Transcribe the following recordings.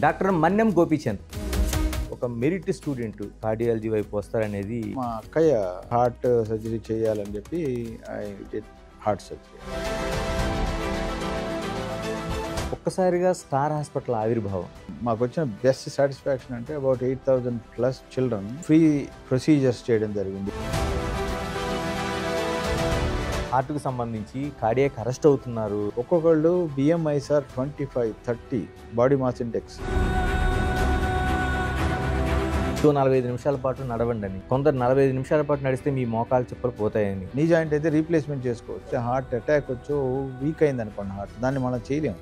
Doctor Mannem Gopichand ఒక merit student cardiology వైపు వస్తారనేది మా అక్కయ్య హార్ట్ సర్జరీ చేయాలని చెప్పి హార్ట్ సర్జరీ. ఒక్కసారిగా స్టార్ హాస్పిటల్ ఆవిర్భావం మాకు వచ్చిన బెస్ట్ సాటిస్ఫాక్షన్ అంటే అబౌట్ 8,000+ చిల్డ్రన్ ఫ్రీ ప్రొసీజర్స్ చేయడం జరిగింది. హార్ట్కు సంబంధించి కార్డియాక్ అరెస్ట్ అవుతున్నారు. ఒక్కొక్కళ్ళు BMI sir 25-30 body mass index. 45 నిమిషాల పాటు నడవండి అని, కొందరు 45 నిమిషాల పాటు నడిస్తే మీ మోకాలు చెప్పులు పోతాయని. నీ జాయింట్ అయితే రీప్లేస్మెంట్ చేసుకోవచ్చు. హార్ట్ అటాక్ వచ్చి వీక్ అయింది అనుకోండి హార్ట్, దాన్ని మనం చేయలేము.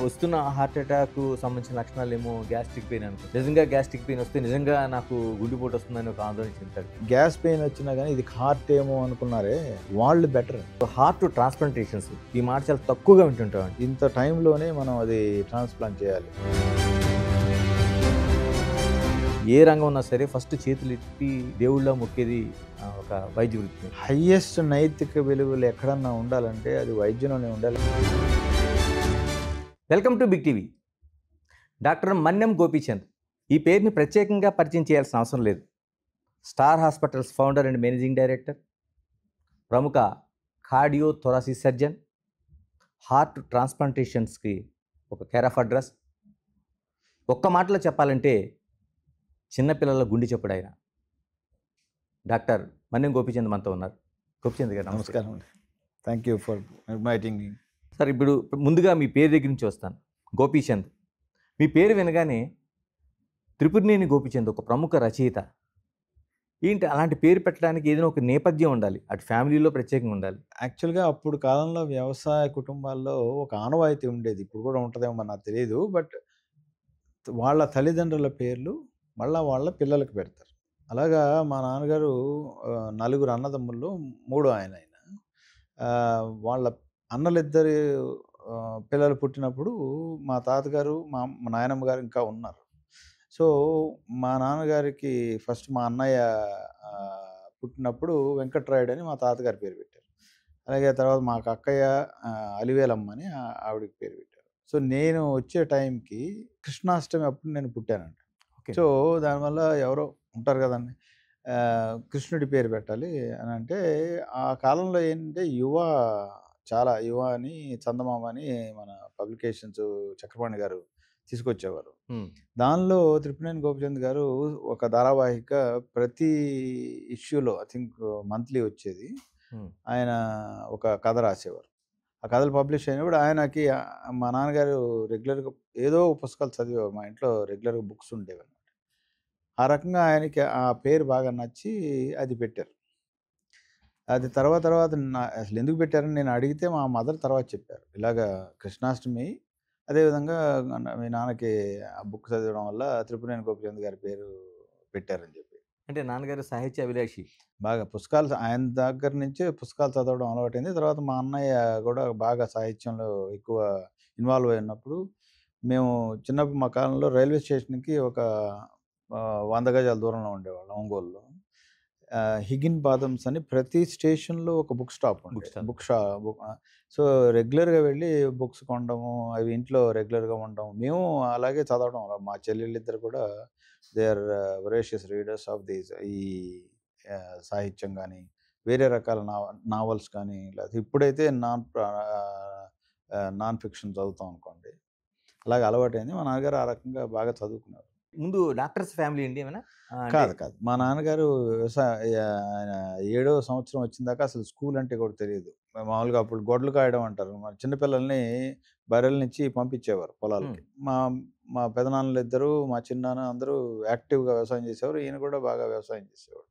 వస్తున్న హార్ట్ అటాక్ సంబంధించిన లక్షణాలు ఏమో గ్యాస్ట్రిక్ పెయిన్ అనుకో. నిజంగా గ్యాస్ట్రిక్ పెయిన్ వస్తే నిజంగా నాకు గుండెపోటు వస్తుందని ఒక ఆందోళన చెందుతాడు. గ్యాస్ పెయిన్ వచ్చినా కానీ ఇది హార్ట్ ఏమో అనుకున్నారే వాళ్ళు బెటర్. హార్ట్ ట్రాన్స్ప్లాంటేషన్స్ ఈ మాట చాలా తక్కువగా వింటుంటాం. ఇంత టైంలోనే మనం అది ట్రాన్స్ప్లాంట్ చేయాలి. ఏ రంగం ఉన్నా సరే ఫస్ట్ చేతులు ఎత్తి దేవుళ్ళ మొక్కేది ఒక వైద్య వృత్తి. హయ్యెస్ట్ నైతిక విలువలు ఎక్కడన్నా ఉండాలంటే అది వైద్యంలోనే ఉండాలి. Welcome to big TV. Doctor Mannem Gopichand ఈ పేరుని ప్రత్యేకంగా పరిచయం చేయాల్సిన అవసరం లేదు. Star hospitals founder and managing director, ప్రముఖ కార్డియో థొరాసిస్ సర్జన్, హార్ట్ ట్రాన్స్ప్లాంటేషన్స్కి ఒక కేర్ ఆఫ్ అడ్రస్. ఒక్క మాటలో చెప్పాలంటే చిన్నపిల్లల గుండె చెప్పుడు ఆయన. డాక్టర్ మన్నెం గోపీచంద్ మనతో ఉన్నారు. గోపీచంద్ గారు నమస్కారం. Thank you for inviting me. Sir, ఇప్పుడు ముందుగా మీ పేరు దగ్గర నుంచి వస్తాను. గోపీచంద్, మీ పేరు వినగానే త్రిపురనేని గోపీచంద్ ఒక ప్రముఖ రచయిత. ఏంటి అలాంటి పేరు పెట్టడానికి ఏదైనా ఒక నేపథ్యం ఉండాలి, అటు ఫ్యామిలీలో ప్రత్యేకంగా ఉండాలి. యాక్చువల్గా అప్పుడు కాలంలో వ్యవసాయ కుటుంబాల్లో ఒక ఆనవాయితీ ఉండేది, ఇప్పుడు కూడా ఉంటుందేమో నాకు తెలియదు. బట్ వాళ్ళ తల్లిదండ్రుల పేర్లు మళ్ళీ వాళ్ళ పిల్లలకు పెడతారు. అలాగా మా నాన్నగారు 4 అన్నదమ్ముల్లో 3 ఆయన. వాళ్ళ అన్నలిద్దరు పిల్లలు పుట్టినప్పుడు మా తాతగారు మా నాయనమ్మ గారు ఇంకా ఉన్నారు. సో మా నాన్నగారికి ఫస్ట్ మా అన్నయ్య పుట్టినప్పుడు వెంకట్రాయుడు అని మా తాతగారి పేరు పెట్టారు. అలాగే తర్వాత మాకు అక్కయ్య అలివేలమ్మ అని ఆవిడకి పేరు పెట్టారు. సో నేను వచ్చే టైంకి కృష్ణాష్టమి అప్పుడు నేను పుట్టానంట. సో దానివల్ల ఎవరో ఉంటారు కదండి, కృష్ణుడి పేరు పెట్టాలి అని అంటే ఆ కాలంలో ఏంటంటే చాలా యువ అని చందమామ అని మన పబ్లికేషన్స్ చక్రపాణి గారు తీసుకొచ్చేవారు. దానిలో త్రిపురనేని గోపీచంద్ గారు ఒక ధారావాహిక ప్రతి ఇష్యూలో ఐ థింక్ మంత్లీ వచ్చేది. ఆయన ఒక కథ రాసేవారు. ఆ కథలు పబ్లిష్ అయినప్పుడు ఆయనకి మా నాన్నగారు రెగ్యులర్గా ఏదో పుస్తకాలు చదివేవారు. మా ఇంట్లో రెగ్యులర్గా బుక్స్ ఉండేవి అనమాట. ఆ రకంగా ఆయనకి ఆ పేరు బాగా నచ్చి అది పెట్టారు. అది తర్వాత అసలు ఎందుకు పెట్టారని నేను అడిగితే మా మదర్ తర్వాత చెప్పారు. ఇలాగా కృష్ణాష్టమి, అదేవిధంగా మీ నాన్నకి ఆ బుక్ చదవడం వల్ల త్రిపురనేని గోపీచంద్ గారి పేరు పెట్టారని చెప్పి. అంటే నాన్నగారు సాహిత్య అభిలాషి, బాగా పుస్తకాలు ఆయన దగ్గర నుంచే పుస్తకాలు చదవడం అలవాటైంది. తర్వాత మా అన్నయ్య కూడా బాగా సాహిత్యంలో ఎక్కువ ఇన్వాల్వ్ అయినప్పుడు మేము చిన్నప్పుడు మా కాలంలో రైల్వే స్టేషన్కి ఒక 100 గజాల దూరంలో ఉండేవాళ్ళం ఒంగోలులో. హిగిన్ బాదమ్స్ అని ప్రతి స్టేషన్లో ఒక బుక్ స్టాప్ ఉండేది. సో రెగ్యులర్గా వెళ్ళి బుక్స్ కొనడము, అవి ఇంట్లో రెగ్యులర్గా ఉండడం, మేము అలాగే చదవడం. మా చెల్లెళ్ళిద్దరు కూడా they are voracious readers of these ఈ సాహిత్యం కానీ వేరే రకాల నావల్స్ కానీ, లేకపోతే ఇప్పుడైతే నాన్ ఫిక్షన్ చదువుతాం అనుకోండి. అలాగే అలవాటైంది. మా నాన్నగారు ఆ రకంగా బాగా చదువుకున్నారు. ముందు డాక్టర్స్ ఫ్యామిలీ అండి ఏమైనా? కాదు. మా నాన్నగారు ఆయన 7వ సంవత్సరం వచ్చిన దాకా అసలు స్కూల్ అంటే కూడా తెలియదు. మామూలుగా అప్పుడు గొడ్లు కాయడం అంటారు, మన చిన్నపిల్లల్ని బర్రెల నుంచి పంపించేవారు పొలాలకి. మా పెదనాన్నలు ఇద్దరు, మా చిన్నాన్న అందరూ యాక్టివ్గా వ్యవసాయం చేసేవారు. ఈయన కూడా బాగా వ్యవసాయం చేసేవాడు.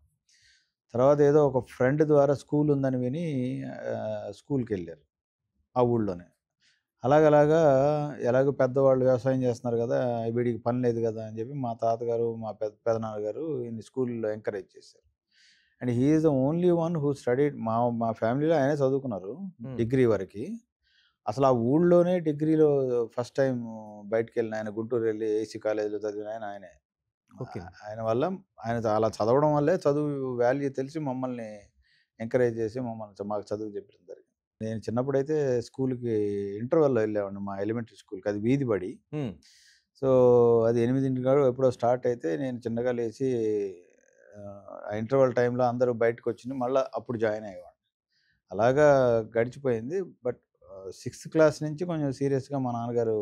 తర్వాత ఏదో ఒక ఫ్రెండ్ ద్వారా స్కూల్ ఉందని విని స్కూల్కి వెళ్ళారు ఆ ఊళ్ళోనే. అలాగలాగా ఎలాగో పెద్దవాళ్ళు వ్యవసాయం చేస్తున్నారు కదా, వీడికి పని లేదు కదా అని చెప్పి మా తాతగారు మా పెదనాన్నగారు ఈయన స్కూల్లో ఎంకరేజ్ చేశారు. And he is the only one who studied. మా ఫ్యామిలీలో ఆయనే చదువుకున్నారు డిగ్రీ వరకు. అసలు ఆ ఊళ్ళోనే డిగ్రీలో ఫస్ట్ టైం బయటకు వెళ్ళిన ఆయన, గుంటూరు వెళ్ళి ఏసీ కాలేజీలో చదివిన ఆయనే. ఆయన వల్ల ఆయన అలా చదవడం వల్లే చదువు వాల్యూ తెలిసి మమ్మల్ని ఎంకరేజ్ చేసి మాకు చదువు చెప్పడం జరిగింది. నేను చిన్నప్పుడైతే స్కూల్‌కి ఇంటర్వల్‌లో వెళ్ళేవాడిని మా ఎలిమెంటరీ స్కూల్‌కి. అది వీధి బడి. హ్మ్. సో, అది 8 ఎప్పుడో స్టార్ట్ అయితే నేను చిన్నగా లేచి ఆ ఇంటర్వల్ టైమ్‌లో అందరూ బయటకొచ్చి మళ్ళా అప్పుడు జాయిన్ అయ్యేవాడిని. అలాగా గడిచిపోయింది. బట్ సిక్స్త్ క్లాస్ నుంచి కొంచెం సీరియస్‌గా మా నాన్నగారు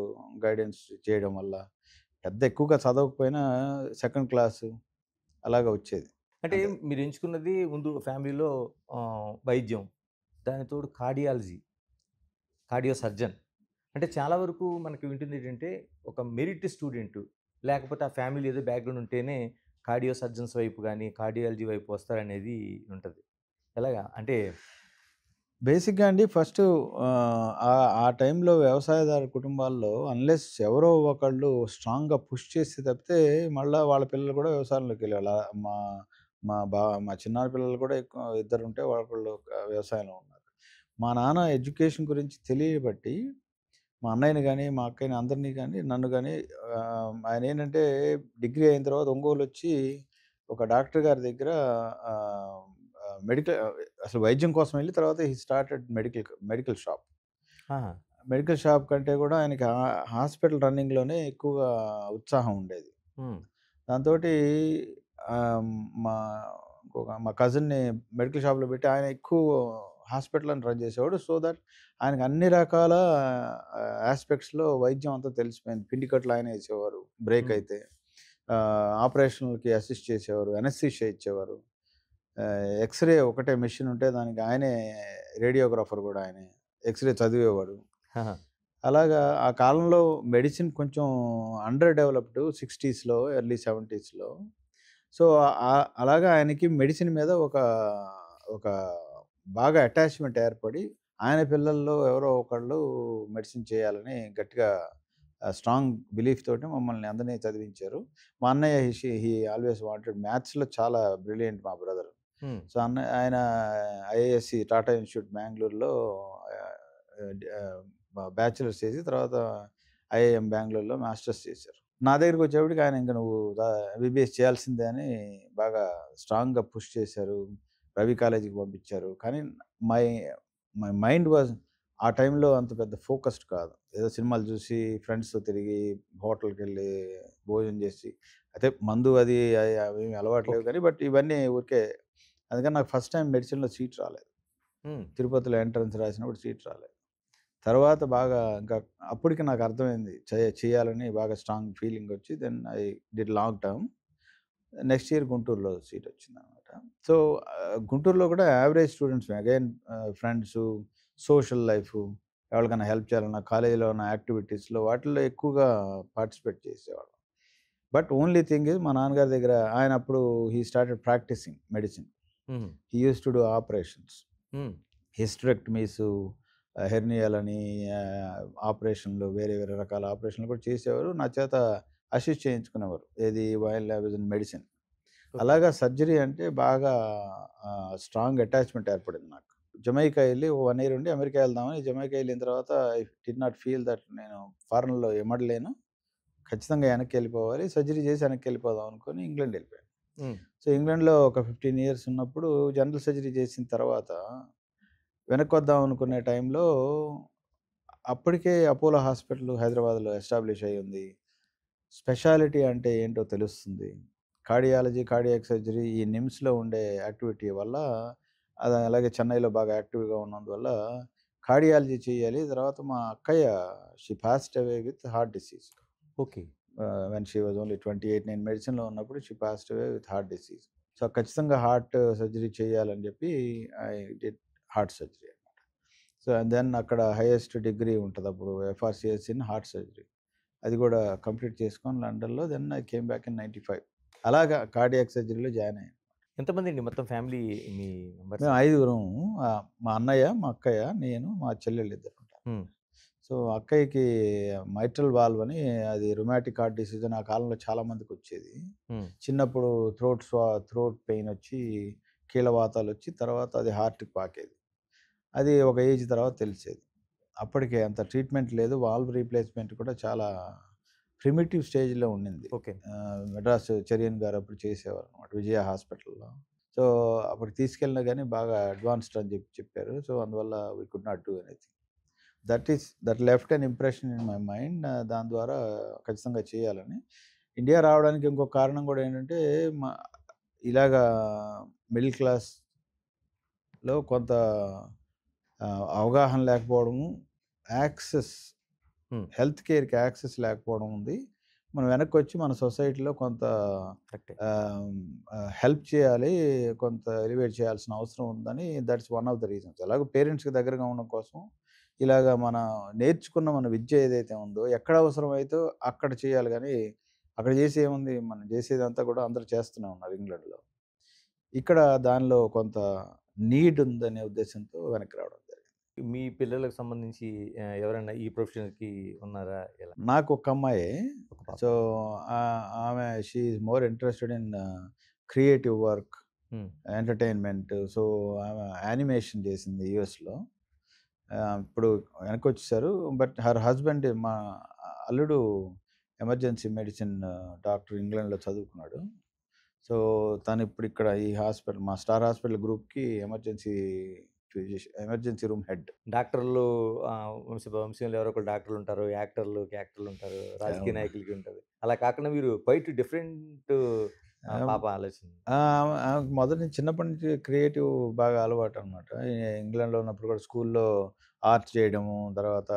గైడెన్స్ చేయడం వల్ల పెద్ద ఎక్కువగా చదవకపోయినా సెకండ్ క్లాసు అలాగా వచ్చేది. అంటే అంటే మీరు ఎంచుకున్నది ముందు ఫ్యామిలీలో వైద్యం. దానికి తోడు కార్డియాలజీ, కార్డియో సర్జన్. అంటే చాలా వరకు మనకి వింటుందేంటంటే, ఒక మెరిట్ స్టూడెంటు, లేకపోతే ఆ ఫ్యామిలీ ఏదో బ్యాక్‌గ్రౌండ్ ఉంటేనే కార్డియో సర్జన్స్ వైపు గాని, కార్డియాలజీ వైపు వస్తారనేది ఉంటది. ఎలాగా? అంటే బేసిక్‌గా అండి ఫస్టు ఆ టైంలో వ్యవసాయదారు కుటుంబాల్లో అన్‌లెస్ ఎవరో ఒకళ్ళు స్ట్రాంగ్‌గా పుష్ చేస్తే తప్పితే మళ్ళా వాళ్ళ పిల్లలు కూడా వ్యవసాయంలోకెళ్ళేవాళ్ళు. మా మా చిన్నాన్న పిల్లలు కూడా ఎక్కువ ఇద్దరుంటే ఒకళ్ళు వ్యవసాయంలో ఉన్నారు. మా నాన్న ఎడ్యుకేషన్ గురించి తెలియబట్టి మా అన్నయ్యని గాని, మా అక్కయ్యని అందరిని గాని, నన్ను గాని ఆయనేంటంటే డిగ్రీ అయిన తర్వాత ఒంగోలొచ్చి ఒక డాక్టర్ గారి దగ్గర ఆహ్, ఆహ్, మెడికల్ అసలు వైద్యం కోసం ఎళ్లి తర్వాత హి స్టార్టెడ్ మెడికల్ షాప్. ఆహా! మెడికల్ షాప్ కంటే కూడా ఆయనకి హాస్పిటల్ రన్నింగ్‌లోనే ఎక్కువగా ఉత్సాహం ఉండేది. హ్మ్. దాంతోటి ఆహ్, మా మా కజిన్‌ని మెడికల్ షాప్‌లో పెట్టి ఆయన ఎక్కువ హాస్పిటల్‌ని రన్ చేసేవాడు. సో దట్ ఆయనకు అన్ని రకాల యాస్పెక్ట్స్‌లో వైద్యం అంతా తెలిసిపోయింది. పిండి కట్లు ఆయనే ఏసేవారు. బ్రేక్ హ్మ్. అయితే. ఆపరేషన్‌లకి అసిస్ట్ చేసేవారు. అనస్థీషియా ఇచ్చేవారు. ఎక్స్‌రే ఒకటే మెషిన్ ఉంటే దానికి ఆయనే రేడియోగ్రాఫర్ గూడా ఆయనే. ఎక్స్‌రే చదివేవాడు. ఆహా! అలాగా ఆ కాలంలో మెడిసిన్ కొంచెం అండర్ డెవలప్డ్ 60స్‌లో, ఎర్లీ 70స్‌లో. సో, అలాగా ఆయనకి మెడిసిన్ మీద ఒక బాగా అటాచ్‌మెంట్ ఏర్పడి, ఆయన పిల్లల్లో ఎవరో ఒకళ్ళు మెడిసిన్ చేయాలని గట్టిగా స్ట్రాంగ్ బిలీఫ్ తోటి మమ్మల్ని అందరిని చదివించారు. మా అన్నయ్య హి ఆల్‌వేస్ వాంటెడ్ మ్యాథ్స్‌లో చాలా బ్రిలియంట్ మా బ్రదర్. హ్మ్. సో, ఆయన ఐఐఎస్‌సి టాటా ఇన్‌స్టిట్యూట్ బెంగుళూరులో ఆహ్, ఆహ్, బ్యాచిలర్స్ చేసి తర్వాత ఐఐఎం బెంగుళూరులో మాస్టర్స్ చేశారు. నా దగ్గరికొచ్చేప్పటికి ఆయన ఇంక నువ్వు ఎంబీబీఎస్ చేయాల్సిందే అని బాగా స్ట్రాంగ్‌గా పుష్ చేశారు. రవి కాలేజీకి పంపించారు. కానీ మై మై మైండ్ వాస్ ఆ టైంలో అంత పెద్ద ఫోకస్డ్ కాదు. ఏదో సినిమాలు చూసి ఫ్రెండ్స్‌తో తిరిగి హోటల్‌కెళ్ళి భోజనం చేసి అయితే మందు అది అవేమి అలవాటు లేవు ఓకే. కానీ బట్ ఇవన్నీ ఊరికే అందుకని నాకు ఫస్ట్ టైమ్ మెడిసిన్‌లో సీట్ రాలేదు. హ్మ్. తిరుపతిలో ఎంట్రన్స్ రాసినప్పుడు సీట్ రాలేదు. తర్వాత బాగా ఇంకా అప్పటికి నాకు అర్థమైంది. చేయాలని బాగా స్ట్రాంగ్ ఫీలింగొచ్చి then I did long term. Next year గుంటూరులో సీటొచ్చిందనమాట. సో, గుంటూరులో కూడా యావరేజ్ స్టూడెంట్స్‌మే అగైన్ ఫ్రెండ్సు, సోషల్ లైఫు, ఎవరికైనా హెల్ప్ చేయాలన్నా కాలేజీలో ఉన్న యాక్టివిటీస్‌లో వాటిల్లో ఎక్కువగా పార్టిసిపేట్ చేసేవాళ్ళం. బట్ ఓన్లీ థింగ్ ఈజ్ మా నాన్నగారి దగ్గర ఆయన అప్పుడు హి started practicing medicine. Hmm. He used to do operations. Hmm. Hysterectomies, హెర్నియాలని ఆపరేషన్‌లు వేరే వేరే రకాల ఆపరేషన్‌లు కూడా చేసేవారు. నా చేత అసిస్ట్ చేయించుకునేవారు. ఏది while I was in medicine. Okay. అలాగా సర్జరీ అంటే బాగా స్ట్రాంగ్ అటాచ్‌మెంట్ ఏర్పడింది నాకు. జమైకా ఎళ్లి ఓ 1 ఇయర్ ఉండి అమెరికా ఎళ్దామని జమైకా ఎళ్ళిన తర్వాత I did not feel that నేను ఫారెన్‌లో ఇమడలేను. ఖచ్చితంగా వెనక్కెళ్ళిపోవాలి. సర్జరీ చేసి వెనక్కెళ్ళిపోదాం అనుకోని ఇంగ్లాండ్ ఎళ్ళిపోయాను. హ్మ్. సో, ఇంగ్లాండ్‌లో ఒక 15 ఇయర్స్ ఉన్నప్పుడు జనరల్ సర్జరీ చేసిన తర్వాత వెనక్కొద్దాం అనుకునే టైంలో అప్పటికే అపోలో హాస్పిటల్ హైదరాబాద్‌లో ఎస్టాబ్లిష్ అయ్యుంది. స్పెషాలిటీ అంటే ఏంటో తెలుస్తుంది. కార్డియాలజీ, కార్డియాక్ సర్జరీ ఈ నిమ్స్‌లో ఉండే యాక్టివిటీ వల్ల అది అలాగే చెన్నైలో బాగా యాక్టివ్‌గా ఉన్నందువల్ల కార్డియాలజీ చేయాలి. తర్వాత మా అక్కయ్య she passed away with heart disease. Okay. When she was only 28 నేను మెడిసిన్‌లో ఉన్నప్పుడు she passed away with heart disease. So, ఖచ్చితంగా హార్ట్ సర్జరీ చేయాలని చెప్పి ఐ డిడ్ హార్ట్ సర్జరీ అనమాట. సో, అండ్ దెన్ అక్కడ హైయెస్ట్ డిగ్రీ ఉంటదప్పుడు ఎఫ్ఆర్‌సీఎస్ ఇన్ హార్ట్ సర్జరీ. అది గూడా కంప్లీట్ చేసుకొని లండన్‌లో then I came back in 95 అలాగా కార్డియాక్ సర్జరీలో జాయిన్ అయ్యాను. ఎంతమందండి మొత్తం ఫ్యామిలీ మీ మెంబర్స్? మేము ఐదుగురం మా అన్నయ్య, మా అక్కయ్య, నేను, మా చెల్లెళ్ళిద్దరు ఉంటాం. హ్మ్. సో, అక్కయ్యకి మైట్రల్ వాల్వ్ అని అది రుమాటిక్ హార్ట్ డిసీజ్ అని ఆ కాలంలో చాలా మందికొచ్చేది. హ్మ్. చిన్నప్పుడు థ్రోట్ పెయినొచ్చి, కీళ్ళవాతాలొచ్చి తర్వాత అది హార్ట్‌కి పాకేది. అది ఒక ఏజ్ తర్వాత తెలిసేది. అప్పటికే అంత ట్రీట్మెంట్ లేదు. వాల్వ్ రీప్లేస్‌మెంట్ కూడా చాలా ప్రిమిటివ్ స్టేజ్‌లో ఉండింది. ఓకే. మెడ్రాస్ చెరియన్ గారు అప్పుడు చేసేవారనమాట విజయ హాస్పిటల్‌లో. సో అప్పటికి తీసుకెళ్ళినా కానీ బాగా అడ్వాన్స్డ్ అని చెప్పారు. సో అందువల్ల we could not do anything. That left an impression in my mind. దాని ద్వారా ఖచ్చితంగా చేయాలని. ఇండియా రావడానికి ఇంకో కారణం కూడా ఏంటంటే మా ఇలాగా మిడిల్ క్లాస్‌లో కొంత అవగాహన లేకపోవడము, యాక్సెస్ హ్మ్. హెల్త్ కేర్‌కి యాక్సెస్ లేకపోవడం ఉంది. మనం వెనక్కొచ్చి మన సొసైటీలో కొంత కరెక్టే. హెల్ప్ చేయాలి, కొంత ఎలివేట్ చేయాల్సిన అవసరం ఉందని that's one of the reasons. ఎలాగో పేరెంట్స్‌కి దగ్గరగా ఉండడం కోసం ఇలాగ మన నేర్చుకున్న మన విద్య ఏదైతే ఉందో ఎక్కడ అవసరమైతే అక్కడ చేయాలి గానీ, అక్కడ చేసేముంది మనం చేసేదంతా కూడా అందరూ చేస్తూనే ఉన్నారు ఇంగ్లాండ్‌లో. ఇక్కడ దానిలో కొంత నీడ్ ఉందనే ఉద్దేశంతో వెనక్కి రావడం జరిగింది. మీ పిల్లలకు సంబంధించి ఎవరైనా ఈ ప్రొఫెషన్‌కి ఉన్నారా? ఎలా? నాకొక అమ్మాయే. ఒక పాప. సో, ఆమె she is more interested in creative work, హ్మ్. ఎంటర్‌టైన్‌మెంట్. సో, ఆమె యానిమేషన్ చేసింది యూఎస్‌లో. ఇప్పుడు వెనక్కొచ్చేసారు. బట్ హర్ హస్బెండ్ మా అల్లుడు ఎమర్జెన్సీ మెడిసిన్ డాక్టర్ ఇంగ్లాండ్‌లో చదువుకున్నాడు. సో, తనిప్పుడు ఇక్కడ ఈ హాస్పిటల్ మా స్టార్ హాస్పిటల్ గ్రూప్‌కి ఎమర్జెన్సీ రూమ్ హెడ్. డాక్టర్లు వంశంలో ఎవరో ఒకళ్ళు డాక్టర్లుంటారు. యాక్టర్లుంటారు. రాజకీయ అవును. నాయకులకి ఉంటది. అలా కాకుండా మీరు క్వైట్ డిఫరెంట్ ఆహ్, పాప ఆలోచన. ఆమెకు మొదటి నుంచి చిన్నప్పటి నుంచి క్రియేటివ్ బాగా అలవాటనమాట. ఇంగ్లాండ్‌లో ఉన్నప్పుడు కూడా స్కూల్‌లో ఆర్ట్ చేయడము, తర్వాత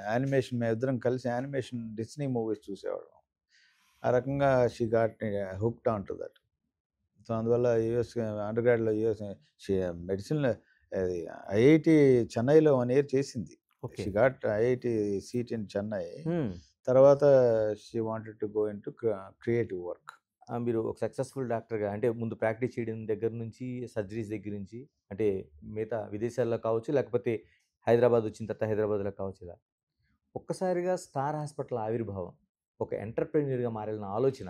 యానిమేషన్ మేమిద్దరం కలిసి యానిమేషన్ డిస్నీ మూవీస్ చూసేవాళ్ళం. ఆ రకంగా she got hooked on to that. So, అందువల్ల అండర్ గ్రాడ్‌లో షీ మెడిసిన్‌లో అది ఐఐటీ చెన్నైలో 1 ఇయర్ చేసింది. Okay. She got IIT seat in Chennai. హ్మ్. తర్వాత she wanted to go into creative work. మీరు ఒక సక్సెస్‌ఫుల్ డాక్టర్‌గా అంటే ముందు ప్రాక్టీస్ చేయడం దగ్గర నుంచి, సర్జరీస్ దగ్గర నుంచి అంటే మిగతా విదేశాల్లో కావచ్చు, లేకపోతే హైదరాబాద్ వచ్చిన తర్వాత హైదరాబాద్‌లో కావచ్చు ఇలా. ఒక్కసారిగా స్టార్ హాస్పిటల్ ఆవిర్భావం, ఒక ఎంటర్‌ప్రెన్యూర్‌గా మారాలన్న ఆలోచన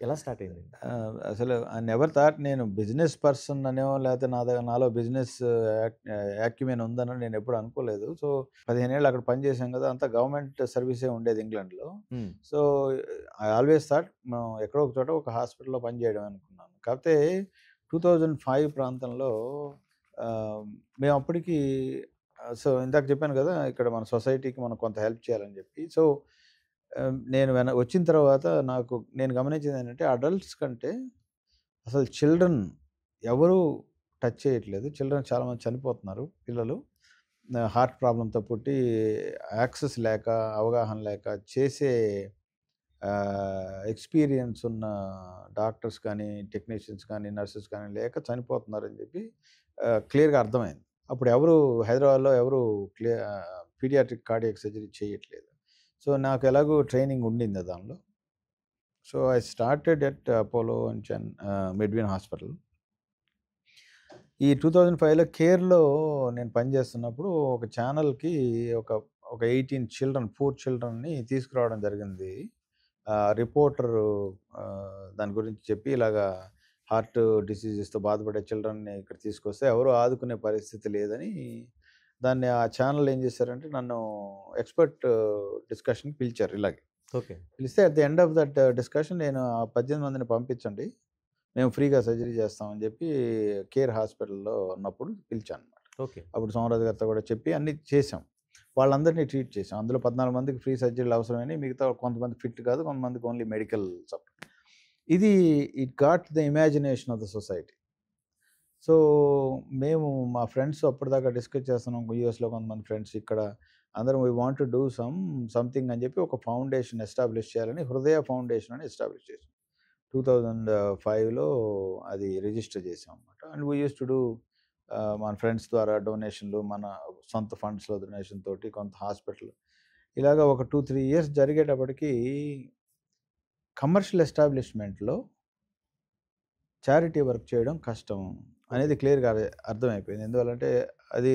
ఎలా స్టార్ట్ అయిందండి? అసలు ఐ నెవర్ థాట్ నేను బిజినెస్ పర్సన్ అనేమో లేకపోతే నాలో బిజినెస్ యాక్యుమెన్ ఉందని నేను ఎప్పుడు అనుకోలేదు. సో, 15 ఏళ్ళు అక్కడ పనిచేశాం కదా! అంతా గవర్నమెంట్ సర్వీసే ఉండేది ఇంగ్లాండ్‌లో. హ్మ్. సో, ఐ ఆల్వేస్ థాట్ మనం ఎక్కడో ఒక చోట ఒక హాస్పిటల్‌లో పనిచేయడం అనుకున్నాను. కాకపోతే 2005 ప్రాంతంలో ఆహ్, మేము అప్పటికి సో, ఇందాక చెప్పాను కదా! ఇక్కడ మన సొసైటీకి మనం కొంత హెల్ప్ చేయాలని చెప్పి. సో, నేను వచ్చిన తర్వాత నేను గమనించిందేంటంటే అడల్ట్స్ కంటే అసలు చిల్డ్రన్ ఎవరు టచ్ చేయట్లేదు. చిల్డ్రన్ చాలామంది చనిపోతున్నారు పిల్లలు. హార్ట్ ప్రాబ్లమ్‌తో పుట్టి యాక్సెస్ లేక, అవగాహన లేక చేసే ఎక్స్‌పీరియన్స్ ఉన్న డాక్టర్స్ కానీ, టెక్నీషియన్స్ కానీ, నర్సెస్ కానీ లేక చనిపోతున్నారని చెప్పి క్లియర్‌గా అర్థమైంది. అప్పుడు హైదరాబాద్‌లో ఎవరు పీడియాట్రిక్ కార్డియాక్ సర్జరీ చేయట్లేదు. సో, నాకు ఎలాగో ట్రైనింగ్ ఉండింది దానిలో. So, I started at Apollo and Medwin hospital. ఈ 2005లో కేర్‌లో నేను పనిచేస్తున్నప్పుడు ఒక ఛానెల్‌కి ఒక ఒక 18 పూర్ చిల్డ్రన్‌ని తీసుకురావడం జరిగింది. రిపోర్టరు దాని గురించి చెప్పి ఇలాగా హార్ట్ డిసీజెస్‌తో బాధపడే చిల్డ్రన్‌ని ఇక్కడ తీసుకొస్తే ఎవరు ఆదుకునే పరిస్థితి లేదని ఆ ఛానెల్ ఏం చేశారంటే నన్ను ఎక్స్‌పర్ట్ డిస్కషన్‌కి పిలిచారు ఇలాగే. ఓకే. పిలిస్తే at the end of that discussion నేను ఆ 18 మందిని పంపించండి. మేము ఫ్రీగా సర్జరీ చేస్తామని చెప్పి కేర్ హాస్పిటల్‌లో ఉన్నప్పుడు పిలిచానన్నమాట. ఓకే. అప్పుడు సోమరాజు గారితో కూడా చెప్పి అన్నీ చేసాం. వాళ్ళందరినీ ట్రీట్ చేసాం. అందులో 14 మందికి ఫ్రీ సర్జరీలు అవసరమైనయి. మిగతా కొంతమంది ఫిట్ కాదు. కొంతమందికి ఓన్లీ మెడికల్ సపోర్ట్. ఇది it got the imagination of the society. So, మేము మా ఫ్రెండ్స్ అప్పటిదాకా డిస్కస్ చేస్తున్నాం. యూఎస్‌లో కొంతమంది ఫ్రెండ్స్ ఇక్కడ అందరం we want to do something అని చెప్పి ఒక ఫౌండేషన్ ఎస్టాబ్లిష్ చేయాలని హృదయ ఫౌండేషన్ అని ఎస్టాబ్లిష్ చేసాం. 2005లో అది రిజిస్టర్ చేసామనమాట. And we used to do మన ఫ్రెండ్స్ ద్వారా డొనేషన్‌లు, మన సొంత ఫండ్స్‌లో డొనేషన్ తోటి కొంత హాస్పిటల్ ఇలాగ ఒక 2, 3 ఇయర్స్ జరిగేటప్పటికి కమర్షియల్ ఎస్టాబ్లిష్‌మెంట్‌లో చారిటీ వర్క్ చేయడం కష్టం అనేది ఓకే. క్లియర్‌గా అర్థమైపోయింది. ఎందువల్లంటే అది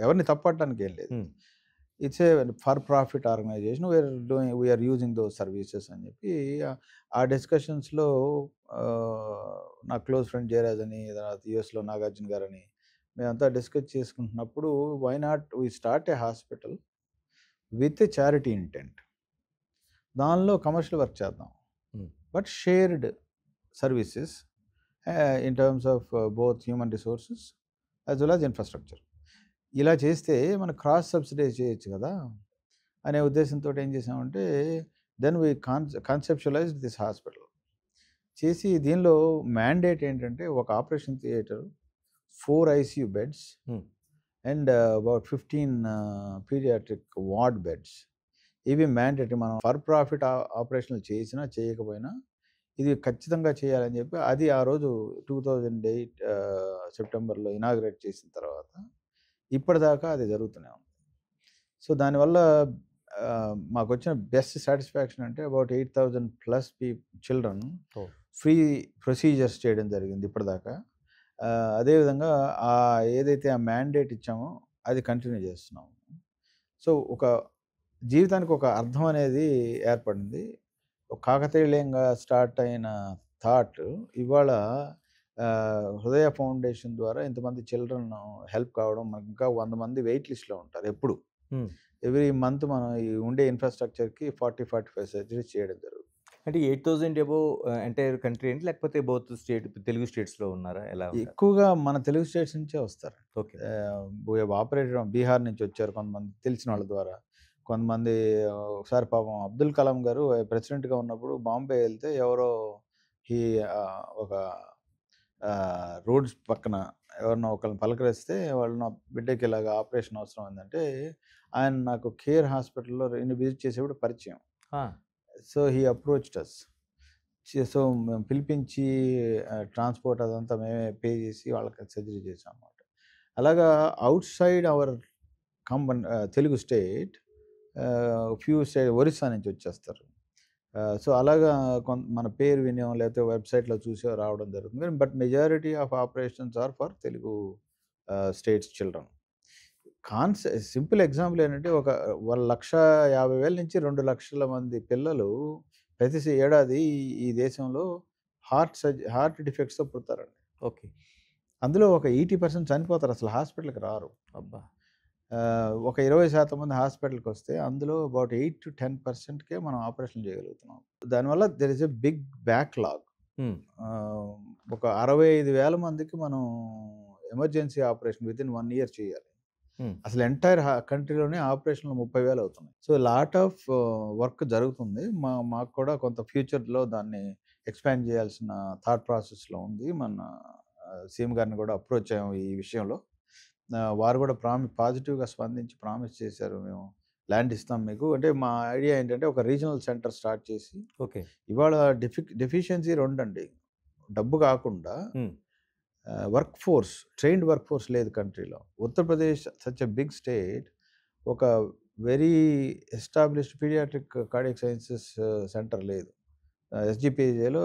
ఎవరిని తప్పట్టడానికి ఏం లేదు. Hmm. It's a for profit organization. We are using those services అని చెప్పి ఆ డిస్కషన్స్‌లో నా క్లోజ్ ఫ్రెండ్ జయరాజ్ అని, తర్వాత యూఎస్‌లో నాగార్జున గారని మేమంతా డిస్కస్ చేసుకుంటున్నప్పుడు why not we start a hospital with a charity intent. దానిలో కమర్షియల్ వర్క్ చేద్దాం. Hmm. But shared services in terms of both human resources as well as infrastructure. ఇలా చేస్తే మనం క్రాస్ సబ్సిడైజ్ చేయొచ్చు కదా అనే ఉద్దేశంతో ఏం చేసామంటే then we conceptualized this hospital చేసి దీనిలో మ్యాండేట్ ఏంటంటే ఒక operation theatre, 4 ICU beds and about 15 paediatric ward beds. ఇవి మ్యాండేటరీ. మనం ఫర్ ప్రాఫిట్ ఆపరేషన్లు చేసినా చేయకపోయినా ఇది ఖచ్చితంగా చేయాలని చెప్పి అది ఆ రోజు 2008 సెప్టెంబర్లో ఇనాగ్రేట్ చేసిన తర్వాత ఇప్పటిదాకా అది జరుగుతూనే ఉంది. సో దానివల్ల మాకు వచ్చిన బెస్ట్ సాటిస్ఫాక్షన్ అంటే అబౌట్ 8,000+ చిల్డ్రన్ ఫ్రీ ప్రొసీజర్స్ చేయడం జరిగింది ఇప్పటిదాకా. అదేవిధంగా ఏదైతే ఆ మ్యాండేట్ ఇచ్చామో అది కంటిన్యూ చేస్తున్నాము. సో ఒక జీవితానికి ఒక అర్థం అనేది ఏర్పడింది. ఒక కాకతీయంగా స్టార్ట్ అయిన థాట్ ఇవాళ హృదయ ఫౌండేషన్ ద్వారా ఇంతమంది చిల్డ్రన్ హెల్ప్ కావడం, మనకు ఇంకా 100 మంది వెయిట్ లిస్ట్లో ఉంటారు ఎప్పుడు. ఎవ్రీ మంత్ మనం ఈ ఉండే ఇన్ఫ్రాస్ట్రక్చర్కి 40-45 సర్జరీస్ చేయడం జరుగుతుంది. అంటే 8,000 అబోవ్ ఎంటైర్ కంట్రీ ఏంటి, లేకపోతే బోత్ స్టేట్ తెలుగు స్టేట్స్లో ఉన్నారా? ఎలా ఎక్కువగా మన తెలుగు స్టేట్స్ నుంచే వస్తారు. ఓకే. ఆపరేటర్ బీహార్ నుంచి వచ్చారు కొంతమంది తెలిసిన వాళ్ళ ద్వారా. కొంతమంది ఒకసారి పాపం అబ్దుల్ కలాం గారు ప్రెసిడెంట్గా ఉన్నప్పుడు బాంబే వెళ్తే ఎవరో ఒక రోడ్స్ పక్కన ఎవరినో ఒకరిని పలకరిస్తే వాళ్ళు నా బిడ్డకి ఇలాగ ఆపరేషన్ అవసరం ఏంటంటే ఆయన నాకు కేర్ హాస్పిటల్లో విజిట్ చేసేప్పుడు పరిచయం. So he approached us. సో మేము పిలిపించి ట్రాన్స్పోర్ట్ అదంతా మేమే పే చేసి వాళ్ళకి సర్జరీ చేసాం అన్నమాట. అలాగా outside our Telugu state few state Orissa నుంచి వచ్చేస్తారు. సో అలాగా మన పేరు వినయం లేకపోతే వెబ్సైట్లో చూసే రావడం జరుగుతుంది. But majority of operations are for Telugu states children. Simple example ఏంటంటే 1,50,000 నుంచి 2,00,000 మంది పిల్లలు ప్రతి ఏడాది ఈ దేశంలో హార్ట్ డిఫెక్ట్స్తో పుడతారండి. ఓకే. అందులో ఒక 80% చనిపోతారు, అసలు హాస్పిటల్కి రారు. అబ్బా. ఒక 20% మంది హాస్పిటల్కి వస్తే అందులో అబౌట్ 8-10%కే మనం ఆపరేషన్ చేయగలుగుతున్నాం. దానివల్ల there is a big backlog. ఒక 65,000 మందికి మనం ఎమర్జెన్సీ ఆపరేషన్ వితిన్ 1 year చేయాలి. అసలు ఎంటైర్ కంట్రీలోనే ఆపరేషన్లు 30,000 అవుతున్నాయి. సో లాట్ ఆఫ్ వర్క్ జరుగుతుంది. మాకు కూడా కొంత ఫ్యూచర్లో దాన్ని ఎక్స్పాండ్ చేయాల్సిన థాట్ ప్రాసెస్లో ఉంది. మన సీఎం గారిని కూడా అప్రోచ్ అయ్యాము ఈ విషయంలో. వారు కూడా పాజిటివ్గా స్పందించి ప్రామిస్ చేశారు, మేము ల్యాండ్ ఇస్తాం మీకు. అంటే మా ఐడియా ఏంటంటే ఒక రీజనల్ సెంటర్ స్టార్ట్ చేసి, ఓకే, ఇవాళ డెఫిషియన్సీ రెండండి. డబ్బు కాకుండా work force, trained work force లేదు కంట్రీలో. Uttar Pradesh such a big state, ఒక very established paediatric cardiac sciences centre లేదు. ఎస్జిపిఏలో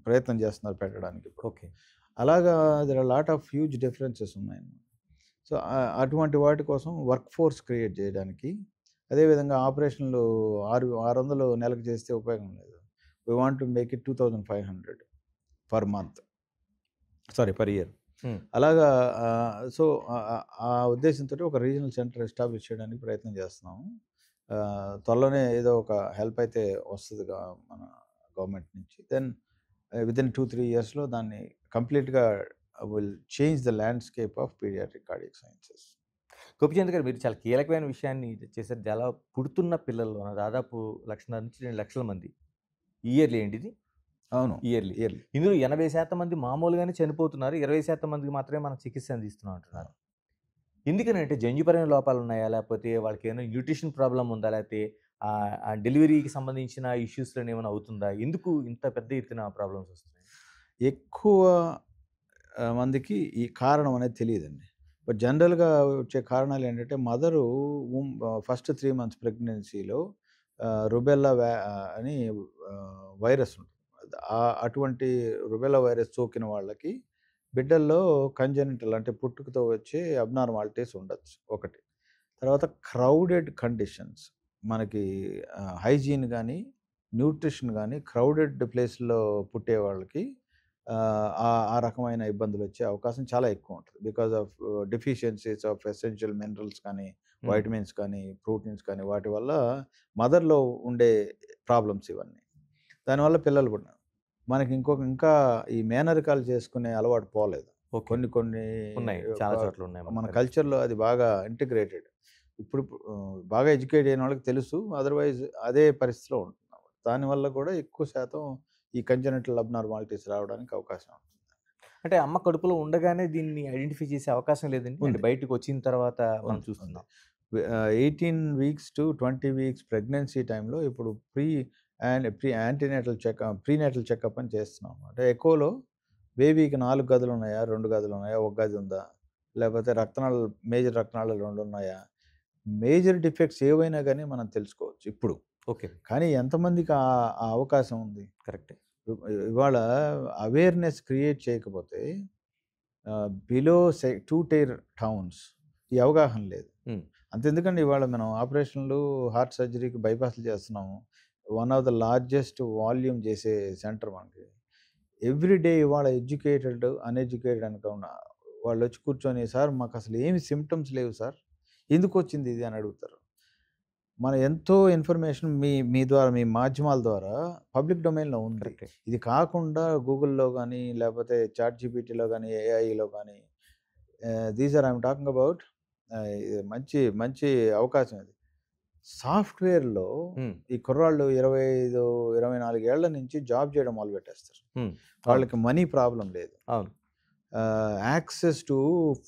ప్రయత్నం చేస్తున్నారు పెట్టడానికి ఇప్పుడు. ఓకే. అలాగా there are lot of huge differences ఉన్నాయి. సో అటువంటి వాటి కోసం వర్క్ ఫోర్స్ క్రియేట్ చేయడానికి, అదేవిధంగా ఆపరేషన్లు 600 నెలకు చేస్తే ఉపయోగం లేదు. We want to make it 2,500 per month, sorry per year. అలాగా సో ఆ ఉద్దేశంతో ఒక రీజనల్ సెంటర్ ఎస్టాబ్లిష్ చేయడానికి ప్రయత్నం చేస్తున్నాము. త్వరలోనే ఏదో ఒక హెల్ప్ అయితే వస్తుంది మన గవర్నమెంట్ నుంచి. దెన్ వితిన్ 2-3 yearsలో దాన్ని కంప్లీట్గా will change the landscape of paediatric cardiac sciences. Gopichand garu, మీరు చాలా కీలకమైన విషయాన్ని చేశారు. చాలా పుడుతున్న పిల్లల్లో దాదాపు 1,50,000 నుంచి 2,00,000 మంది ఇయర్లీ ఏంటి ఇది? అవును, ఇయర్లీ. ఇందులో 80% మంది మామూలుగానే చనిపోతున్నారు, 20% మందికి మాత్రమే మనం చికిత్స అందిస్తున్నాం అంటున్నారు. ఎందుకనంటే జన్యుపరమైన లోపాలు ఉన్నాయా, లేకపోతే వాళ్ళకి ఏమైనా న్యూట్రిషన్ ప్రాబ్లం ఉందా, లేకపోతే ఆ డెలివరీకి సంబంధించిన ఇష్యూస్లో ఏమైనా అవుతుందా? ఎందుకు ఇంత పెద్ద ఎత్తున ప్రాబ్లమ్స్ వస్తున్నాయి? ఎక్కువ మందికి ఈ కారణం అనేది తెలియదండి. బట్ జనరల్గా వచ్చే కారణాలు ఏంటంటే మదరు ఫస్ట్ 3 months ప్రెగ్నెన్సీలో రుబెల్లా అని వైరస్ ఉంటుంది. అటువంటి రుబెల్లా వైరస్ సోకిన వాళ్ళకి బిడ్డల్లో కంజెనిటల్ అంటే పుట్టుకతో వచ్చే అబ్నార్మాలిటీస్ ఉండొచ్చు ఒకటి. తర్వాత క్రౌడెడ్ కండిషన్స్, మనకి హైజీన్ కానీ న్యూట్రిషన్ కానీ క్రౌడెడ్ ప్లేస్లో పుట్టే వాళ్ళకి ఆ రకమైన ఇబ్బందులు వచ్చే అవకాశం చాలా ఎక్కువ ఉంటుంది. Because of deficiencies of essential minerals కానీ, వైటమిన్స్ కానీ, ప్రోటీన్స్ కానీ, వాటి వల్ల మదర్లో ఉండే ప్రాబ్లమ్స్ ఇవన్నీ. దానివల్ల పిల్లలు పుట్టిన మనకి ఇంకా ఈ మేనరికాలు చేసుకునే అలవాటు పోలేదు. ఓకే. కొన్ని కొన్ని ఉన్నాయి. చాలా ప చోట్ల ఉన్నాయి మన మనకు. కల్చర్‌లో అది బాగా ఇంటిగ్రేటెడ్. ఇప్పుడు బాగా ఎడ్యుకేట్ అయిన వాళ్ళకి తెలుసు. అదర్‌వైజ్ అదే పరిస్థితిలో ఉంటున్నాం. దానివల్ల కూడా ఎక్కువ శాతం ఈ కంజెనిటల్ అబ్నార్మాలిటీస్ రావడానికి అవకాశం ఉంటుంది. అంటే అమ్మ కడుపులో ఉండగానే దీన్ని ఐడెంటిఫై చేసే అవకాశం లేదండి? అంటే ఉంది. బయటికొచ్చిన తర్వాత మనం ఉంది. చూస్తున్నాం. 18 వీక్స్ టు 20 వీక్స్ ప్రెగ్నెన్సీ టైంలో ఇప్పుడు ప్రీనేటల్ చెకప్ అని చేస్తున్నాం. అంటే ఎకోలో బేబీకి 4 గదులున్నాయా? 2 గదులున్నాయా? 1 గది ఉందా? లేకపోతే మేజర్ రక్తనాళాలు 2 ఉన్నాయా? మేజర్ డిఫెక్ట్స్ ఏవైనా గాని మనం తెలుసుకోవచ్చు ఇప్పుడు. ఓకే. కానీ ఎంతమందికి ఆ అవకాశం ఉంది? కరెక్టే. ఇవాళ అవేర్‌నెస్ క్రియేట్ చేయకపోతే బిలో 2 టైర్ టౌన్స్ ఈ అవగాహన లేదు. హ్మ్. అంతెందుకండి ఇవాళ మనం ఆపరేషన్‌లు, హార్ట్ సర్జరీకి బైపాస్‌లు చేస్తున్నాము. One of the largest volume చేసే సెంటర్ మనకి. ఎవ్రీ డే ఇవాళ ఎడ్యుకేటెడ్, అన్‌ఎడ్యుకేటెడ్ అనుకున్న వాళ్ళొచ్చి కూర్చొని, "సార్ మాకసలు ఏమి సింప్టమ్స్ లేవు సార్. ఎందుకొచ్చింది ఇది?" అని అడుగుతారు. మనం ఎంతో ఇన్ఫర్మేషన్ మీ ద్వారా, మీ మాధ్యమాల ద్వారా పబ్లిక్ డొమైన్‌లో ఉంది. కరెక్టే. ఇది కాకుండా గూగుల్‌లో గానీ, లేపోతే చాట్‌జీపీటీలో గానీ, ఏఐలో గానీ these are I'm talking about ఇది మంచి అవకాశం ఇది. సాఫ్ట్‌వేర్‌లో హ్మ్. ఈ కుర్రాళ్ళు 25, 24 ఏళ్ల నుంచి జాబ్ చేయడం మొదలుపెట్టేస్తారు. హ్మ్. అవును. వాళ్ళకి మనీ ప్రాబ్లమ్ లేదు. అవును. యాక్సెస్ టు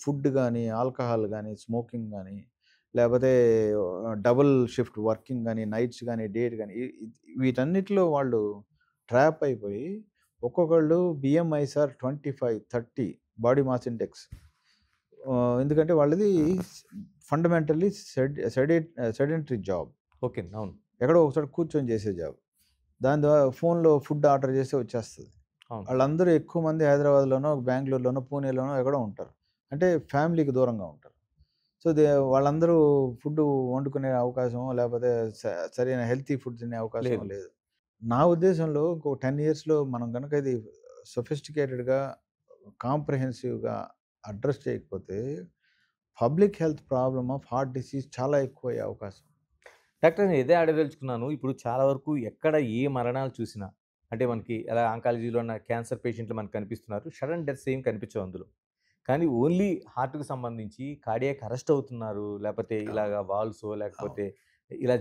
ఫుడ్ గానీ, ఆల్కహాల్ గానీ, స్మోకింగ్ గానీ, లేపోతే డబుల్ షిఫ్ట్ వర్కింగ్ గానీ, నైట్స్ గానీ, డేట్ గానీ వీటన్నిటిలో వాళ్ళు ట్రాప్ అయిపోయి ఒక్కొక్కళ్ళు BMIs are 25, 30 body mass index. ఎందుకంటే వాళ్ళది ఫండమెంటల్లీ సెడెంటరీ జాబ్. ఓకే. అవును. ఎక్కడో ఒక చోట కూర్చొని చేసే జాబ్. దాని ద్వారా ఫోన్‌లో ఫుడ్ ఆర్డర్ చేస్తే వచ్చేస్తది. అవును. వాళ్ళందరూ ఎక్కువ మంది హైదరాబాద్‌లోనో, బెంగుళూరులోనో, పూణేలోనో ఎక్కడో ఉంటారు. అంటే ఫ్యామిలీకి దూరంగా ఉంటారు. సో, వాళ్ళందరూ ఫుడ్డు వండుకునే అవకాశమో, లేపోతే స సరైన హెల్తీ ఫుడ్ తినే అవకాశం లేదు. లేదు. నా ఉద్దేశంలో ఇంకో 10 ఇయర్స్‌లో మనం గనక ఇది సొఫిస్టికేటెడ్‌గా, కాంప్రహెన్సివ్‌గా అడ్రెస్ చేయకపోతే public health problem of heart disease చాలా ఎక్కువయ్యే అవకాశం. డాక్టర్ నేను ఇదే అడగదలుచుకున్నాను. ఇప్పుడు చాలా వరకు ఎక్కడ ఏ మరణాలు చూసినా అంటే మనకి ఎలా ఆంకాలజీలో ఉన్న క్యాన్సర్ పేషెంట్లు మనకు కనిపిస్తున్నారు. సడెన్ డెత్స్ ఏం కనిపించవు అందులో. కానీ ఓన్లీ హార్ట్‌కి సంబంధించి కార్డియాక్ అరెస్ట్ అవుతున్నారు. లేపోతే అవును. ఇలాగ వాల్సో అవును. లేకపోతే ఇలా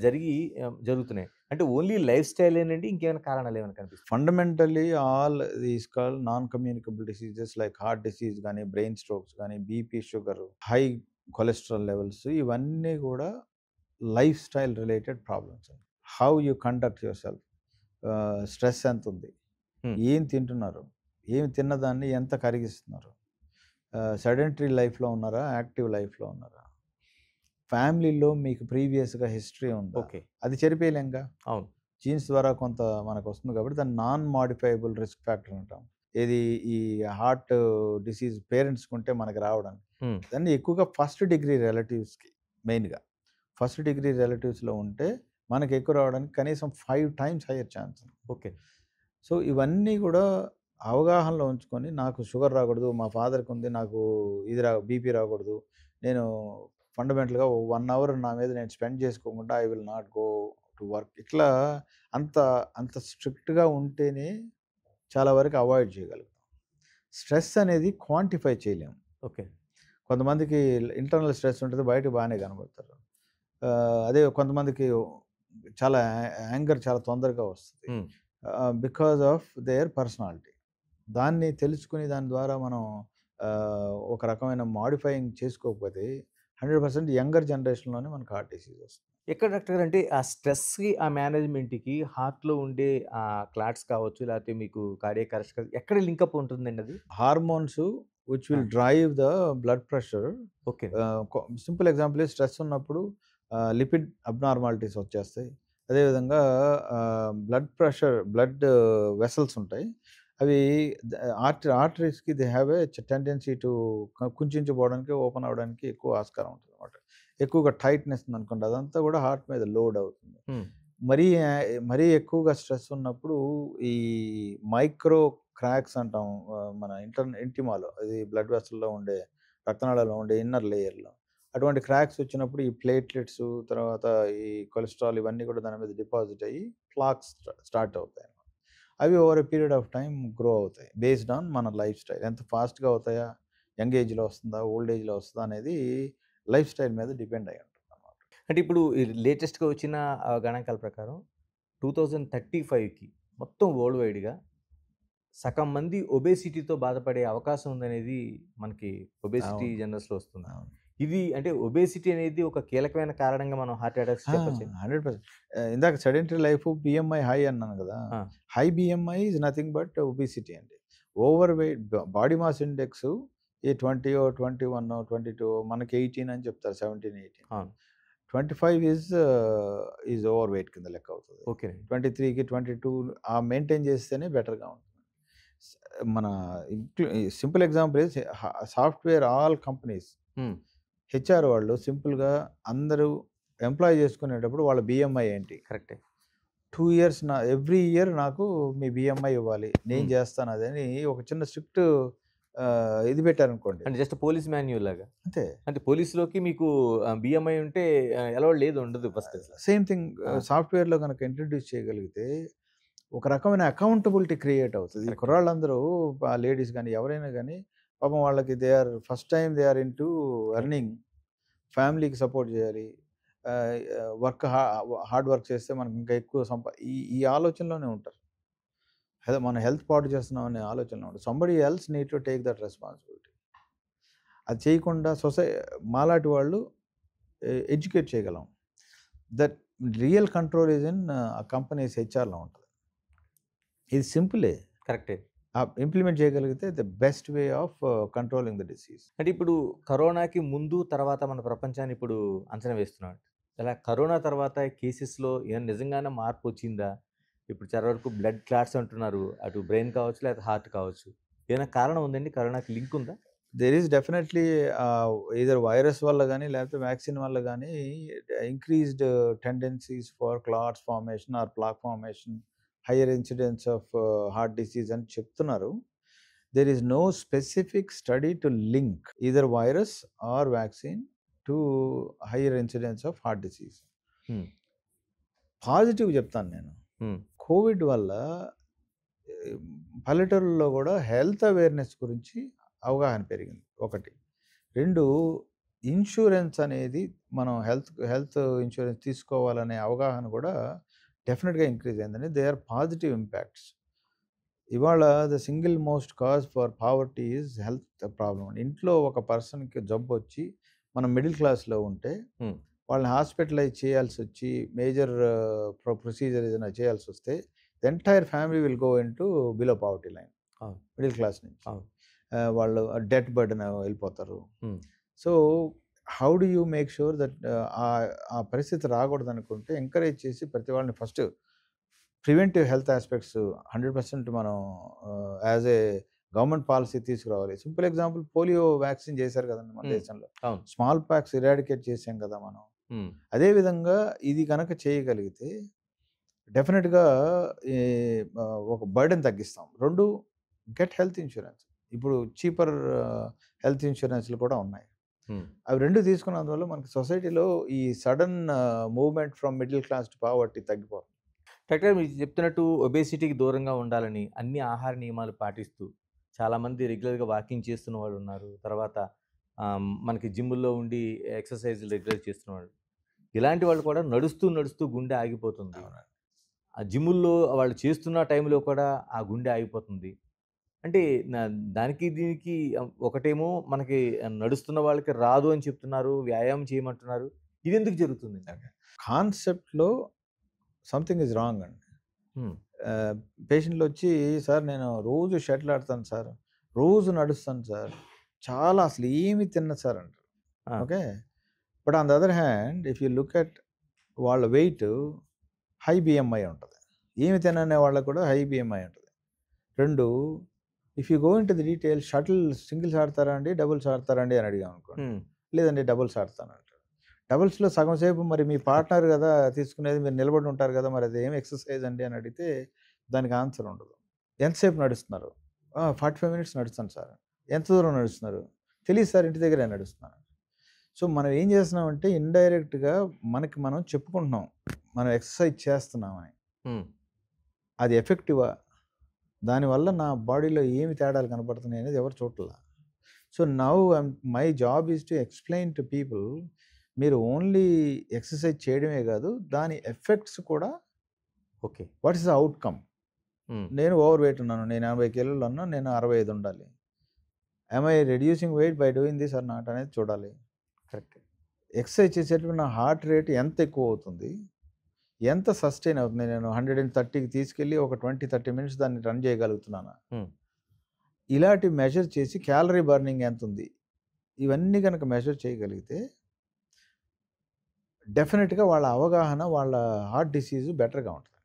జరుగుతున్నాయి. అంటే ఓన్లీ లైఫ్ స్టైలేనండి ఇంకేమైనా కారణాలేమైనా కనిపిస్తున్నాయా? Fundamentally all these called non communicable diseases like heart disease గానీ, బ్రెయిన్ స్ట్రోక్స్ గానీ, BP, sugar, high cholesterol levels ఇవన్నీ గూడా లైఫ్ స్టైల్ రిలేటెడ్ ప్రాబ్లమ్స్ అండి. How you conduct yourself, stress ఎంతుంది? హ్మ్. ఏం తింటున్నారు? ఏమి తిన్నదాన్ని ఎంత కరిగిస్తున్నారు? సెడెంటరీ లైఫ్‌లో ఉన్నారా? యాక్టివ్ లైఫ్‌లో ఉన్నారా? ఫ్యామిలీలో మీకు ప్రీవియస్‌గా హిస్టరీ ఉందా? ఓకే. అది చెరిపేయలేంగా. అవును. జీన్స్ ద్వారా కొంత మనకొస్తుంది కాబట్టి దాన్ని నాన్ మోడిఫైయబుల్ రిస్క్ ఫ్యాక్టర్ అంటాం. ఏది ఈ హార్ట్ డిసీజ్ పేరెంట్స్‌కుంటే మనకి రావడానికి. హ్మ్. దాన్ని ఎక్కువగా ఫస్ట్ డిగ్రీ రిలేటివ్స్‌కి మెయిన్‌గా. ఫస్ట్ డిగ్రీ రిలేటివ్స్‌లో ఉంటే మనకి ఎక్కువ రావడానికి కనీసం 5 టైమ్స్ హైయర్ ఛాన్స్ ఉంది. ఓకే. సో, ఇవన్నీ గూడా అవగాహనలో ఉంచుకొని నాకు షుగర్ రాకూడదు, మా ఫాదర్‌కుంది నాకు బీపీ రాకూడదు. నేను ఫండమెంటల్‌గా ఓ 1 అవర్ నా మీద నేను స్పెండ్ చేసుకోకుండా I will not go to work. ఇట్లా అంత అంత స్ట్రిక్ట్‌గా ఉంటేనే చాలా వరకు అవాయిడ్ చేయగలుగుతాం. స్ట్రెస్ అనేది క్వాంటిఫై చేయలేము. ఓకే. కొంతమందికి ఇంటర్నల్ స్ట్రెస్ ఉంటది. బయటకి బానే కనపడతారు. అదే కొంతమందికి చాలా యాంగర్ చాలా తొందరగా వస్తది. హ్మ్. Because of their personality. దాన్ని తెలుసుకొని దాని ద్వారా మనం ఒక రకమైన మోడిఫయింగ్ చేసుకోకపోతే 100% యంగర్ జనరేషన్‌లోనే మనకు హార్ట్ డిసీజ్ వస్తుంది. ఎక్కడ డాక్టర్ గారు అంటే ఆ స్ట్రెస్‌కి, ఆ మేనేజ్‌మెంట్‌కి హార్ట్‌లో ఉండే క్లాట్స్ కావచ్చు, లేకపోతే మీకు కార్డియాక్ అరెస్ట్ ఎక్కడ లింకప్ ఉంటుందండి అది? Hormones which ah! Will drive the blood pressure. Okay. Simple example stress ఉన్నప్పుడు లిపిడ్ అబ్నార్మాలిటీస్ వచ్చేస్తాయి. అదేవిధంగా బ్లడ్ వెసల్స్ ఉంటాయి. అవి ద ఆర్టరీస్‌కి they have a tendency to కుంచించుకోవడానికి, ఓపెన్ అవ్వడానికి ఎక్కువ ఆస్కారం ఉంటుందన్నమాట. ఎక్కువగా టైట్‌నెస్ ఉందనుకోండి అదంతా కూడా హార్ట్ మీద లోడ్ అవుతుంది. హ్మ్. మరీ ఎక్కువగా స్ట్రెస్ ఉన్నప్పుడు ఈ మైక్రో క్రాక్స్ అంటాం. మన ఇంటిమాలో అది బ్లడ్ వెసల్‌లో ఉండే రక్తనాళాల్లో ఉండే ఇన్నర్ లేయర్‌లో. అటువంటి క్రాక్స్ వచ్చినప్పుడు ఈ ప్లేట్లెట్స్ తర్వాత ఈ కొలెస్ట్రాల్ ఇవన్నీ కూడా దాని మీద డిపాజిట్ అయ్యి ప్లాక్స్ స్టార్ట్ అవుతాయన్నమాట. అవి over a period of time grow అవుతాయి బేస్డ్ ఆన్ మన లైఫ్ స్టైల్. ఎంత ఫాస్ట్‌గా అవుతాయా, యంగ్ ఏజ్‌లో వస్తుందా, ఓల్డ్ ఏజ్‌లో వస్తుందా అనేది లైఫ్ స్టైల్ మీద డిపెండ్ అయ్యి ఉంటుందన్నమాట. అంటే ఇప్పుడు ఈ లేటెస్ట్‌గా వచ్చిన గణాంకాల ప్రకారం 2035కి మొత్తం వరల్డ్ వైడ్‌గా సగం మంది ఒబేసిటీతో బాధపడే అవకాశం ఉందనేది మనకి ఒబేసిటీ అవును. జర్నల్స్‌లో వస్తుంది. అవును. ఇది అంటే ఒబేసిటీ అనేది ఒక కీలకమైన కారణంగా మనం హార్ట్ అటాక్స్ ఆ! చెప్పొచ్చా? 100%. ఇందాక సెడెంటరీ లైఫ్, బిఎంఐ హై అన్నాను గదా! ఆ! High BMI is nothing but obesity అండి. Over weight body mass index ఈ 20, 21, 22 మనకి 18 అని చెప్తారు. 17, 18. అవును. 25 ఈజ్ ఓవర్ వెయిట్ కింద లెక్క అవుతది. ఓకేనండి. 23కి 22 మెయింటైన్ చేస్తేనే బెటర్‌గా ఉంటుంది. స్ మన simple example is software all companies హ్మ్. హెచ్ఆర్ వాళ్ళు సింపుల్‌గా అందరూ ఎంప్లాయ్ చేసుకునేటప్పుడు వాళ్ళ బిఎంఐ ఏంటి? కరెక్టే. 2 ఇయర్స్ ఎవ్రీ ఇయర్ నాకు మీ బిఎంఐ ఇవ్వాలి. నేను హ్మ్. చేస్తాను అదని ఒక చిన్న స్ట్రిక్ట్ ఇది పెట్టారనుకోండి. అంటే జస్ట్ పోలీస్ మాన్యువల్ లాగా. అంతే. అంటే పోలీస్‌లోకి మీకు బిఎంఐ ఉంటే అలౌడ్ లేదు ఉండదు ఫస్ట్. సేమ్ థింగ్ ఆ! సాఫ్ట్‌వేర్‌లో గనక ఇంట్రొడ్యూస్ చేయగలిగితే ఒక రకమైన అకౌంటబిలిటీ క్రియేట్ అవుతది. ఈ కరెక్టే. కుర్రాళ్ళందరూ లేడీస్ గాని, ఎవరైనా గాని పాపం వాళ్ళకి first time they are into earning. ఫ్యామిలీకి సపోర్ట్ చేయాలి. ఆహ్, వర్క్ హార్డ్ వర్క్ చేస్తే మనకి ఇంకా ఎక్కువ ఈ ఈ ఆలోచనలోనే ఉంటారు. మన హెల్త్ పాడు చేస్తున్నాం అనే ఆలోచనలో ఉంటారు. Somebody else need to take that responsibility. అది చేయకుండా మాలాటి వాళ్ళు ఎడ్యుకేట్ చేయగలం. That real control is in companies హెచ్ఆర్‌లో ఉంటది. ఇది సింపులే. కరెక్టే. ఇంప్లిమెంట్ చేయగలిగితే the best way of controlling the disease. అంటే ఇప్పుడు కరోనాకి ముందు, తర్వాత మన ప్రపంచాన్ని ఇప్పుడు అంచనా వేస్తున్నాడు. ఇలా కరోనా తర్వాత కేసెస్‌లో ఏమైనా నిజంగానే మార్పొచ్చిందా? ఇప్పుడు చాలా వరకు బ్లడ్ క్లాట్స్ అంటున్నారు. అటు బ్రెయిన్ కావచ్చు, లేకపోతే హార్ట్ కావచ్చు. ఏమైనా కారణం ఉందండి? కరోనాకి లింక్ ఉందా? There is definitely either virus వల్ల గాని, లేకపోతే వ్యాక్సిన్ వల్ల గాని increased tendencies for clots formation or plaque formation, higher incidence of heart disease అని చెప్తున్నారు. There is no specific study to link either virus or vaccine to higher incidence of heart disease. Hmm. Positive చెప్తాను నేను. హ్మ్. Covid వల్ల పల్లెటూరుల్లో గూడా health awareness గురించి అవగాహన పెరిగింది ఒకటి. 2 ఇన్స్యూరెన్స్ అనేది మనం హెల్త్ ఇన్స్యూరెన్స్ తీసుకోవాలనే అవగాహన గూడా డెఫినిట్‌గా ఇంక్రీజ్ అయిందండి. They are positive impacts. ఇవాళ the single most cause for poverty is health problem. ఇంట్లో ఒక పర్సన్‌కి జబ్బొచ్చి మనం మిడిల్ క్లాస్‌లో ఉంటే హ్మ్. వాళ్ళని హాస్పిటలైజ్ చేయాల్సొచ్చి మేజర్ ప్రొసీజర్ ఏదైనా చేయాల్సొస్తే the entire family will go into below poverty line. అవును. మిడిల్ క్లాస్ నుంచి. అవును. వాళ్ళు డెట్ బర్డెన్ వెళ్ళిపోతారు. హ్మ్. So, how do you make sure that ఆ పరిస్థితి రాకూడదనుకుంటే ఎంకరేజ్ చేసి ప్రతి వాళ్ళని ఫస్ట్ ప్రివెంటివ్ హెల్త్ యాస్పెక్ట్స్ 100% మనం యాజ్ ఏ గవర్నమెంట్ పాలిసీ తీసుకురావాలి. సింపుల్ ఎగ్జాంపుల్ పోలియో వ్యాక్సిన్ చేశారు కదండీ మన హ్మ్. దేశంలో. అవును. స్మాల్ పాక్స్ ఇరాడికేట్ చేసాం కదా మనం. హ్మ్. అదే విధంగా ఇది గనక చేయగలిగితే డెఫినిట్‌గా ఈ ఒక బర్డెన్ తగ్గిస్తాం. 2 గెట్ హెల్త్ ఇన్స్యూరెన్స్. ఇప్పుడు చీపర్ హెల్త్ ఇన్స్యూరెన్స్‌లు కూడా ఉన్నాయి. హ్మ్. అవి 2 తీసుకున్నందువల్ల మనకి సొసైటీలో ఈ sudden movement from middle class to poverty తగ్గిపోతుంది. డాక్టర్ మీరు చెప్తున్నట్టు ఒబేసిటీకి దూరంగా ఉండాలని అన్ని ఆహార నియమాలు పాటిస్తూ చాలామంది రెగ్యులర్‌గా వాకింగ్ చేస్తున్న వాళ్ళున్నారు. తర్వాత మనకి జిమ్ముల్లో ఉండి ఎక్సర్‌సైజులు రెగ్యులర్‌గా చేస్తున్నవాళ్ళు. ఇలాంటి వాళ్ళు కూడా నడుస్తూ, నడుస్తూ గుండె ఆగిపోతుంది. అవునండి. ఆ జిమ్ముల్లో వాళ్ళు చేస్తున్న టైంలో కూడా ఆ గుండె ఆగిపోతుంది. అంటే నా దానికి దీనికి ఒకటేమో మనకి నడుస్తున్న వాళ్ళకి రాదు అని చెప్తున్నారు. వ్యాయామం చేయమంటున్నారు. ఇదెందుకు జరుగుతుందండి? కాన్సెప్ట్‌లో సంథింగ్ ఈస్ రాంగ్ అండి. హ్మ్. పేషెంట్‌లొచ్చి సార్ నేను రోజు షటిల్ ఆడతాను సార్. రోజు నడుస్తాను సార్. చాలా అసలు ఏమి తినను సార్ అంటారు. ఆ! Okay. But on the other hand if you look at వాళ్ళ వెయిట్ హై బిఎంఐ ఉంటది. ఏమి తినని వాళ్ళకి కూడా హై బిఎంఐ ఉంటది. 2 if you go into the details shuttle singles ఆడతారా అండి? డబుల్స్ ఆడతారా అండి? అని అడిగామనుకోండి. హ్మ్. లేదండి డబుల్స్ ఆడతానంటాడు. డబుల్స్‌లో సగం సేపు మరి మీ పార్ట్నర్ గదా తీసుకునేది. మీరు నిలబడి ఉంటారు గదా! మరి అదేం ఎక్సర్‌సైజ్ అండి అని అడిగితే దానికి ఆన్సర్ ఉండదు. ఎంతసేపు నడుస్తున్నారు? 45 మినిట్స్ నడుస్తాను సార్. ఎంత దూరం నడుస్తున్నారు? తెలీదు సార్ ఇంటి దగ్గరే నడుస్తున్నాను. సో, మనం ఏం చేస్తున్నామంటే ఇండైరెక్ట్‌గా మనకి మనం చెప్పుకుంటున్నాం. మనం ఎక్సర్‌సైజ్ చేస్తున్నామని. హ్మ్. అది ఎఫెక్టివా? దానివల్ల నా బాడీలో ఏమి తేడాలు కనపడుతున్నాయి అనేది ఎవరు చూడట్లా. So now my job is to explain to people, మీరు ఓన్లీ ఎక్సర్సైజ్ చేయడమే కాదు, దాని ఎఫెక్ట్స్ కూడా, okay. What is the outcome. నేను ఓవర్ వెయిట్ ఉన్నాను, నేను 80 కిలోలు ఉన్నా, నేను 65 ఉండాలి. am I reducing weight by doing this or not అనేది చూడాలి. కరెక్ట్. ఎక్సర్సైజ్ చేసేటప్పుడు నా హార్ట్ రేట్ ఎంత ఎక్కువ అవుతుంది, ఎంత సస్టైన్ అవుతుంది, నేను 130కి తీసుకెళ్ళి ఒక 20-30 మినిట్స్ దాన్ని రన్ చేయగలుగుతున్నానా, ఇలాంటి మెజర్ చేసి క్యాలరీ బర్నింగ్ ఎంత ఉంది, ఇవన్నీ కనుక మెజర్ చేయగలిగితే డెఫినెట్గా వాళ్ళ అవగాహన, వాళ్ళ హార్ట్ డిసీజ్ బెటర్గా ఉంటుంది,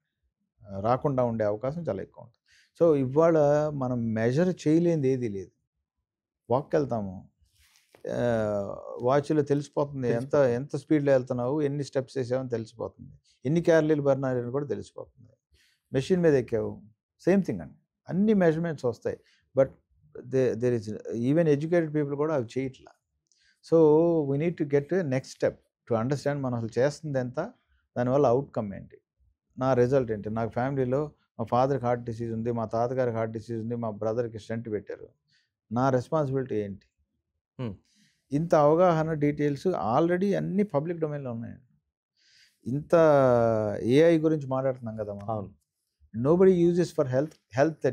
రాకుండా ఉండే అవకాశం చాలా ఎక్కువ ఉంటుంది. సో ఇవాళ మనం మెజర్ చేయలేనిది ఏది లేదు. వాక్కి వెళ్తాము, వాచ్లో తెలిసిపోతుంది ఎంత ఎంత స్పీడ్లో వెళ్తున్నావు, ఎన్ని స్టెప్స్ వేసావని తెలిసిపోతుంది, ఎన్ని క్యాలరీలు బర్న్ అయ్యాయని కూడా తెలిసిపోతుంది. మెషిన్ మీద ఎక్కావు, సేమ్ థింగ్ అండి, అన్ని మెజర్మెంట్స్ వస్తాయి. But there is even educated people కూడా అవి చేయట్లా. So we need to get next step to understand మనం అసలు చేస్తుంది ఎంత, దానివల్ల అవుట్కమ్ ఏంటి, నా రిజల్ట్ ఏంటి. నాకు ఫ్యామిలీలో మా ఫాదర్కి హార్ట్ డిసీజ్ ఉంది, మా తాతగారికి హార్ట్ డిసీజ్ ఉంది, మా బ్రదర్కి స్టెంట్ పెట్టారు, నా రెస్పాన్సిబిలిటీ ఏంటి. ఇంత అవగాహన, డీటెయిల్స్ ఆల్రెడీ అన్ని పబ్లిక్ డొమైన్లో ఉన్నాయండి. ఇంత ఏఐ గురించి మాట్లాడుతున్నాం కదా మనం, nobody uses for health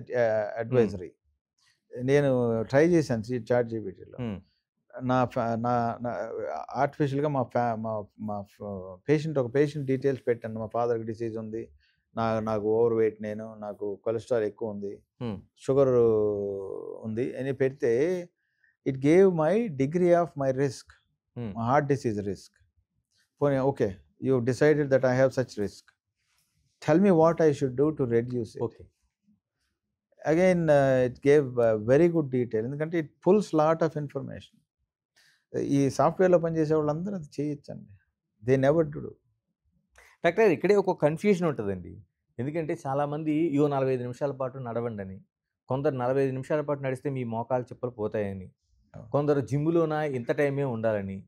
advisory. నేను ట్రై చేశాను చాట్ జీపీటీలో, నా ఆర్టిఫిషియల్గా మా పేషెంట్ ఒక పేషెంట్ డీటెయిల్స్ పెట్టాను. మా ఫాదర్కి డిసీజ్ ఉంది, నాకు ఓవర్ వెయిట్, నాకు కొలెస్ట్రాల్ ఎక్కువ ఉంది, షుగర్ ఉంది అని పెడితే it gave my degree of my risk, my heart disease risk. Okay, you decided that I have such risk. Tell me what I should do to reduce it. Okay. Again, it gave very good detail. ఎందుకంటే it pulls lot of information. ఈ సాఫ్ట్వేర్లో పనిచేసే వాళ్ళందరూ అది చేయొచ్చండి. They never do. Doctor, ఇక్కడే ఒక confusion ఉంటుందండి. ఎందుకంటే చాలామంది 45 నిమిషాల పాటు నడవండి అని, కొందరు 45 నిమిషాల పాటు నడిస్తే మీ మోకాలు చెప్పులు పోతాయని, కొందరు జిమ్లోన ఇంత టైమే ఉండాలని,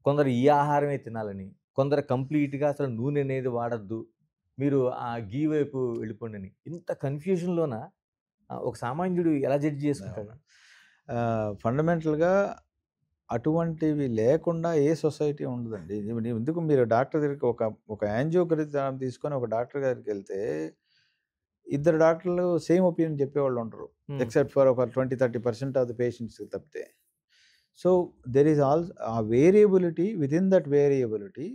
కొందరు ఈ ఆహారమే తినాలని, కొందరు కంప్లీట్గా అసలు నూనె అనేది వాడద్దు, మీరు ఆ గీ వైపు వెళ్ళిపోండి అని. ఇంత కన్ఫ్యూజన్లోన ఒక సామాన్యుడు ఎలా జడ్జి చేసుకుంటాడు? ఫండమెంటల్గా అటువంటివి లేకుండా ఏ సొసైటీ ఉండదండి. ఎందుకు మీరు డాక్టర్ దగ్గరికి ఒక యాంజియోగ్రఫీ తీసుకొని ఒక డాక్టర్ గారికి వెళ్తే ఇద్దరు డాక్టర్లు సేమ్ ఒపీనియన్ చెప్పేవాళ్ళు ఉండరు, ఎక్సెప్ట్ ఫర్ ఒక 20-30% ఆఫ్ ద పేషెంట్స్ తప్పితే. సో దెర్ ఈజ్ ఆ variability, with in that variability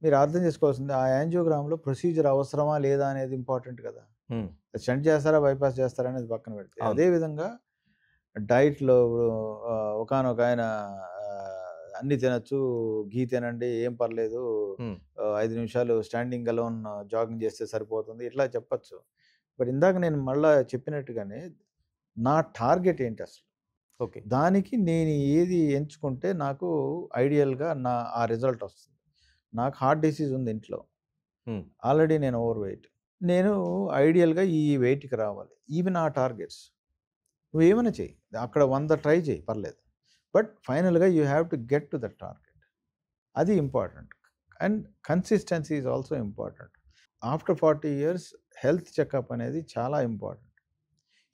మీరు అర్థం చేసుకోవాల్సింది, ఆ యాంజియోగ్రామ్లో ప్రొసీజర్ అవసరమా లేదా అనేది ఇంపార్టెంట్ కదా. స్టంట్ చేస్తారా, బైపాస్ చేస్తారా అనేది పక్కన పెడితే, అదేవిధంగా డైట్లో ఒకానొక ఆయన అన్నీ తినచ్చు, ఘీ తినండి ఏం పర్లేదు, 5 నిమిషాలు స్టాండింగ్ అలోన్ జాగింగ్ చేస్తే సరిపోతుంది, ఇట్లా చెప్పచ్చు. బట్ ఇందాక నేను మళ్ళీ చెప్పినట్టుగానే నా టార్గెట్ ఏంటి అసలు, ఓకే, దానికి నేను ఏది ఎంచుకుంటే నాకు ఐడియల్గా ఆ రిజల్ట్ వస్తుంది. నాకు హార్ట్ డిసీజ్ ఉంది ఇంట్లో, ఆల్రెడీ నేను ఓవర్ వెయిట్, నేను ఐడియల్గా ఈ వెయిట్కి రావాలి, ఇవి నా టార్గెట్స్. నువ్వు ఏమైనా చెయ్యి, అక్కడ 100 ట్రై చేయి పర్లేదు, బట్ ఫైనల్గా you have to get to that target. అది important. And consistency is also important. After 40 years health checkup అనేది చాలా ఇంపార్టెంట్.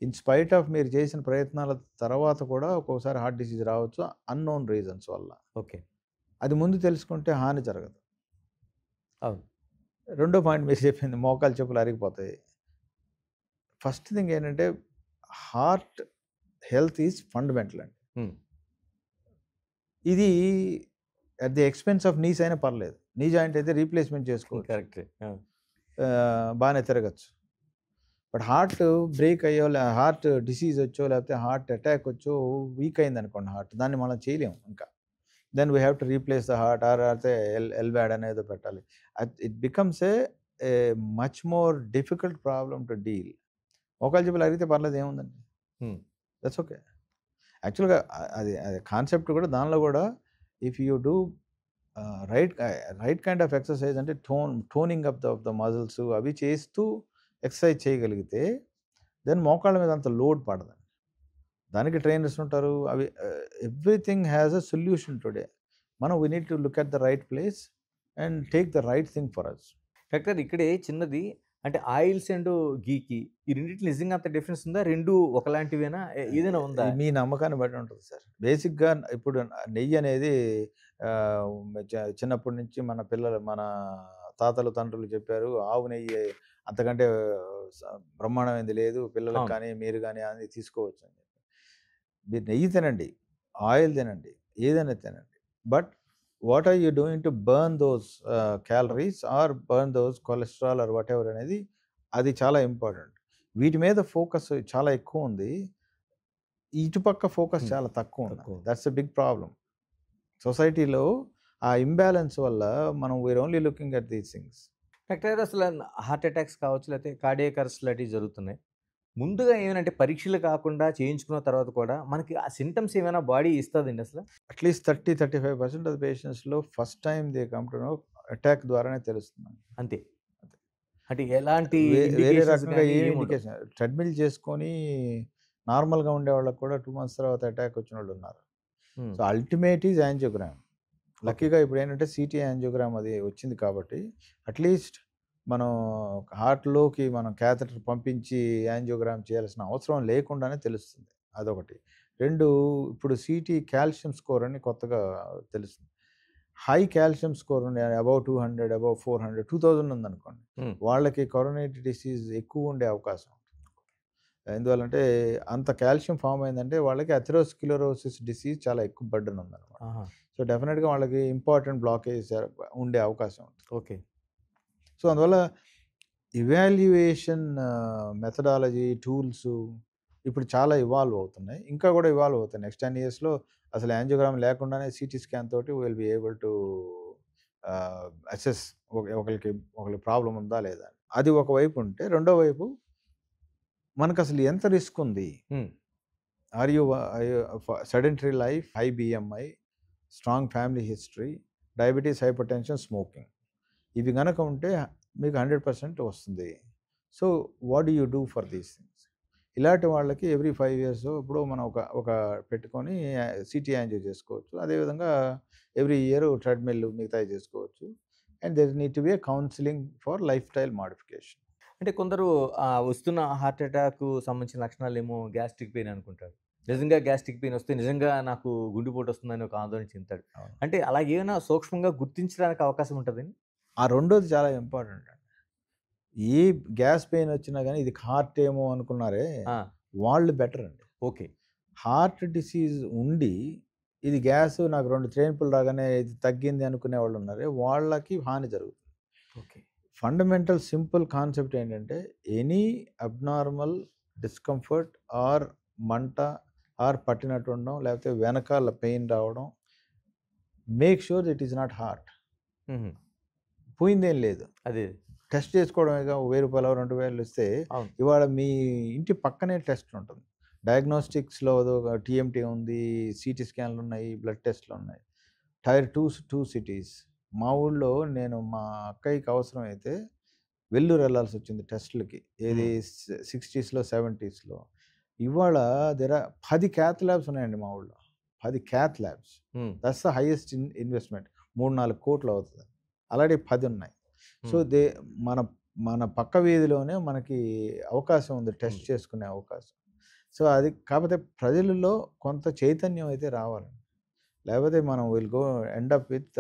ఇన్ స్పైట్ ఆఫ్ మీరు చేసిన ప్రయత్నాల తర్వాత కూడా ఒక్కోసారి హార్ట్ డిసీజ్ రావచ్చు అన్నోన్ రీజన్స్ వల్ల. ఓకే, అది ముందు తెలుసుకుంటే హాని జరగదు. అవును. రెండో పాయింట్ మీరు చెప్పింది, మోకాలు చెప్పులు అరిగిపోతాయి. ఫస్ట్ థింగ్ ఏంటంటే హార్ట్ హెల్త్ ఈజ్ ఫండమెంటల్ అండి. ఇది at the expense of knees అయినా పర్లేదు, నీ జాయింట్ అయితే రీప్లేస్మెంట్ చేసుకోవచ్చు, కరెక్ట్, బాగానే తిరగచ్చు. బట్ హార్ట్ బ్రేక్ అయ్యో, హార్ట్ డిసీజ్ వచ్చో, లేకపోతే హార్ట్ అటాక్ వచ్చో, వీక్ అయింది అనుకోండి హార్ట్, దాన్ని మనం చేయలేము ఇంకా. Then we have to replace the heart, అయితే ఎల్వాడ్ అనేదో పెట్టాలి. It becomes a much more difficult problem to deal. మోకాలు చెప్పులు అరిగితే పర్లేదు, ఏముందండి, దట్స్ ఓకే. యాక్చువల్గా అది కాన్సెప్ట్ కూడా, దానిలో కూడా if you do right kind of exercise, అంటే టోనింగ్ అప్ ద మజిల్స్ అవి చేస్తూ ఎక్సర్సైజ్ చేయగలిగితే దెన్ మోకాళ్ళ మీద అంత లోడ్ పడదండి. దానికి ట్రైనర్స్ ఉంటారు, అవి everything has a solution today. మనం we need to look at the right place and take the right thing for us. Doctor, ఇక్కడే చిన్నది, అంటే ఆయిల్స్ అండ్ గీకి ఈ రెండిట్లో నిజంగా అంత డిఫరెన్స్ ఉందా? 2 ఒకలాంటివేనా? ఏదైనా ఉందా? మీ నమ్మకాన్ని బట్టి ఉంటుంది సార్. బేసిక్‌గా ఇప్పుడు నెయ్యి అనేది చిన్నప్పటి నుంచి మన తాతలు, తండ్రులు చెప్పారు. ఆవు నెయ్యి అంతకంటే స బ్రహ్మాండమైనది లేదు. పిల్లలకి అవును. కానీ, మీరు గాని అది తీసుకోవచ్చు అని చెప్పి. మీరు నెయ్యి తినండి, ఆయిల్ తినండి, ఏదైనా తినండి. But what are you doing to burn those calories or burn those cholesterol or whatever అనేది అది చాలా ఇంపార్టెంట్. వీటి మీద ఫోకస్ చాలా ఎక్కువుంది. ఇటుపక్క ఫోకస్ హ్మ్. చాలా తక్కువుందండి. తక్కువ. That's a big problem. సొసైటీలో ఆ ఇంబాలన్స్ వల్ల మనం we are only looking at these things. Doctor garu అసలు హార్ట్ అటాక్స్ కావచ్చు, లేకపోతే కార్డియాక్ అరెస్ట్ లాంటివి జరుగుతున్నాయి. ముందుగా ఏమనంటే పరీక్షలు కాకుండా చేయించుకున్న తర్వాత కూడా మనకి ఆ సింప్టమ్స్ ఏమైనా బాడీ ఇస్తదండి అసల? అట్‌లీస్ట్ 35% ఆఫ్ ద పేషెంట్స్‌లో first time they come to know attack ద్వారానే తెలుస్తుందండి. అంతే. అంటే ఎలాంటి వేరే ఇండికేషన్స్ రకంగా గాని ఏమి ఏముండవు. ఇండికేషన్ ట్రెడ్‌మిల్ చేసుకొని నార్మల్‌గా ఉండేవాళ్ళకి కూడా 2 మంత్స్ తర్వాత అటాక్ వచ్చినోళ్ళున్నారు. హ్మ్. So, ultimate is angiogram. Okay. లక్కీగా ఇప్పుడేంటంటే సీటీ యాంజియోగ్రామ్ అది వచ్చింది కాబట్టి అట్‌లీస్ట్ మనం హార్ట్‌లోకి మనం క్యాథెటర్ పంపించి యాంజియోగ్రామ్ చేయాల్సిన అవసరం లేకుండానే తెలుస్తుంది. అదొకటి. 2 ఇప్పుడు సీటీ కాల్షియం స్కోర్ అని కొత్తగా తెలుస్తుంది. హై కాల్షియం స్కోర్ ఉండే అబోవ్ 200, అబోవ్ 400, 2000 ఉందనుకోండి. హ్మ్. వాళ్ళకి కరోనరీ డిసీజ్ ఎక్కువ ఉండే అవకాశం. ఎందువల్లంటే అంత కాల్షియం ఫార్మ్ అయిందంటే వాళ్ళకి అథెరోస్క్లెరోసిస్ డిసీజ్ చాలా ఎక్కువ బర్డెన్ ఉందన్నమాట. ఆహా! సో, డెఫినిట్‌గా వాళ్ళకి ఇంపార్టెంట్ బ్లాకేజ్ ఉండే అవకాశం ఉంది. ఓకే. సో, అందువల్ల ఇవాల్యుయేషన్ మెథడాలజీ, టూల్సు ఇప్పుడు చాలా ఇవాల్వ్ అవుతున్నాయి. ఇంకా గూడా ఇవాల్వ్ అవుతాయి. నెక్స్ట్ 10 ఇయర్స్‌లో అసలు యాంజియోగ్రామ్ లేకుండానే సీటీ స్కాన్ తోటి will be able to assess ఒకళ్ళకి ప్రాబ్లమ్ ఉందా లేదా అని. అది ఒకవైపు ఉంటే, రెండో వైపు మనకసలు ఎంత రిస్క్ ఉంది? Hmm. Are you sedentary life, high BMI, strong family history, diabetes, hypertension, smoking. ఇవి గనక ఉంటే మీకు 100% వస్తుంది. So, what do you do for these things? ఇలాంటి వాళ్ళకి ఎవ్రీ 5 ఇయర్స్ ఎప్పుడో మనం ఒక ఒక పెట్టుకొని సీటీ యాంజియో చేసుకోవచ్చు. అదేవిధంగా ఎవ్రీ ఇయర్ ట్రెడ్‌మిల్ మిగతాయి చేసుకోవచ్చు. And there need to be a counselling for lifestyle modification. అంటే కొందరు వస్తున్న హార్ట్ అటాక్‌కు సంబంధించిన లక్షణాలేమో గ్యాస్ట్రిక్ పెయిన్ అనుకుంటారు. నిజంగా గ్యాస్ట్రిక్ పెయిన్ వస్తే నిజంగా నాకు గుండెపోటు వస్తుందని ఒక ఆందోళన చెందుతాడు. అవును. అంటే అలా ఏమైనా సూక్ష్మంగా గుర్తించడానికి అవకాశం ఉంటదండి? ఆ రెండోది చాలా ఇంపార్టెంట్ అండి. ఏ గ్యాస్ పెయిన్ వచ్చినా గాని ఇది హార్ట్ ఏమో అనుకున్నారే, ఆ! వాళ్ళు బెటర్ అండి. ఓకే. హార్ట్ డిసీజ్ ఉండి, ఇది గ్యాసు నాకు 2 తేన్పులు రాగానే ఇది తగ్గింది అనుకునే వాళ్ళున్నారే, వాళ్ళకి హాని జరుగుతుంది. ఓకే. ఫండమెంటల్ సింపుల్ కాన్సెప్ట్ ఏంటంటే, ఎనీ అబ్నార్మల్ డిస్కంఫర్ట్ ఆర్ మంట ఆర్ పట్టినట్టు ఉండడం, లేకపోతే వెనకాల పెయిన్ రావడం, make sure it is not heart. హుహు. పోయిందేం లేదు. అదే. టెస్ట్ చేసుకోవడమేగా రూ. 1000, 2000 ఇస్తే, అవును. ఇవాళ మీ ఇంటి పక్కనే టెస్ట్ ఉంటుంది. డయాగ్నోస్టిక్స్‌లో టీఎంటీ ఉంది, సీటీ స్కాన్‌లున్నాయి, బ్లడ్ టెస్ట్‌లున్నాయి. Tier 2 cities. మా ఊళ్ళో నేను మా అక్కయ్యకి అవసరమైతే వెల్లూరు వెళ్ళాల్సొచ్చింది టెస్ట్‌లకి. ఏది హ్మ్. 60స్‌లో, 70స్‌లో. ఇవాళ 10 క్యాత్ ల్యాబ్స్ ఉన్నాయండి మా ఊళ్ళో. 10 క్యాత్ ల్యాబ్స్. హ్మ్. That's the highest investment. 3, 4 కోట్లు అవుతది. అలాగే 10 ఉన్నాయి. సో, హ్మ్. మన మన పక్క వీధిలోనే మనకి అవకాశం ఉంది టెస్ట్ ఉంది. చేసుకునే అవకాశం. సో, అది కాపోతే ప్రజలలో కొంత చైతన్యం అయితే రావాలండి. లేకపోతే మనం will end up with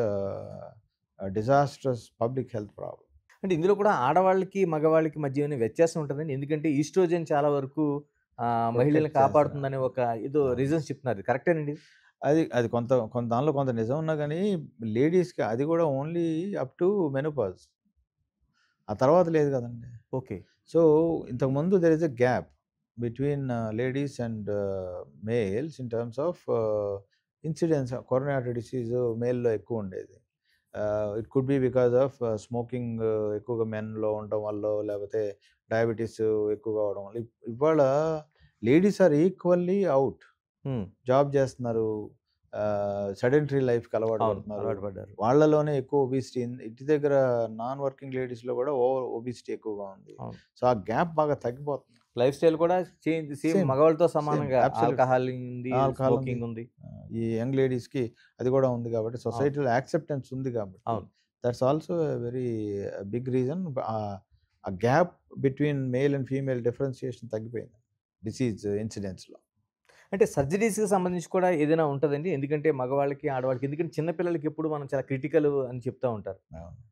disastrous public health problem. అంటే ఇందులో కూడా ఆడవాళ్ళకి, మగవాళ్ళకి మధ్య ఏమైనా వ్యత్యాసం ఉంటదండి? ఎందుకంటే ఈస్ట్రోజెన్ చాలా వరకు మహిళల్ని ప్రొటెక్ట్ చేస్తది. కాపాడుతుందనే ఒక ఏదో అవును. రీజన్స్ చెప్తున్నారు. కరెక్టేనండి ఇది? అది అది కొంత కొంత దానిలో కొంత నిజం ఉన్నా గానీ, లేడీస్‌కి అది గూడా ఓన్లీ అప్ టు మెనోపాజ్. ఆ తర్వాత లేదు గదండీ! ఓకే. సో, ఇంతకుముందు there is a gap between ladies and males in terms of incidence coronary disease మేల్‌లో ఎక్కువుండేది. It could be because of smoking ఎక్కువగా మెన్‌లో ఉండడం వల్లో, లేపోతే డయాబెటిస్ ఎక్కువగా అవ్వడం వల్ల. ఇవాళ లేడీస్ ఆర్ ఈక్వల్లీ ఔట్. హ్మ్. జాబ్ జేస్తున్నారు. సెడెంటరీ లైఫ్‌కి అలవాటు అవును. పడుతున్నారు. అలవాటు పడ్డారు. వాళ్ళలోనే ఎక్కువ ఒబిసిటీ ఇంటి దగ్గర నాన్ వర్కింగ్ లేడీస్‌లో గూడా ఒబిసిటీ ఎక్కువగా ఉంది. అవును. సో, ఆ గ్యాప్ బాగా తగ్గిపోతుంది. లైఫ్ స్టైల్ కూడా సేమ్ సేమ్. మగవాళ్ళతో సేమ్. సమానంగా అబ్సల్యూట్‌లీ. ఆల్కహాల్ ఉంది, ఆల్కహాల్ ఉంది. స్మోకింగ్ ఉంది. ఈ యంగ్ లేడీస్‌కి అది గూడా ఉంది గాబట్టి, అవును. సొసైటీలో యాక్సెప్టెన్స్ ఉంది గాబట్టి, అవును. That's also a very big reason. ఆ gap between male and female differentiation తగ్గిపోయింది డిసీజ్ ఇన్సిడెన్స్లో. అంటే సర్జరీస్‌కి సంబంధించి కూడా ఏదైనా ఉంటదండి? ఎందుకంటే మగవాళ్ళకి, ఆడవాళ్ళకి ఎందుకంటే చిన్న పిల్లలకి ఎప్పుడు మనం చాలా క్రిటికల్ అని చెప్తా ఉంటారు.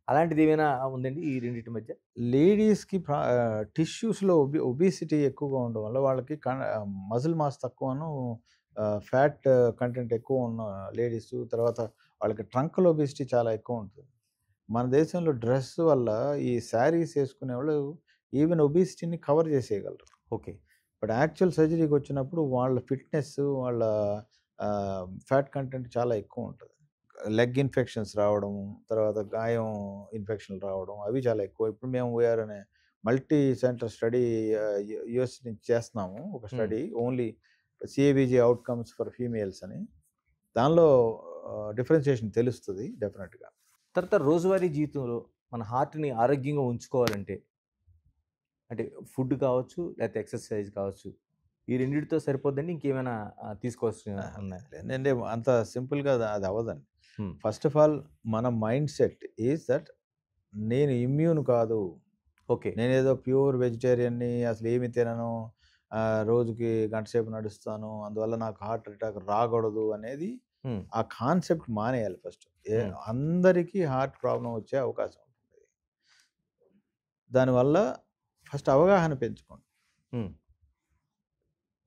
అలాంటిది ఏమైనా ఉందండి ఈ రెండిటి మధ్య? లేడీస్‌కి టిష్యూస్‌లో ఒబిసిటీ ఎక్కువగా ఉండడం వల్ల వాళ్ళకి మజిల్ మాస్ తక్కువను, ఫ్యాట్ కంటెంట్ ఎక్కువ ఉన్న లేడీస్, తర్వాత వాళ్ళకి ట్రంకల్ ఒబిసిటీ చాలా ఎక్కువ ఉంటుంది. మన దేశంలో డ్రెస్ వల్ల ఈ శారీస్ ఏసుకునేవాళ్ళు ఈవెన్ ఒబిసిటీని కవర్ చేసేయగలరు. ఓకే. బట్ యాక్చువల్ సర్జరీకొచ్చినప్పుడు వాళ్ళ ఫిట్‌నెస్, వాళ్ళ ఫ్యాట్ కంటెంట్ చాలా ఎక్కువుంటది. లెగ్ ఇన్ఫెక్షన్స్ రావడం, తర్వాత గాయం ఇన్ఫెక్షన్‌లు రావడం అవి చాలా ఎక్కువ. ఇప్పుడు మేము వీఆర్ అన్ మల్టీ సెంటర్ స్టడీ యూఎస్ నుంచి చేస్తున్నాము. ఒక హ్మ్. స్టడీ ఓన్లీ సీఏబీజీ ఔట్‌కమ్స్ ఫర్ ఫీమేల్స్ అని. దానిలో డిఫరెన్షియేషన్ తెలుస్తది డెఫినెట్‌గా. తర్వాత రోజువారీ జీవితంలో మన హార్ట్‌ని ఆరోగ్యంగా ఉంచుకోవాలంటే అంటే ఫుడ్ కావచ్చు, లేకపోతే ఎక్సర్‌సైజ్ కావచ్చు. ఈ రెండిటితో సరిపోద్దండి ఇంకేమైనా తీసుకోవాల్సినవి ఉన్నాయా? లేదండి అంత సింపుల్‌గా అది అవ్వదండి. హ్మ్. ఫస్ట్ ఆఫ్ ఆల్ మన మైండ్ సెట్ ఈజ్ దట్ నేను ఇమ్యూన్ కాదు. ఓకే. నేనేదో ప్యూర్ వెజిటేరియన్‌ని అసలు ఏమి తినను. రోజుకి గంట సేపు నడుస్తాను. అందువల్ల నాకు హార్ట్ అటాక్ రాకూడదు అనేది హ్మ్. ఆ కాన్సెప్ట్ మానేయాలి ఫస్ట్. హ్మ్. అందరికీ హార్ట్ ప్రాబ్లమ్ వచ్చే అవకాశం ఉంటుంది. దానివల్ల ఫస్ట్ అవగాహన పెంచుకోండి. హ్మ్.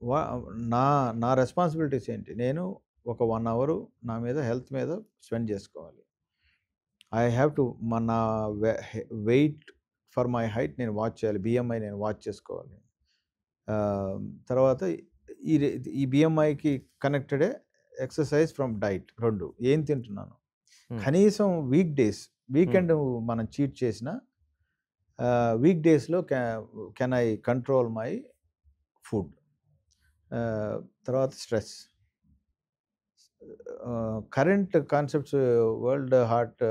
వా నా నా రెస్పాన్సిబిలిటీస్ ఏంటి? నేను ఒక 1 అవరు నా మీద హెల్త్ మీద స్పెండ్ చేసుకోవాలి. ఐ హావ్ టు నా వెయిట్ ఫర్ మై హైట్ నేను వాచ్ చేయాలి. బీఎంఐ నేను వాచ్ చేసుకోవాలి. ఆహ్, తర్వాత ఈ రె ఈ బీఎంఐకి కనెక్టెడే ఎక్సర్‌సైజ్ ఫ్రమ్ డైట్ 2 ఏం తింటున్నాను? హ్మ్. కనీసం హ్మ్. వీకెండ్ మనం చీట్ చేసినా వీక్ డేస్‌లో can I control my food. తర్వాత stress. Current concepts world heart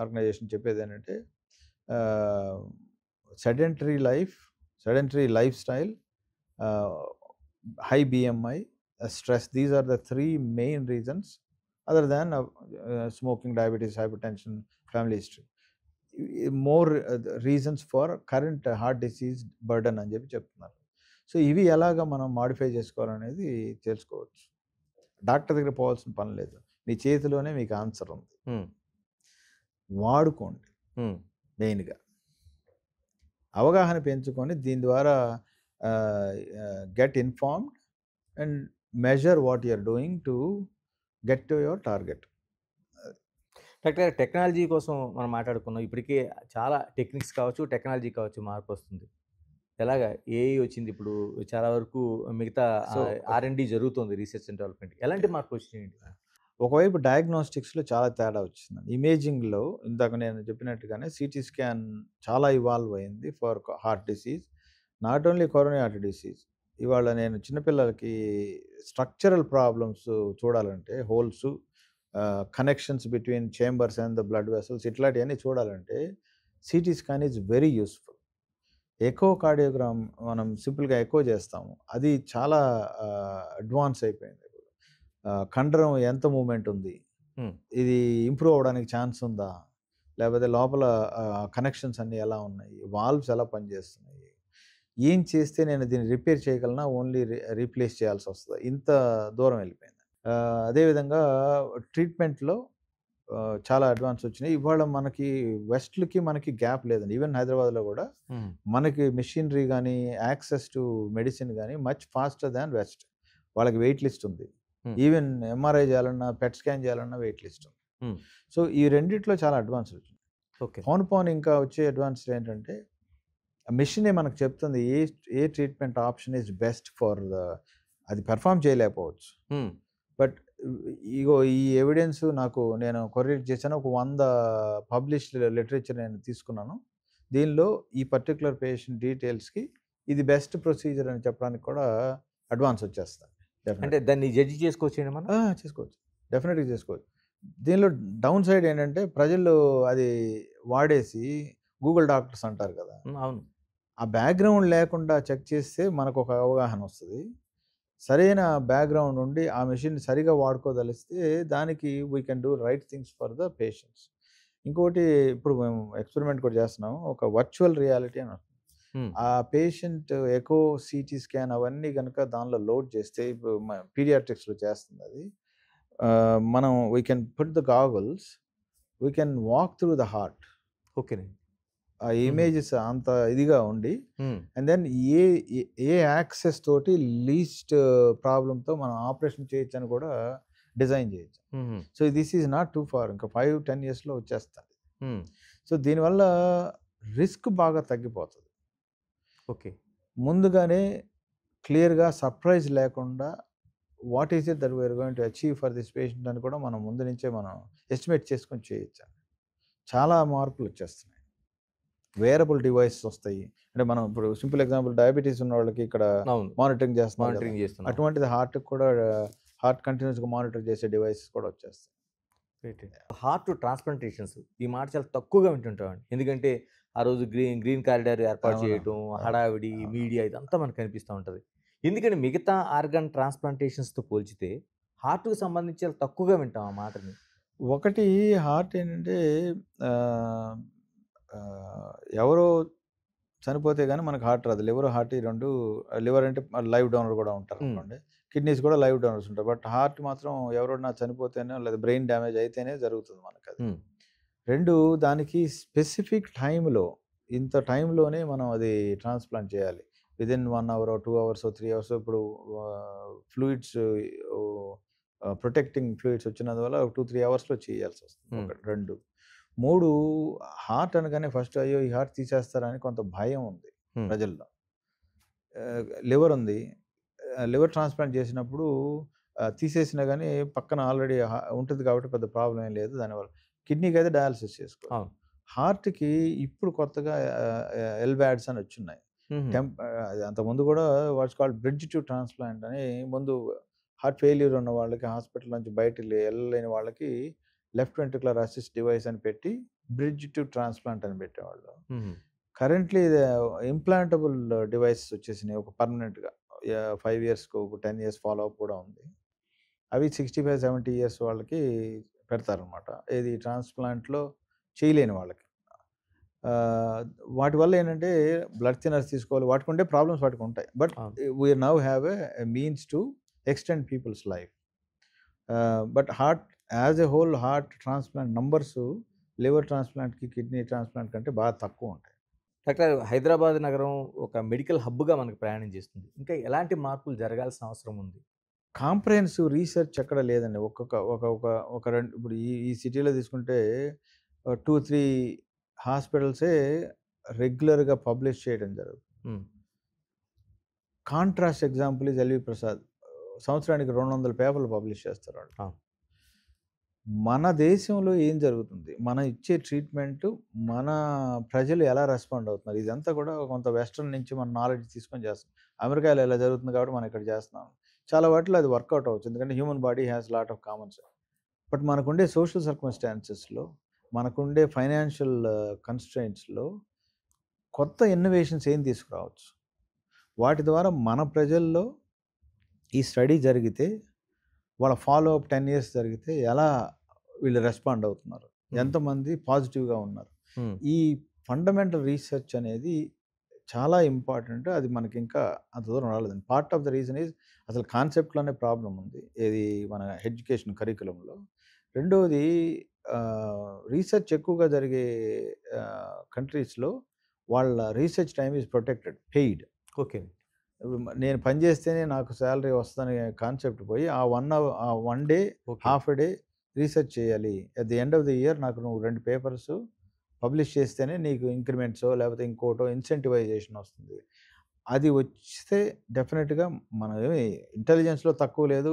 organization చెప్పేదేంటంటే ah, sedentary sedentary lifestyle, high BMI, stress. These are the 3 main reasons other than smoking, diabetes, hypertension, family history. More reasons for current heart disease burden అని చెప్పి చెప్తున్నారు. So, ఇవి ఎలాగా మనం modify చేసుకోవాలనేది తెలుసుకోవచ్చు. Doctor దగ్గర పోవాల్సిన పని లేదు. మీ చేతిలోనే మీకు ఆన్సర్ ఉంది. హ్మ్. వాడుకోండి హ్మ్. మెయిన్‌గా. అవగాహన పెంచుకొని దీని ద్వారా ah, get informed and measure what you are doing to get to your target. Doctor garu technology కోసం మనం మాట్లాడుకున్నాం. ఇప్పటికే చాలా టెక్నిక్స్ కావచ్చు, టెక్నాలజీ కావచ్చు మార్పొస్తుంది. ఎలాగా ఏఐ వచ్చింది ఇప్పుడు చాలా వరకు మిగతా సో, ఆర్&డి జరుగుతుంది రీసెర్చ్ అండ్ డెవలప్‌మెంట్. ఎలాంటి మార్పులొచ్చినాయండి? ఒకవైపు డయాగ్నోస్టిక్స్‌లో చాలా తేడా వచ్చిందండి. ఇమేజింగ్‌లో ఇందాక నేను చెప్పినట్టుగానే సీటీ స్కాన్ చాలా ఇవాల్వ్ అయింది for heart disease. Not only coronary heart disease. ఇవాళ నేను చిన్న పిల్లలకి స్ట్రక్చరల్ ప్రాబ్లమ్స్ చూడాలంటే holes, connections between chambers and the blood vessels ఇట్లాంటియన్నీ చూడాలంటే CT scan is very useful. Echocardiogram మనం సింపుల్‌గా ఎకో చేస్తాము. అది చాలా అడ్వాన్స్ అయిపోయింది. కండరం ఎంత మూవ్‌మెంట్ ఉంది? హ్మ్. ఇది ఇంప్రూవ్ అవ్వడానికి ఛాన్స్ ఉందా? లేకపోతే లోపల కనెక్షన్స్ అన్నీ ఎలా ఉన్నాయి? వాల్వ్స్ ఎలా పనిచేస్తున్నాయి? ఏం చేస్తే నేను దీన్ని రిపేర్ చేయగలనా? ఓన్లీ రీప్లేస్ చేయాల్సొస్తదా? ఇంత దూరం వెళ్ళిపోయింది. అదేవిధంగా ట్రీట్మెంట్‌లో చాలా అడ్వాన్స్ వచ్చినాయి. ఇవాళ మనకి వెస్ట్‌లకి మనకి గ్యాప్ లేదండి. ఈవెన్ హైదరాబాద్‌లో గూడా హ్మ్. మనకి మెషినరీ గానీ, యాక్సెస్ టు మెడిసిన్ గానీ మచ్ ఫాస్టర్ దాన్ వెస్ట్. వాళ్ళకి వెయిట్ లిస్ట్ ఉంది. హ్మ్. ఈవెన్ ఎంఆర్ఐ చేయాలన్నా, పెట్ స్కాన్ చేయాలన్నా వెయిట్ లిస్ట్ ఉంది. హ్మ్. సో, ఈ రెండిట్లో చాలా అడ్వాన్స్ వచ్చింది. ఓకే. పోను పోను ఇంకా వచ్చే అడ్వాన్స్‌లు ఏంటంటే, ఆ మెషినే మనకు చెప్తుంది ఏ treatment option is best for అది పెర్ఫార్మ్ చేయలేకపోవచ్చు. హ్మ్. బట్ ఇగో ఈ ఎవిడెన్స్ నేను కొరిలేట్ చేశాను. ఒక 100 పబ్లిష్డ్ లిటరేచర్ నేను తీసుకున్నాను. దీనిలో ఈ పర్టిక్యులర్ పేషెంట్ డీటెయిల్స్‌కి ఇది బెస్ట్ ప్రొసీజర్ అని చెప్పడానికి కూడా అడ్వాన్స్ వచ్చేస్తాయి. అంటే డెఫినెట్‌గా. దాన్ని జడ్జ్ చేసుకోవచ్చండి మనం? చేసుకోవచ్చు. డెఫినెట్‌గా చేసుకోవచ్చు. దీనిలో డౌన్ సైడ్ ఏంటంటే ప్రజలు అది వాడేసి గూగుల్ డాక్టర్స్ అంటారు కదా! హ్మ్. అవును. ఆ బ్యాక్‌గ్రౌండ్ లేకుండా చెక్ చేస్తే మనకొక అవగాహన వస్తది. సరైన బ్యాక్‌గ్రౌండ్ ఉండి ఆ మెషిన్‌ని సరిగ్గా వాడుకోదలిస్తే దానికి we can do right things for the patients. ఇంకోటి ఇప్పుడు మేము ఎక్స్‌పెరిమెంట్ కూడా చేస్తున్నాము. ఒక వర్చువల్ రియాలిటీ అని వస్తుంది. ఆ పేషెంట్ ఎకో సిటీ స్కాన్ అవన్నీ కనుక దానిలో లోడ్ చేస్తే ఇప్పుడు పీడియాట్రిక్స్లో చేస్తుంది అది. మనం we can put the goggles, we can walk through the heart. ఓకేనండి. ఆ ఇమేజెస్ అంత ఇదిగా ఉండి and then a a access తోటి లీస్ట్ ప్రాబ్లంతో మనం ఆపరేషన్ చేయొచ్చు అని కూడా డిజైన్ చేయొచ్చు. So this is not too far, ఇంకా 5-10 yearsలో వచ్చేస్తుంది. సో దీనివల్ల రిస్క్ బాగా తగ్గిపోతుంది. ఓకే. ముందుగానే క్లియర్గా సర్ప్రైజ్ లేకుండా what is it that we are going to achieve for this patient అని కూడా మనం ముందు నుంచే మనం ఎస్టిమేట్ చేసుకొని చేయొచ్చు. చాలా మార్పులు వచ్చేస్తున్నాయి. వేరబుల్ డివైసెస్ వస్తాయి. అంటే మనం ఇప్పుడు సింపుల్ ఎగ్జాంపుల్ డయాబెటీస్ ఉన్న వాళ్ళకి ఇక్కడ మానిటరింగ్ చేస్తున్నారు. అటువంటిది హార్ట్కి కూడా హార్ట్ కంటిన్యూస్గా మానిటర్ చేసే డివైసెస్ కూడా వచ్చేస్తాయి. హార్ట్ ట్రాన్స్ప్లాంటేషన్స్ ఈ మాట చాలా తక్కువగా వింటుంటామండి. ఎందుకంటే ఆ రోజు గ్రీన్ కారిడార్ ఏర్పాటు చేయటం, హడావిడి, మీడియా ఇదంతా మనకు కనిపిస్తూ ఉంటుంది. ఎందుకంటే మిగతా ఆర్గాన్ ట్రాన్స్ప్లాంటేషన్స్తో పోల్చితే హార్ట్కి సంబంధించి చాలా తక్కువగా వింటాం ఆ మాటని. ఒకటి హార్ట్ ఏంటంటే ఎవరో చనిపోతే కానీ మనకు హార్ట్ రాదు. లివర్ హార్ట్ ఈ రెండు, లివర్ అంటే లైవ్ డోనర్ కూడా ఉంటారు అనుకోండి, కిడ్నీస్ కూడా లైవ్ డోనర్స్ ఉంటారు. బట్ హార్ట్ మాత్రం ఎవరైనా చనిపోతేనే లేదా బ్రెయిన్ డ్యామేజ్ అయితేనే జరుగుతుంది మనకు అది. రెండు, దానికి స్పెసిఫిక్ టైంలో ఇంత టైంలోనే మనం అది ట్రాన్స్ప్లాంట్ చేయాలి. Within 1 hour 2 hours 3 hours. ఇప్పుడు ఫ్లూయిడ్స్ ప్రొటెక్టింగ్ ఫ్లూయిడ్స్ వచ్చినందువల్ల 2-3 hours చేయాల్సి వస్తుంది. ఒకటి. 2, 3 హార్ట్ అనగానే ఫస్ట్ అయ్యో ఈ హార్ట్ తీసేస్తారని కొంత భయం ఉంది ప్రజల్లో. లివర్ ఉంది, లివర్ ట్రాన్స్ప్లాంట్ చేసినప్పుడు తీసేసినా కానీ పక్కన ఆల్రెడీ ఉంటుంది కాబట్టి పెద్ద ప్రాబ్లం ఏం లేదు దానివల్ల. కిడ్నీకి అయితే డయాలసిస్ చేసుకోవాలి. హార్ట్కి ఇప్పుడు కొత్తగా ఎల్వాడ్స్ అని వచ్చున్నాయి. అంతకుముందు కూడా what's called bridge to transplant అని, ముందు హార్ట్ ఫెయిల్యూర్ ఉన్న వాళ్ళకి హాస్పిటల్ నుంచి బయటకు వెళ్ళలేని వాళ్ళకి లెఫ్ట్ వెంట్రికులర్ అసిస్ట్ డివైస్ అని పెట్టి బ్రిడ్జ్ టు ట్రాన్స్ప్లాంట్ అని పెట్టేవాళ్ళు. కరెంట్లీ ఇంప్లాంటబుల్ డివైసెస్ వచ్చేసినాయి ఒక పర్మనెంట్గా. 5 years, 10 years ఫాలో అప్ కూడా ఉంది. అవి 65-70 years వాళ్ళకి పెడతారనమాట. ఇది ట్రాన్స్ప్లాంట్లో చేయలేని వాళ్ళకి. వాటి వల్ల ఏంటంటే బ్లడ్ థిన్నర్స్ తీసుకోవాలి, వాటికి ఉండే ప్రాబ్లమ్స్ వాటికి ఉంటాయి. But we now have a means to extend people's life. But heart as a whole heart transplant numbers liver ట్రాన్స్ప్లాంట్కి కిడ్నీ ట్రాన్స్ప్లాంట్ కంటే బాగా తక్కువ ఉంటాయి. డాక్టర్, హైదరాబాద్ నగరం ఒక మెడికల్ హబ్గా మనకు ప్రయాణం చేస్తుంది. ఇంకా ఎలాంటి మార్పులు జరగాల్సిన అవసరం ఉంది? కాంప్రహెన్సివ్ రీసెర్చ్ ఎక్కడ లేదండి. ఒక రెండు, ఇప్పుడు ఈ సిటీలో తీసుకుంటే 2-3 హాస్పిటల్సే రెగ్యులర్గా పబ్లిష్ చేయడం జరుగుతుంది. Contrast example is LV Prasad. సంవత్సరానికి 200 పేపర్లు పబ్లిష్ చేస్తారు వాళ్ళు. మన దేశంలో ఏం జరుగుతుంది, మన ఇచ్చే ట్రీట్మెంట్, మన ప్రజలు ఎలా రెస్పాండ్ అవుతున్నారు, ఇదంతా కూడా కొంత వెస్ట్రన్ నుంచి మన నాలెడ్జ్ తీసుకొని చేస్తాం. అమెరికాలో ఎలా జరుగుతుంది కాబట్టి మనం ఇక్కడ చేస్తున్నాం. చాలా వాటిలో అది వర్కౌట్ అవ్వచ్చు, ఎందుకంటే human body has lot of Commons. But మనకుండే సోషల్ సర్కమ్స్టాన్సెస్లో, మనకుండే ఫైనాన్షియల్ కన్స్ట్రెయింట్స్లో కొత్త ఇన్నోవేషన్స్ ఏం తీసుకురావచ్చు. వాటి ద్వారా మన ప్రజల్లో ఈ స్టడీ జరిగితే, వాళ్ళ ఫాలో అప్ 10 years జరిగితే ఎలా వీళ్ళు రెస్పాండ్ అవుతున్నారు, ఎంతమంది పాజిటివ్గా ఉన్నారు, ఈ ఫండమెంటల్ రీసెర్చ్ అనేది చాలా ఇంపార్టెంట్. అది మనకి ఇంకా అంత దూరం రాలేదండి. Part of the reason is అసలు కాన్సెప్ట్లోనే ప్రాబ్లం ఉంది, ఏది మన ఎడ్యుకేషన్ కరికులంలో. రెండవది, రీసెర్చ్ ఎక్కువగా జరిగే కంట్రీస్లో వాళ్ళ research time is protected, paid. Okay. నేను పని చేస్తేనే నాకు శాలరీ వస్తుందనే కాన్సెప్ట్ పోయి ఆ 1 day, half a day research చేయాలి. At the end of the year నాకు నువ్వు 2 పేపర్స్ పబ్లిష్ చేస్తేనే నీకు ఇంక్రిమెంట్సో లేకపోతే ఇంకోటో ఇన్సెంటివైజేషన్ వస్తుంది. అది వస్తే డెఫినెట్గా మనం ఏమి ఇంటెలిజెన్స్లో తక్కువ లేదు,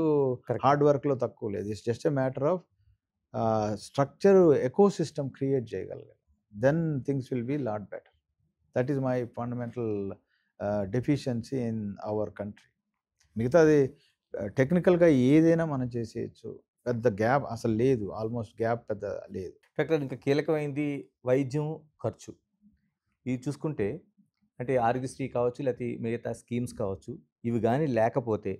హార్డ్ వర్క్లో తక్కువ లేదు. It's just a matter of structure, ecosystem create చేయగలగాలి. Then things will be lot better. That is my fundamental deficiency in our country. మిగతాది టెక్నికల్గా ఏదైనా మనం చేసేయచ్చు, పెద్ద గ్యాప్ అసలు లేదు, ఆల్మోస్ట్ గ్యాప్ పెద్ద లేదు. డాక్టర్, ఇంకా కీలకమైంది వైద్యం ఖర్చు. ఇది చూసుకుంటే అంటే ఆరోగ్యశ్రీ కావచ్చు, లేకపోతే మిగతా స్కీమ్స్ కావచ్చు, ఇవి కానీ లేకపోతే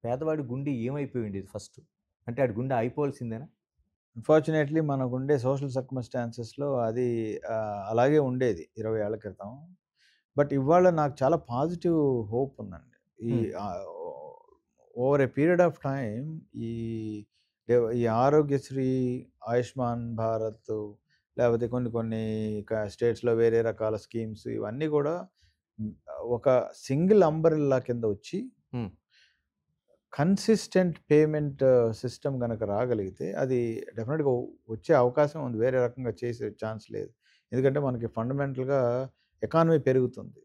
పేదవాడి గుండె ఏమైపోయి ఉండేది ఫస్ట్? అంటే ఆడి గుండె అయిపోవాల్సిందేనా? అన్ఫార్చునేట్లీ మనకుండే సోషల్ సర్కమ్స్టాన్సెస్లో అది అలాగే ఉండేది 20 ఏళ్ల క్రితం. బట్ ఇవాళ నాకు చాలా పాజిటివ్ హోప్ ఉందండి. ఈ over a period of time ఈ ఈ ఆరోగ్యశ్రీ, ఆయుష్మాన్ భారత్ లేకపోతే కొన్ని కొన్ని స్టేట్స్‌లో వేరే రకాల స్కీమ్స్ ఇవన్నీ కూడా ఒక సింగిల్ అంబ్రెల్లా కింద వచ్చి హ్మ్. కన్సిస్టెంట్ పేమెంట్ సిస్టమ్ గనక రాగలిగితే అది డెఫినెట్‌గా వచ్చే అవకాశం ఉంది. వేరే రకంగా చేసే ఛాన్స్ లేదు. ఎందుకంటే మనకి ఫండమెంటల్‌గా ఎకానమీ పెరుగుతుంది.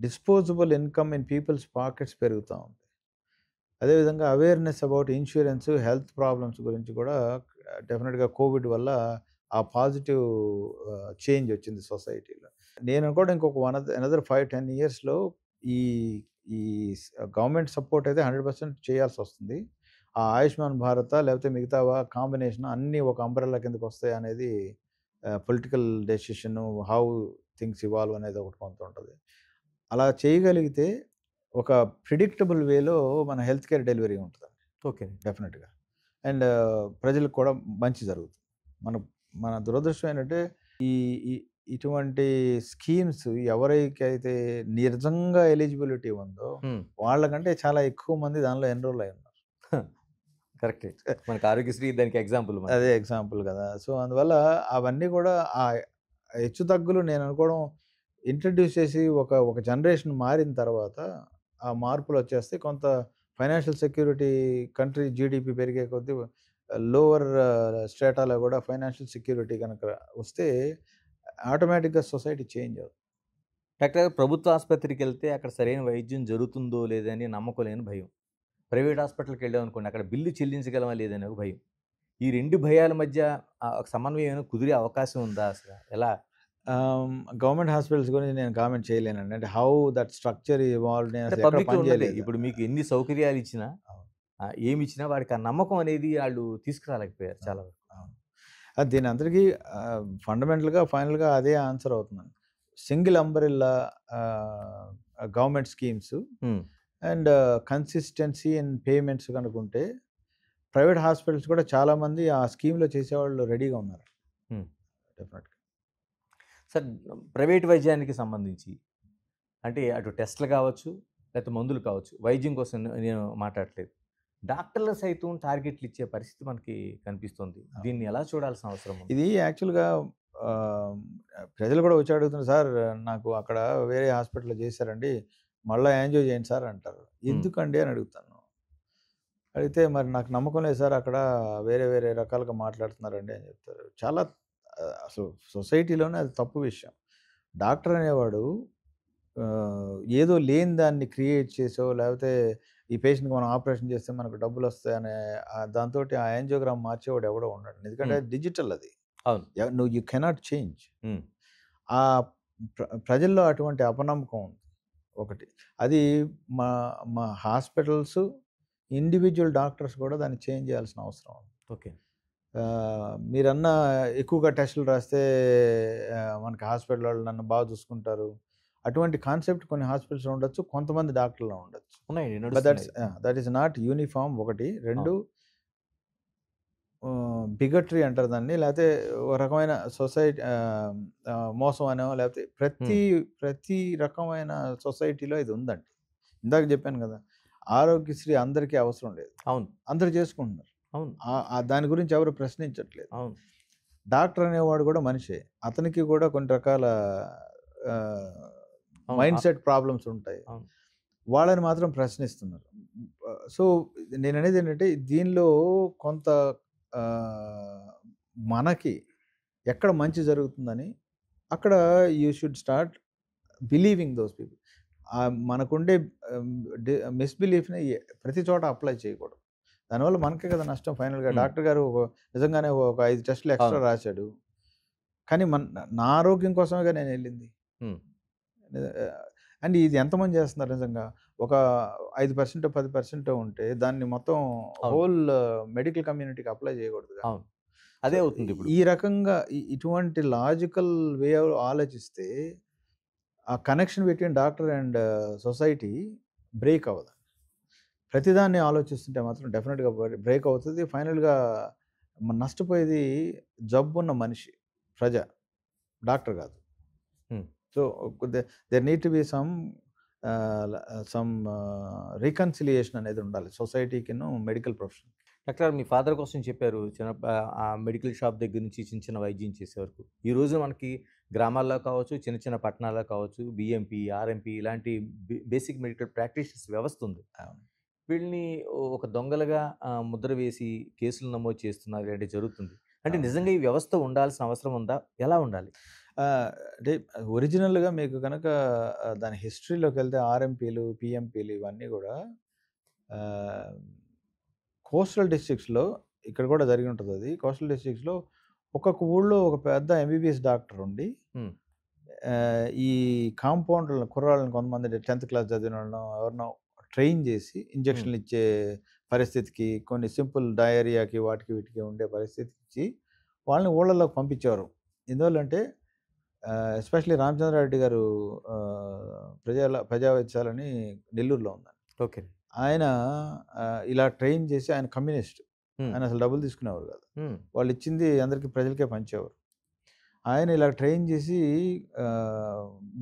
Disposable income in people's pockets పెరుగుతా ఉంది. అదేవిధంగా awareness about insurance, health problems గురించి కూడా డెఫినెట్‌గా కోవిడ్ వల్ల ఆ పాజిటివ్ చేంజ్ వచ్చింది సొసైటీలో. నేను కూడా ఇంకొక అనదర్ 5, 10 ఇయర్స్‌లో ఈ ఈ గవర్నమెంట్ సపోర్ట్ అయితే 100% చేయాల్సొస్తుంది. ఆ ఆయుష్మాన్ భారతా లేకపోతే మిగతావా కాంబినేషన్ అన్నీ ఒక అంబ్రెల్లా కిందకొస్తాయి అనేది political decision, how things evolve అనేది ఒకటి కొంత ఉంటది. అలా చేయగలిగితే ఒక ప్రిడిక్టబుల్ వేలో మన హెల్త్ కేర్ డెలివరీ ఉంటదండి. ఓకే. డెఫినెట్‌గా. అండ్ ప్రజలకు కూడా మంచి జరుగుతుంది. మన మన దురదృష్టం ఏంటంటే ఈ ఈ ఇటువంటి స్కీమ్స్ ఎవరికైతే నిజంగా ఎలిజిబిలిటీ ఉందో హ్మ్. వాళ్ళకంటే చాలా ఎక్కువ మంది దానిలో ఎన్రోల్ అయ్యి ఉన్నారు. కరెక్టే. మనకి ఆరోగ్యశ్రీ దానికి ఎగ్జాంపుల్ మనకి. అదే ఎగ్జాంపుల్ కదా! సో, అందువల్ల అవన్నీ కూడా ఆ హెచ్చుతగ్గులు నేను అనుకోవడం ఇంట్రడ్యూస్ చేసి ఒక జనరేషన్ మారిన తర్వాత ఆ మార్పులొచ్చేస్తే కొంత ఫైనాన్షియల్ సెక్యూరిటీ కంట్రీ జీడీపీ పెరిగే కొద్దీ లోవర్ స్ట్రాటాలో కూడా ఫైనాన్షియల్ సెక్యూరిటీ గనక వస్తే ఆటోమేటిక్‌గా సొసైటీ చేంజ్ అవుతుంది. డాక్టర్ గారు ప్రభుత్వ ఆసుపత్రికెళ్తే అక్కడ సరైన వైద్యం జరుగుతుందో లేదని నమ్మకం లేని భయం. ప్రైవేట్ హాస్పిటల్‌కి వెళ్ళామనుకోండి అక్కడ బిల్లు చెల్లించగలమా లేదని ఒక భయం. ఈ 2 భయాల మధ్య ఒక సమన్వయం ఏమైనా కుదిరే అవకాశం ఉందా అసల? ఎలా? గవర్నమెంట్ హాస్పిటల్స్ గురించి నేను కామెంట్ చేయలేనండి. అంటే హౌ దట్ స్ట్రక్చర్ ఇవాల్వ్డ్ నేను అంటే అసలు ఎక్కడ పబ్లిక్‌లో పని ఉన్నదే. చేయలేదు. ఇప్పుడు మీకు ఎన్ని సౌకర్యాలు ఇచ్చినా, అవును. ఏమిచ్చినా వాడికి ఆ నమ్మకం అనేది ఆళ్ళు తీసుకురాలేకపోయారు చాలా అవును. వరకు. అవును. దీని అందరికీ ఫండమెంటల్‌గా, ఫైనల్‌గా అదే ఆన్సర్ అవుతుందండి. Single umbrella government schemes hmm. And consistency in payments గనుకుంటే, ప్రైవేట్ హాస్పిటల్స్ కూడా చాలామంది ఆ స్కీమ్‌లో చేసేవాళ్ళు రెడీగా ఉన్నారు. హ్మ్. డెఫినెట్‌గా. సార్ ప్రైవేట్ వైద్యానికి సంబంధించి అంటే అటు టెస్ట్‌లు కావచ్చు, లేకపోతే మందులు కావచ్చు. వైద్యం కోసం నేను మాట్లాడట్లేదు. డాక్టర్లు సైతం టార్గెట్లు ఇచ్చే పరిస్థితి మనకి కనిపిస్తుంది. దీన్ని ఎలా చూడాల్సిన అవసరం ఉంది? ఇది యాక్చువల్‌గా ఆహ్, ప్రజలు కూడా వచ్చి అడుగుతున్నారు, "సార్ నాకు అక్కడ వేరే హాస్పిటల్‌లో చేశారండి. మళ్ళా యాంజియో చేయండి సార్" అంటారు. హ్మ్. ఎందుకండి అని అడుగుతాను. అడిగితే, "మరి నాకు నమ్మకం లేదు సార్ అక్కడ వేరే వేరే రకాలుగా మాట్లాడుతున్నారండి" అని చెప్తారు. చాలా అసలు సొసైటీలోనే అది తప్పు విషయం. డాక్టర్ అనేవాడు ఏదో లేని దాన్ని క్రియేట్ చేసో, లేకపోతే ఈ పేషెంట్‌కి మనం ఆపరేషన్ చేస్తే మనకు డబ్బులొస్తాయనే దాంతోటి ఆ యాంజియోగ్రామ్ మార్చేవాడు ఎవడో ఉండడు. ఎందుకంటే హ్మ్. డిజిటల్ అది. అవును. నువ్వు యూ కెనాట్ చేంజ్. హ్మ్. ఆ ప్రజల్లో అటువంటి అపనమ్మకం ఉంది ఒకటి. అది మా మా హాస్పిటల్స్, ఇండివిడ్యువల్ డాక్టర్స్ కూడా దాన్ని చేంజ్ చేయాల్సిన అవసరం ఉంది. ఓకే. మీరన్న ఎక్కువగా టెస్టులు రాస్తే మనకి హాస్పిటల్ వాళ్ళు నన్ను బాగా చూసుకుంటారు. అటువంటి కాన్సెప్ట్ కొన్ని హాస్పిటల్స్‌లో ఉండొచ్చు. కొంతమంది డాక్టర్‌లో ఉండొచ్చు. ఉన్నాయండి. బట్ నడుస్తున్నాయి. దట్ ఈస్ నాట్ యూనిఫార్మ్ ఒకటి. 2 అవును. బిగట్రీ అంటారు దాన్ని. లేతే ఒక రకమైన మోసం అనో లేపోతే హ్మ్. ప్రతి రకమైన సొసైటీలో ఇది ఉందండి. ఇందాక జెప్పాను గదా! ఆరోగ్యశ్రీ అందరికీ అవసరం లేదు. అవును. అందరూ చేసుకుంటున్నారు. అవును. దాని గురించి ఎవరు ప్రశ్నించట్లేదు. అవును. డాక్టర్ అనేవాడు గూడా మనిషే. అతనికి గూడా కొన్ని రకాల ఆహ్, అవును. మైండ్‌సెట్ ప్రాబ్లమ్స్ ఉంటాయి. అవును. వాళ్ళని మాత్రం ప్రశ్నిస్తున్నారు. సో, నేననేదేంటంటే దీనిలో కొంత ఆహ్, మనకి ఎక్కడ మంచి జరుగుతుందని అక్కడ you should start believing those people. మనకుండే ఆహ్, డి మిస్‌బిలీఫ్‌ని ప్రతి చోట అప్లై చేయకూడదు. దానివల్ల మనకే కదా నష్టం ఫైనల్‌గా. హ్మ్. డాక్టర్ గారు నిజంగానే ఒక 5 టెస్టులు ఎక్స్‌ట్రా అవును. రాసాడు. కానీ నా ఆరోగ్యం కోసమేగా నేనెళ్ళింది. హ్మ్. ఆహ్, అండ్ ఇది ఎంతమంది చేస్తున్నారు నిజంగా? ఒక 5% 10% ఉంటే దాన్ని మొత్తం అవును. హోల్ మెడికల్ కమ్యూనిటీకి అప్లై చేయకూడదుగా. అవును. సో, అదే అవుతుందిప్పుడు. ఈ రకంగా ఇటువంటి లాజికల్ వే ఆలోచిస్తే ఆ connection between doctor and society break అవ్వదు. ప్రతిదాన్ని ఆలోచిస్తుంటే మాత్రం డెఫినిట్‌గా బ్రేక్ అవుతది. ఫైనల్‌గా నష్టపోయేది జబ్బున్న మనిషి, ప్రజ, డాక్టర్ కాదు. Hmm. So there need to be some reconciliation అనేది ఉండాలి సొసైటీకిను మెడికల్ ప్రొఫెషన్. డాక్టర్ మీ ఫాదర్ కోసం చెప్పారు ఆ మెడికల్ షాప్ దగ్గర నుంచి చిన్న చిన్న వైద్యం చేసే వరకు. ఈ రోజు మనకి గ్రామాల్లో కావచ్చు, చిన్న చిన్న పట్టణాల్లో కావచ్చు, బిఎంపీ, ఆర్ఎంపీ ఇలాంటి బేసిక్ మెడికల్ ప్రాక్టీషనర్స్ వ్యవస్థ ఉంది. వీళ్ళని ఒక దొంగలుగా ముద్ర వేసి కేసులు నమోదు చేస్తున్నారు, ఇలాంటివి జరుగుతుంది. అంటే నిజంగా ఈ వ్యవస్థ ఉండాల్సిన అవసరం ఉందా? ఎలా ఉండాలి? అంటే ఒరిజినల్‌గా మీకు గనక దాని హిస్టరీలోకి వెళ్తే ఆర్ఎంపీలు, పీఎంపీలు ఇవన్నీ కూడా కోస్టల్ డిస్ట్రిక్ట్స్‌లో ఇక్కడ కూడా జరిగి ఉంటుంది అది. కోస్టల్ డిస్ట్రిక్ట్స్‌లో ఒక్కొక్క ఊళ్ళో ఒక పెద్ద ఎంబీబీఎస్ డాక్టర్ ఉండి హ్మ్. ఈ కాంపౌండర్‌లను కుర్రాళ్ళని కొంతమంది 10th క్లాస్ చదివిన వాళ్ళనో ఎవరినో ట్రైన్ చేసి ఇంజెక్షన్‌లు ఇచ్చే పరిస్థితికి, కొన్ని సింపుల్ డయేరియాకి వాటికి వీటికి ఉండే పరిస్థితికి ఇచ్చి వాళ్ళని ఊళ్ళలోకి పంపించేవారు. ఎందువల్లంటే ఎస్పెషల్లీ రామచంద్రారెడ్డి గారు ప్రజా వైద్యశాలని నెల్లూరులో ఉందండి. ఓకే. ఆయన ఇలా ట్రైన్ చేసి ఆయన కమ్యూనిస్ట్. హ్మ్. ఆయన అసలు డబ్బులు తీసుకునేవారు కాదు. హ్మ్. వాళ్ళు ఇచ్చింది అందరికి ప్రజలకే పంచేవారు. ఆయన ఇలా ట్రైన్ చేసి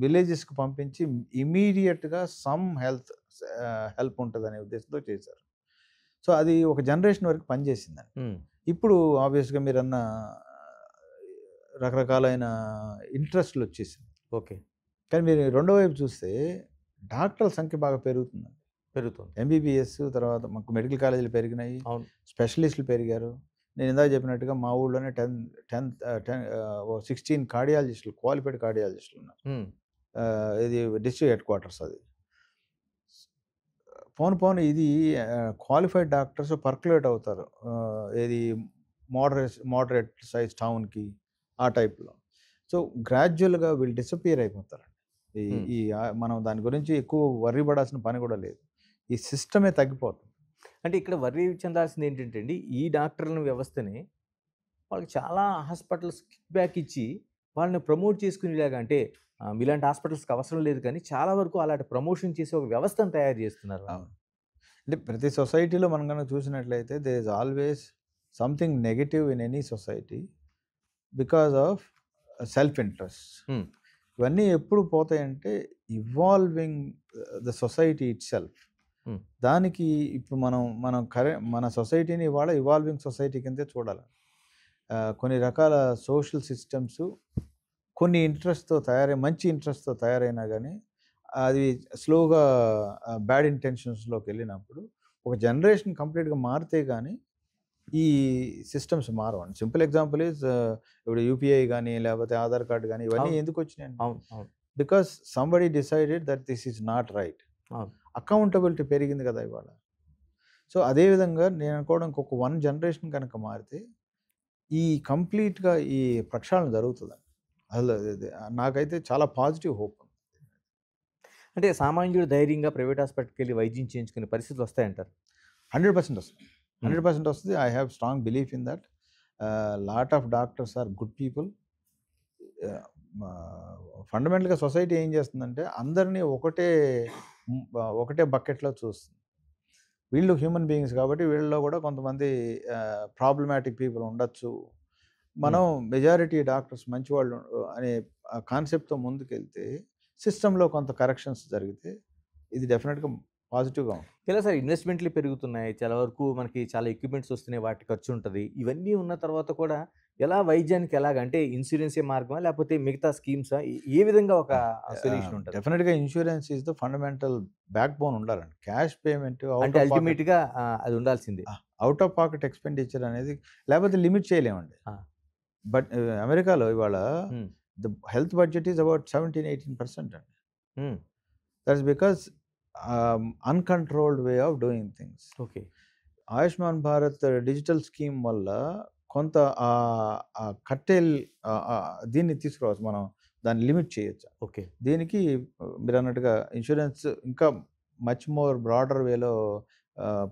విలేజెస్‌కి పంపించి ఇమ్మీడియేట్‌గా సమ్ హెల్ప్ ఉంటదనే ఉద్దేశంతో చేశారు. సో, అది ఒక జనరేషన్ వరకు పనిచేసిందండి. హ్మ్. ఇప్పుడు ఆబ్వియస్‌గా మీరన్న రకరకాలైన ఇంట్రెస్ట్‌లు వచ్చేసింది. ఓకే. కానీ మీరు రెండో వైపు చూస్తే డాక్టర్ల సంఖ్య బాగా పెరుగుతుందండి. పెరుగుతుంది. ఎంబీబీఎస్ తర్వాత మాకు మెడికల్ కాలేజీలు పెరిగినాయి. అవును. స్పెషలిస్టులు పెరిగారు. నేను ఇందాక చెప్పినట్టుగా మా ఊళ్ళోనే 16 కార్డియాలజిస్టులు, క్వాలిఫైడ్ కార్డియాలజిస్టులు ఉన్నారు. హ్మ్. ఇది డిస్ట్రిక్ట్ హెడ్ క్వార్టర్స్ అది. పోను పోను ఇది క్వాలిఫైడ్ డాక్టర్స్ పర్క్యులేట్ అవుతారు. ఏది మోడరేట్ సైజ్ టౌన్‌కి ఆ టైప్‌లో. సో, గ్రాడ్యుయల్‌గా వీళ్ళు డిసపియర్ అయిపోతారండి. ఈ ఈ మనం దాని గురించి ఎక్కువ వర్రీ పడాల్సిన పని కూడా లేదు. ఈ సిస్టమే తగ్గిపోతుంది. అంటే ఇక్కడ వర్రీ చెందాల్సింది ఏంటంటే అండి, ఈ డాక్టర్ల వ్యవస్థని వాళ్ళకి చాలా హాస్పిటల్స్ కిక్ బ్యాక్ ఇచ్చి వాళ్ళని ప్రమోట్ చేసుకునేలాగా అంటే మీలాంటి హాస్పిటల్స్‌కి అవసరం లేదు కానీ చాలా వరకు అలాంటి ప్రమోషన్ చేసే ఒక వ్యవస్థను తయారు చేస్తున్నారు. అవును. అంటే ప్రతి సొసైటీలో మనం గనక చూసినట్లయితే there is always something negative in any society because of self interest. Hmm. ఇవన్నీ ఎప్పుడు పోతాయంటే evolving the society itself. Hmm. దానికి ఇప్పుడు మన సొసైటీని ఇవాళ ఇవాల్వింగ్ సొసైటీ కిందే చూడాలి. కొన్ని రకాల సోషల్ సిస్టమ్స్ కొన్ని మంచి ఇంట్రెస్ట్‌తో తయారైనా గానీ అది స్లోగా బ్యాడ్ ఇంటెన్షన్స్‌లోకి వెళ్ళినప్పుడు ఒక జనరేషన్ కంప్లీట్‌గా మారితే గానీ ఈ సిస్టమ్స్ మారవండి. సింపుల్ ఎగ్జాంపుల్ ఈజ్ ఇప్పుడు యూపీఐ గానీ, లేకపోతే ఆధార్ కార్డ్ గానీ ఇవన్నీ అవును. ఎందుకొచ్చినాయండి? అవును. అవును. Because somebody decided that this is not right. అవును. అకౌంటబిలిటీ పెరిగింది కదా ఇవాళ. సో, అదే విధంగా నేను అనుకోవడం ఇంకొక 1 జనరేషన్ కనుక మారితే ఈ కంప్లీట్‌గా ఈ ప్రక్షాళన జరుగుతదండి. అసలు నాకైతే చాలా పాజిటివ్ హోప్ ఉంది. అంటే సామాన్యుడు ధైర్యంగా ప్రైవేట్ హాస్పిటల్‌కెళ్ళి వైద్యం చేయించుకునే పరిస్థితులు వస్తాయంటారు. 100% వస్తుంది. హ్మ్. 100% వస్తది. I have strong belief in that. Lot of doctors are good people. ఫండమెంటల్‌గా సొసైటీ ఏం చేస్తుందంటే అందరిని ఒకటే బకెట్‌లో చూస్తుంది. వీళ్ళు హ్యూమన్ బీయింగ్స్ కాబట్టి వీళ్ళలో కూడా కొంతమంది ప్రాబ్లమాటిక్ పీపుల్ ఉండొచ్చు. మనం మెజారిటీ డాక్టర్స్ మంచివాళ్ళు అనే కాన్సెప్ట్‌తో ముందుకెళ్తే సిస్టమ్‌లో కొంత కరెక్షన్స్ జరిగితే ఇది డెఫినిట్‌గా పాజిటివ్‌గా ఉంటుంది. ఎలా సార్ ఇన్వెస్ట్‌మెంట్లు పెరుగుతున్నాయి. చాలా వరకు మనకి చాలా ఎక్విప్‌మెంట్స్ వస్తున్నాయి. వాటి ఖర్చు ఉంటది. ఇవన్నీ ఉన్న తర్వాత కూడా ఎలా వైద్యానికి ఎలాగంటే ఇన్స్యూరెన్సే మార్గమా? లేకపోతే మిగతా స్కీమ్సా? ఏ విధంగా ఒక సొల్యూషన్ ఉంటది? డెఫినిట్‌గా insurance is the fundamental back bone ఉండాలండి. క్యాష్ పేమెంట్ అంటే అల్టిమేట్‌గా అది ఉండాల్సిందే. ఔట్ ఆఫ్ పాకెట్ ఎక్స్‌పెండిచర్ అనేది లేకపోతే లిమిట్ చేయలేమండి. ఆ! బట్ అమెరికాలో ఇవాళ హ్మ్. The health budget is about 17-18% అండి. హ్మ్. That is because uncontrolled way of doing things. Okay. Ayushman Bharat digital scheme వల్ల కొంత దీన్ని తీసుకురావచ్చు. మనం దాన్ని లిమిట్ చేయొచ్చు. ఓకే. దీనికి మీరన్నట్టుగా ఇన్స్యూరెన్స్ ఇంకా మచ్ మోర్ బ్రాడర్ వేలో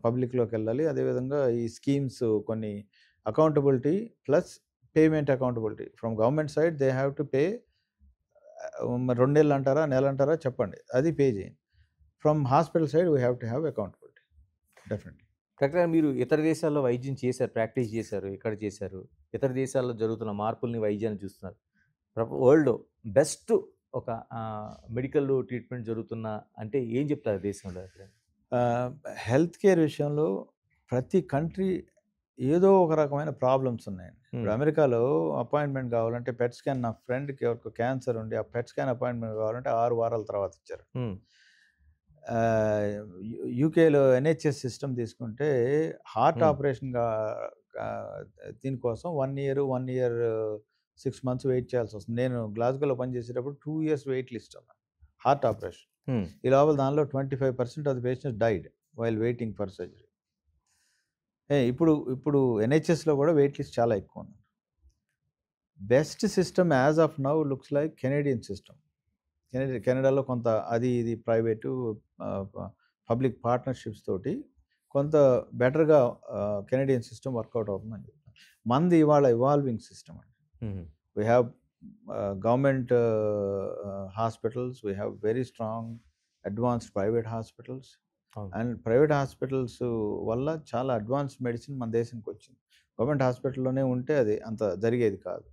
పబ్లిక్‌లోకి వెళ్ళాలి. అదేవిధంగా ఈ స్కీమ్స్ కొన్ని accountability plus payment accountability from government side they have to pay. 2 నెలలు అంటారా? నెల అంటారా? చెప్పండి. అది పే చేయండి. From hospital side we have to have accountability. Definitely. Doctor గారు మీరు ఇతర దేశాల్లో వైద్యం చేశారు, ప్రాక్టీస్ చేశారు, ఇక్కడ చేశారు. ఇతర దేశాల్లో జరుగుతున్న మార్పుల్ని, వైద్యాన్ని చూస్తున్నారు. వరల్డ్‌లో బెస్ట్ ఒక మెడికల్ ట్రీట్మెంట్ జరుగుతున్న అంటే ఏం చెప్తారు దేశంలో అక్కడ? హెల్త్ కేర్ విషయంలో ప్రతి కంట్రీ ఏదో ఒక రకమైన ప్రాబ్లమ్స్ ఉన్నాయండి. ఇప్పుడు అమెరికాలో అపాయింట్మెంట్ కావాలంటే పెట్ స్కాన్, నా ఫ్రెండ్కి ఎవరికో క్యాన్సర్ ఉండి ఆ పెట్ స్కాన్ అపాయింట్మెంట్ కావాలంటే 6 వారాల తర్వాత ఇచ్చారు. యూకేలో ఎన్హెచ్ఎస్ సిస్టమ్ తీసుకుంటే హార్ట్ ఆపరేషన్ దీనికోసం 1 ఇయర్ 6 months వెయిట్ చేయాల్సి వస్తుంది. నేను గ్లాస్గోలో పనిచేసేటప్పుడు 2 years వెయిట్ లిస్ట్ ఉన్నాను హార్ట్ ఆపరేషన్. ఈ లోపల దానిలో 25% of the patients died while waiting for surgery. ఇప్పుడు ఎన్హెచ్ఎస్లో కూడా వెయిట్ లిస్ట్ చాలా ఎక్కువ ఉంది. Best system as of now looks like Canadian system. కెనడాలో కొంత అది ఇది ప్రైవేటు పబ్లిక్ పార్ట్నర్షిప్స్ తోటి కొంత బెటర్గా కెనేడియన్ సిస్టమ్ వర్కౌట్ అవుతుందని చెప్తాను. మంది ఇవాళ ఇవాల్వింగ్ సిస్టమ్ అండి. We have government hospitals, we have very strong advanced private hospitals. And private hospitals వల్ల చాలా అడ్వాన్స్డ్ మెడిసిన్ మన దేశానికి వచ్చింది. గవర్నమెంట్ హాస్పిటల్లోనే ఉంటే అది అంత జరిగేది కాదు.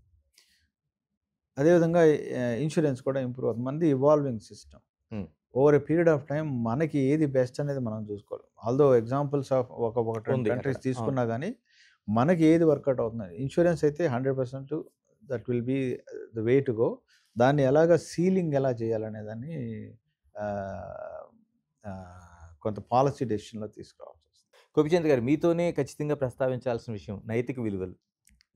అదేవిధంగా ఇన్సూరెన్స్ కూడా ఇంప్రూవ్ అవుతుంది. మనది evolving system. Over a period of time మనకి ఏది బెస్ట్ అనేది మనం చూసుకోవాలి. ఆల్దో ఎగ్జాంపుల్స్ ఆఫ్ ఒక 2 కంట్రీస్ తీసుకున్నా కానీ మనకి ఏది వర్కౌట్ అవుతుంది. ఇన్సూరెన్స్ అయితే 100% that will be the way to go. దాన్ని ఎలాగ సీలింగ్ ఎలా చేయాలనే దాన్ని కొంత పాలసీ డెసిషన్లో తీసుకురావాల్సి వస్తుంది. గోపిచంద్ గారు, మీతోనే ఖచ్చితంగా ప్రస్తావించాల్సిన విషయం నైతిక విలువలు.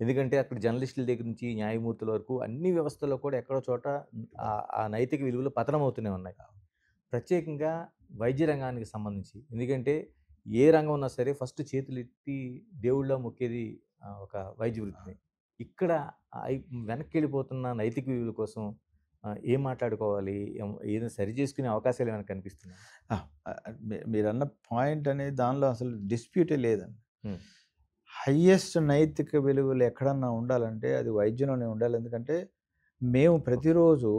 ఎందుకంటే అక్కడ జర్నలిస్టుల దగ్గర నుంచి న్యాయమూర్తుల వరకు అన్ని వ్యవస్థల్లో కూడా ఎక్కడో చోట ఆ నైతిక విలువలు పతనం అవుతూనే ఉన్నాయి. ప్రత్యేకంగా వైద్య రంగానికి సంబంధించి, ఎందుకంటే ఏ రంగం ఉన్నా సరే ఫస్ట్ చేతులు ఎత్తి దేవుళ్ళ మొక్కేది ఒక వైద్య వృత్తిని. ఇక్కడ వెనక్కి వెళ్ళిపోతున్న నైతిక విలువల కోసం ఏం మాట్లాడుకోవాలి, ఏదైనా సరి చేసుకునే అవకాశాలు ఏమైనా కనిపిస్తున్నాయి? మీరన్న పాయింట్ అనేది దానిలో అసలు డిస్ప్యూటే లేదండి. హయ్యెస్ట్ నైతిక విలువలు ఎక్కడన్నా ఉండాలంటే అది వైద్యంలోనే ఉండాలి. ఎందుకంటే మేము ప్రతిరోజు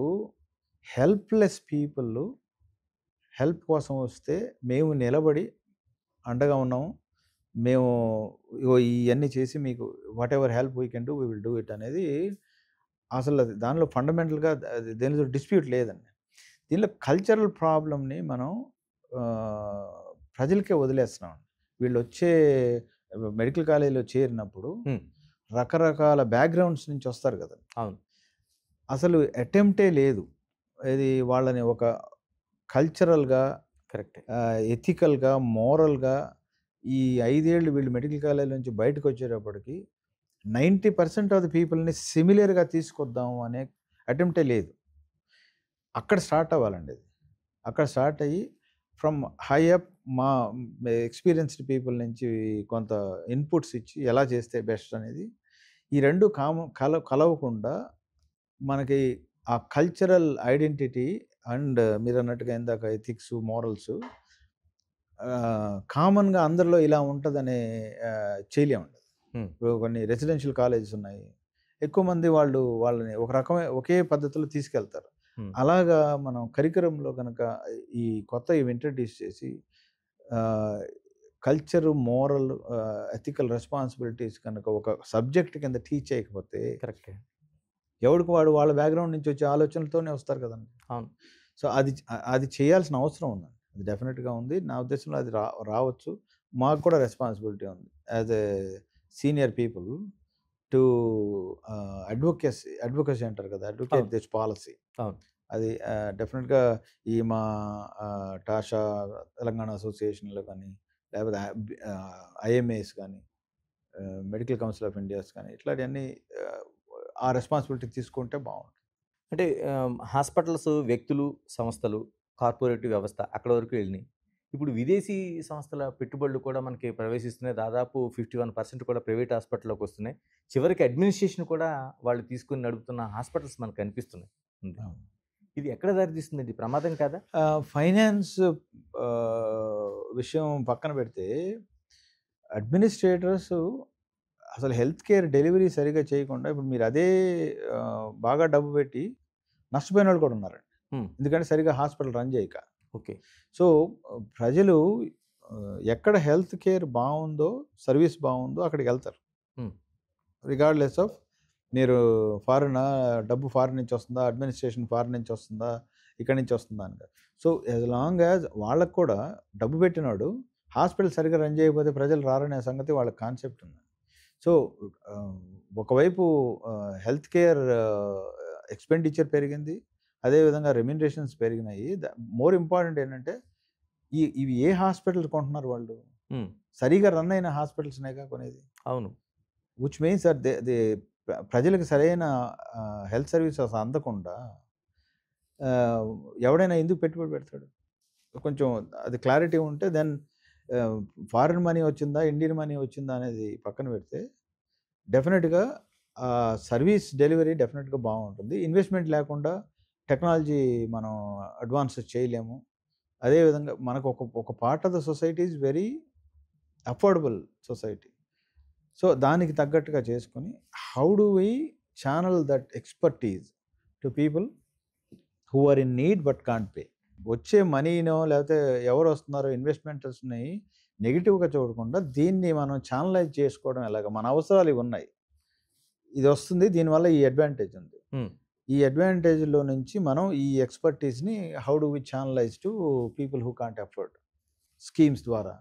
హెల్ప్లెస్ పీపుల్ హెల్ప్ కోసం వస్తే మేము నిలబడి అండగా ఉన్నాము. మేము ఇవన్నీ చేసి మీకు what ever help we can do we will do it అనేది అసలు దానిలో ఫండమెంటల్గా దేనిలో డిస్ప్యూట్ లేదండి. దీనిలో కల్చరల్ ప్రాబ్లమ్ని మనం ప్రజలకే వదిలేస్తున్నాం. వీళ్ళు వచ్చే మెడికల్ కాలేజీలో చేరినప్పుడు రకరకాల బ్యాక్గ్రౌండ్స్ నుంచి వస్తారు కదా. అవును. అసలు అటెంప్టే లేదు ఇది వాళ్ళని ఒక కల్చరల్గా, కరెక్ట్, ఎథికల్గా, మోరల్గా ఈ 5 ఏళ్ళు వీళ్ళు మెడికల్ కాలేజ్ నుంచి బయటకు వచ్చేటప్పటికి 90% ఆఫ్ ది పీపుల్ని సిమిలర్గా తీసుకొద్దాము అనే అటెంప్టే లేదు. అక్కడ స్టార్ట్ అవ్వాలండి. అది అక్కడ స్టార్ట్ అయ్యి ఫ్రమ్ హై అప్ మా ఎక్స్పీరియన్స్డ్ పీపుల్ నుంచి కొంత ఇన్పుట్స్ ఇచ్చి ఎలా చేస్తే బెస్ట్ అనేది ఈ రెండు కలవకుండా మనకి ఆ కల్చరల్ ఐడెంటిటీ అండ్ మీరు అన్నట్టుగా ఇందాక ఎథిక్స్, మోరల్స్ కామన్గా అందరిలో ఇలా ఉంటుందనే చేయలేమండి. ఇప్పుడు కొన్ని రెసిడెన్షియల్ కాలేజెస్ ఉన్నాయి, ఎక్కువ మంది వాళ్ళని ఒక రకమైన ఒకే పద్ధతిలో తీసుకెళ్తారు. అలాగా మనం కరికులంలో కనుక ఈ కొత్త ఇవి ఇంట్రడ్యూస్ చేసి కల్చర్, మోరల్, ఎథికల్ రెస్పాన్సిబిలిటీస్ కనుక ఒక సబ్జెక్ట్ కింద టీచ్ చేయకపోతే కరెక్ట్, ఎవరికి వాళ్ళ బ్యాక్గ్రౌండ్ నుంచి వచ్చే ఆలోచనలతోనే వస్తారు కదండి. అవును. సో అది చేయాల్సిన అవసరం ఉందండి. అది డెఫినెట్గా ఉంది. నా ఉద్దేశంలో అది రావచ్చు. మాకు కూడా రెస్పాన్సిబిలిటీ ఉంది as a senior people to advocacy అంటారు కదా, అడ్వకేట్ దిస్ పాలసీ. అది డెఫినెట్గా ఈ మా టాషా తెలంగాణ అసోసియేషన్లో కానీ, లేకపోతే ఐఎంఏస్ కానీ, మెడికల్ కౌన్సిల్ ఆఫ్ ఇండియాస్ కానీ, ఇట్లాంటివన్నీ ఆ రెస్పాన్సిబిలిటీ తీసుకుంటే బాగుంటుంది. అంటే హాస్పిటల్స్, వ్యక్తులు, సంస్థలు, కార్పొరేట్ వ్యవస్థ అక్కడ వరకు వెళ్ళినాయి. ఇప్పుడు విదేశీ సంస్థల పెట్టుబడులు కూడా మనకి ప్రవేశిస్తున్నాయి. దాదాపు 51% కూడా ప్రైవేట్ హాస్పిటల్లోకి వస్తున్నాయి. చివరికి అడ్మినిస్ట్రేషన్ కూడా వాళ్ళు తీసుకుని నడుపుతున్న హాస్పిటల్స్ మనకు కనిపిస్తున్నాయి. ఇది ఎక్కడ దారితీస్తుంది? ప్రమాదం కాదా? ఫైనాన్స్ విషయం పక్కన పెడితే అడ్మినిస్ట్రేటర్స్ అసలు హెల్త్ కేర్ డెలివరీ సరిగా చేయకుండా ఇప్పుడు మీరు అదే బాగా డబ్బు పెట్టి నష్టపోయిన వాళ్ళు కూడా ఉన్నారండి. ఎందుకంటే సరిగా హాస్పిటల్ రన్ చేయక. ఓకే. సో ప్రజలు ఎక్కడ హెల్త్ కేర్ బాగుందో, సర్వీస్ బాగుందో అక్కడికి వెళ్తారు, రిగార్డ్లెస్ ఆఫ్ మీరు ఫారినా, డబ్బు ఫారిన్ నుంచి వస్తుందా, అడ్మినిస్ట్రేషన్ ఫారిన్ నుంచి వస్తుందా, ఇక్కడి నుంచి వస్తుందా అని కాదు. సో యాజ్ లాంగ్ యాజ్ వాళ్ళకు కూడా డబ్బు పెట్టినాడు హాస్పిటల్ సరిగ్గా రన్ చేయకపోతే ప్రజలు రారనే సంగతి వాళ్ళకి కాన్సెప్ట్ ఉంది. సో ఒకవైపు హెల్త్ కేర్ ఎక్స్పెండిచర్ పెరిగింది, అదేవిధంగా రెమ్యునరేషన్స్ పెరిగినాయి. మోర్ ఇంపార్టెంట్ ఏంటంటే ఇవి ఏ హాస్పిటల్ కొంటున్నారు వాళ్ళు? సరిగా రన్ అయిన హాస్పిటల్స్నేగా కొనేది. అవును. విచ్ మీన్స్ దట్ దే ప్రజలకు సరైన హెల్త్ సర్వీసెస్ అందకుండా ఎవడైనా ఎందుకు పెట్టుబడి పెడతాడు? కొంచెం అది క్లారిటీ ఉంటే దెన్ ఫారిన్ మనీ వచ్చిందా, ఇండియన్ మనీ వచ్చిందా అనేది పక్కన పెడితే డెఫినెట్‌గా సర్వీస్ డెలివరీ డెఫినెట్‌గా బాగుంటుంది. ఇన్వెస్ట్మెంట్ లేకుండా టెక్నాలజీ మనం అడ్వాన్సెస్ చేయలేము. అదేవిధంగా మనకు ఒక part of the society is very affordable society. So దానికి తగ్గట్టుగా చేసుకొని how do we channel that expertise to people who are in need but can't pay. వచ్చే మనీనో లేకపోతే ఎవరు వస్తున్నారో ఇన్వెస్ట్మెంటర్స్ని నెగిటివ్గా చూడకుండా దీన్ని మనం ఛానలైజ్ చేసుకోవడం ఎలాగ? మన అవసరాలు ఇవి ఉన్నాయి, ఇది వస్తుంది, దీనివల్ల ఈ అడ్వాంటేజ్ ఉంది. ఈ అడ్వాంటేజ్లో నుంచి మనం ఈ ఎక్స్పర్టీస్ని how do we channelize to people who can't afford schemes ద్వారా,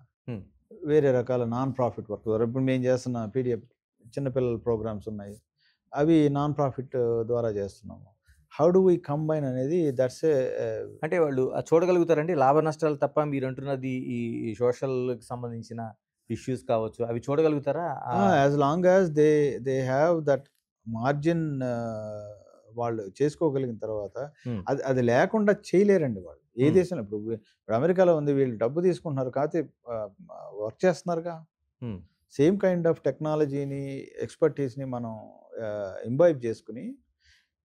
వేరే రకాల నాన్ ప్రాఫిట్ వర్క్ ద్వారా. ఇప్పుడు మేము చేస్తున్న పీడిఎఫ్ చిన్నపిల్లల ప్రోగ్రామ్స్ ఉన్నాయి, అవి నాన్ ప్రాఫిట్ ద్వారా చేస్తున్నాము. హౌ డు వి కంబైన్ అనేది దట్స్ ఏ. అంటే వాళ్ళు చూడగలుగుతారండి లాభ నష్టాలు తప్ప మీరు అంటున్నది ఈ సోషల్కి సంబంధించిన ఇష్యూస్ కావచ్చు అవి చూడగలుగుతారా? As long as they have that margin వాళ్ళు చేసుకోగలిగిన తర్వాత అది లేకుండా చేయలేరండి వాళ్ళు. ఏ దేశంలో ఇప్పుడు అమెరికాలో ఉంది, వీళ్ళు డబ్బు తీసుకుంటున్నారు కాకపోతే వర్క్ చేస్తున్నారుగా. సేమ్ కైండ్ ఆఫ్ టెక్నాలజీని ఎక్స్పర్టీస్ని మనం ఇంబైబ్ చేసుకుని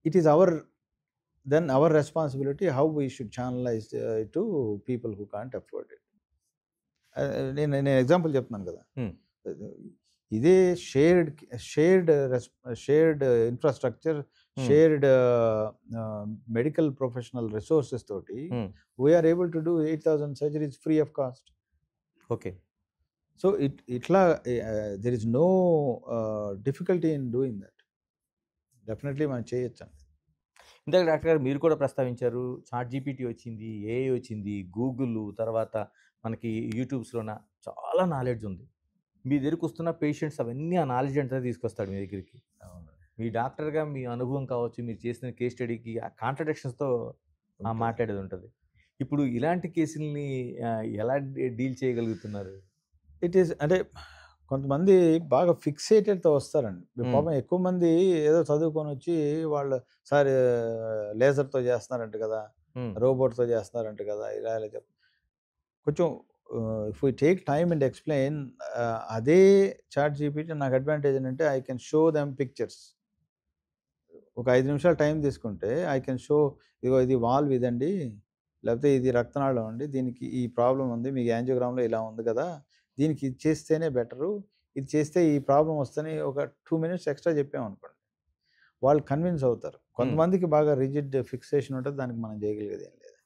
it is our responsibility how we should channelize to people who can't afford it. నేను ఎగ్జాంపుల్ చెప్తున్నాను కదా, ఇదే shared infrastructure, shared medical professional resources తోటి we are able to do 8,000 surgeries free of cost. Okay. So ఇట్లా there is no difficulty in doing that. Definitely మనం చేయొచ్చు. ఇందాక doctor గారు మీరు కూడా ప్రస్తావించారు, చాట్ జీపీటీ వచ్చింది, ఏఐ వచ్చింది, గూగుల్, తర్వాత మనకి యూట్యూబ్స్లోన చాలా నాలెడ్జ్ ఉంది. మీ దగ్గరికి వస్తున్న పేషెంట్స్ అవన్నీ ఆ నాలెడ్జ్ అంతా తీసుకొస్తాడు మీ దగ్గరికి. మీ డాక్టర్గా మీ అనుభవం కావచ్చు, మీరు చేసిన కేస్ స్టడీకి ఆ కాంట్రడిక్షన్స్తో మాట్లాడేది ఉంటుంది. ఇప్పుడు ఇలాంటి కేసుల్ని ఎలా డీల్ చేయగలుగుతున్నారు? ఇట్ ఈస్ అంటే కొంతమంది బాగా ఫిక్సేటెడ్తో వస్తారండి. పాపం ఎక్కువ మంది ఏదో చదువుకొని వచ్చి వాళ్ళు సార్ లేజర్తో చేస్తున్నారంట కదా, రోబోట్తో చేస్తున్నారంట కదా, ఇలా ఇలా కొంచెం if we take time and explain, అదే చాట్ జీపీటీ నాకు అడ్వాంటేజ్ ఏంటంటే I can show them pictures. ఒక 5 నిమిషాలు టైం తీసుకుంటే ఐ కెన్ షో, ఇదిగో ఇది వాల్వ్ ఇదండి, లేకపోతే ఇది రక్తనాళం అండి, దీనికి ఈ ప్రాబ్లం ఉంది, మీకు యాంజియోగ్రామ్లో ఇలా ఉంది కదా, దీనికి ఇది చేస్తేనే బెటరు, ఇది చేస్తే ఈ ప్రాబ్లం వస్తేనే ఒక 2 minutes ఎక్స్ట్రా చెప్పామనుకోండి వాళ్ళు కన్విన్స్ అవుతారు. కొంతమందికి బాగా రిజిడ్ ఫిక్సేషన్ ఉంటుంది, దానికి మనం చేయగలిగేది ఏం లేదు.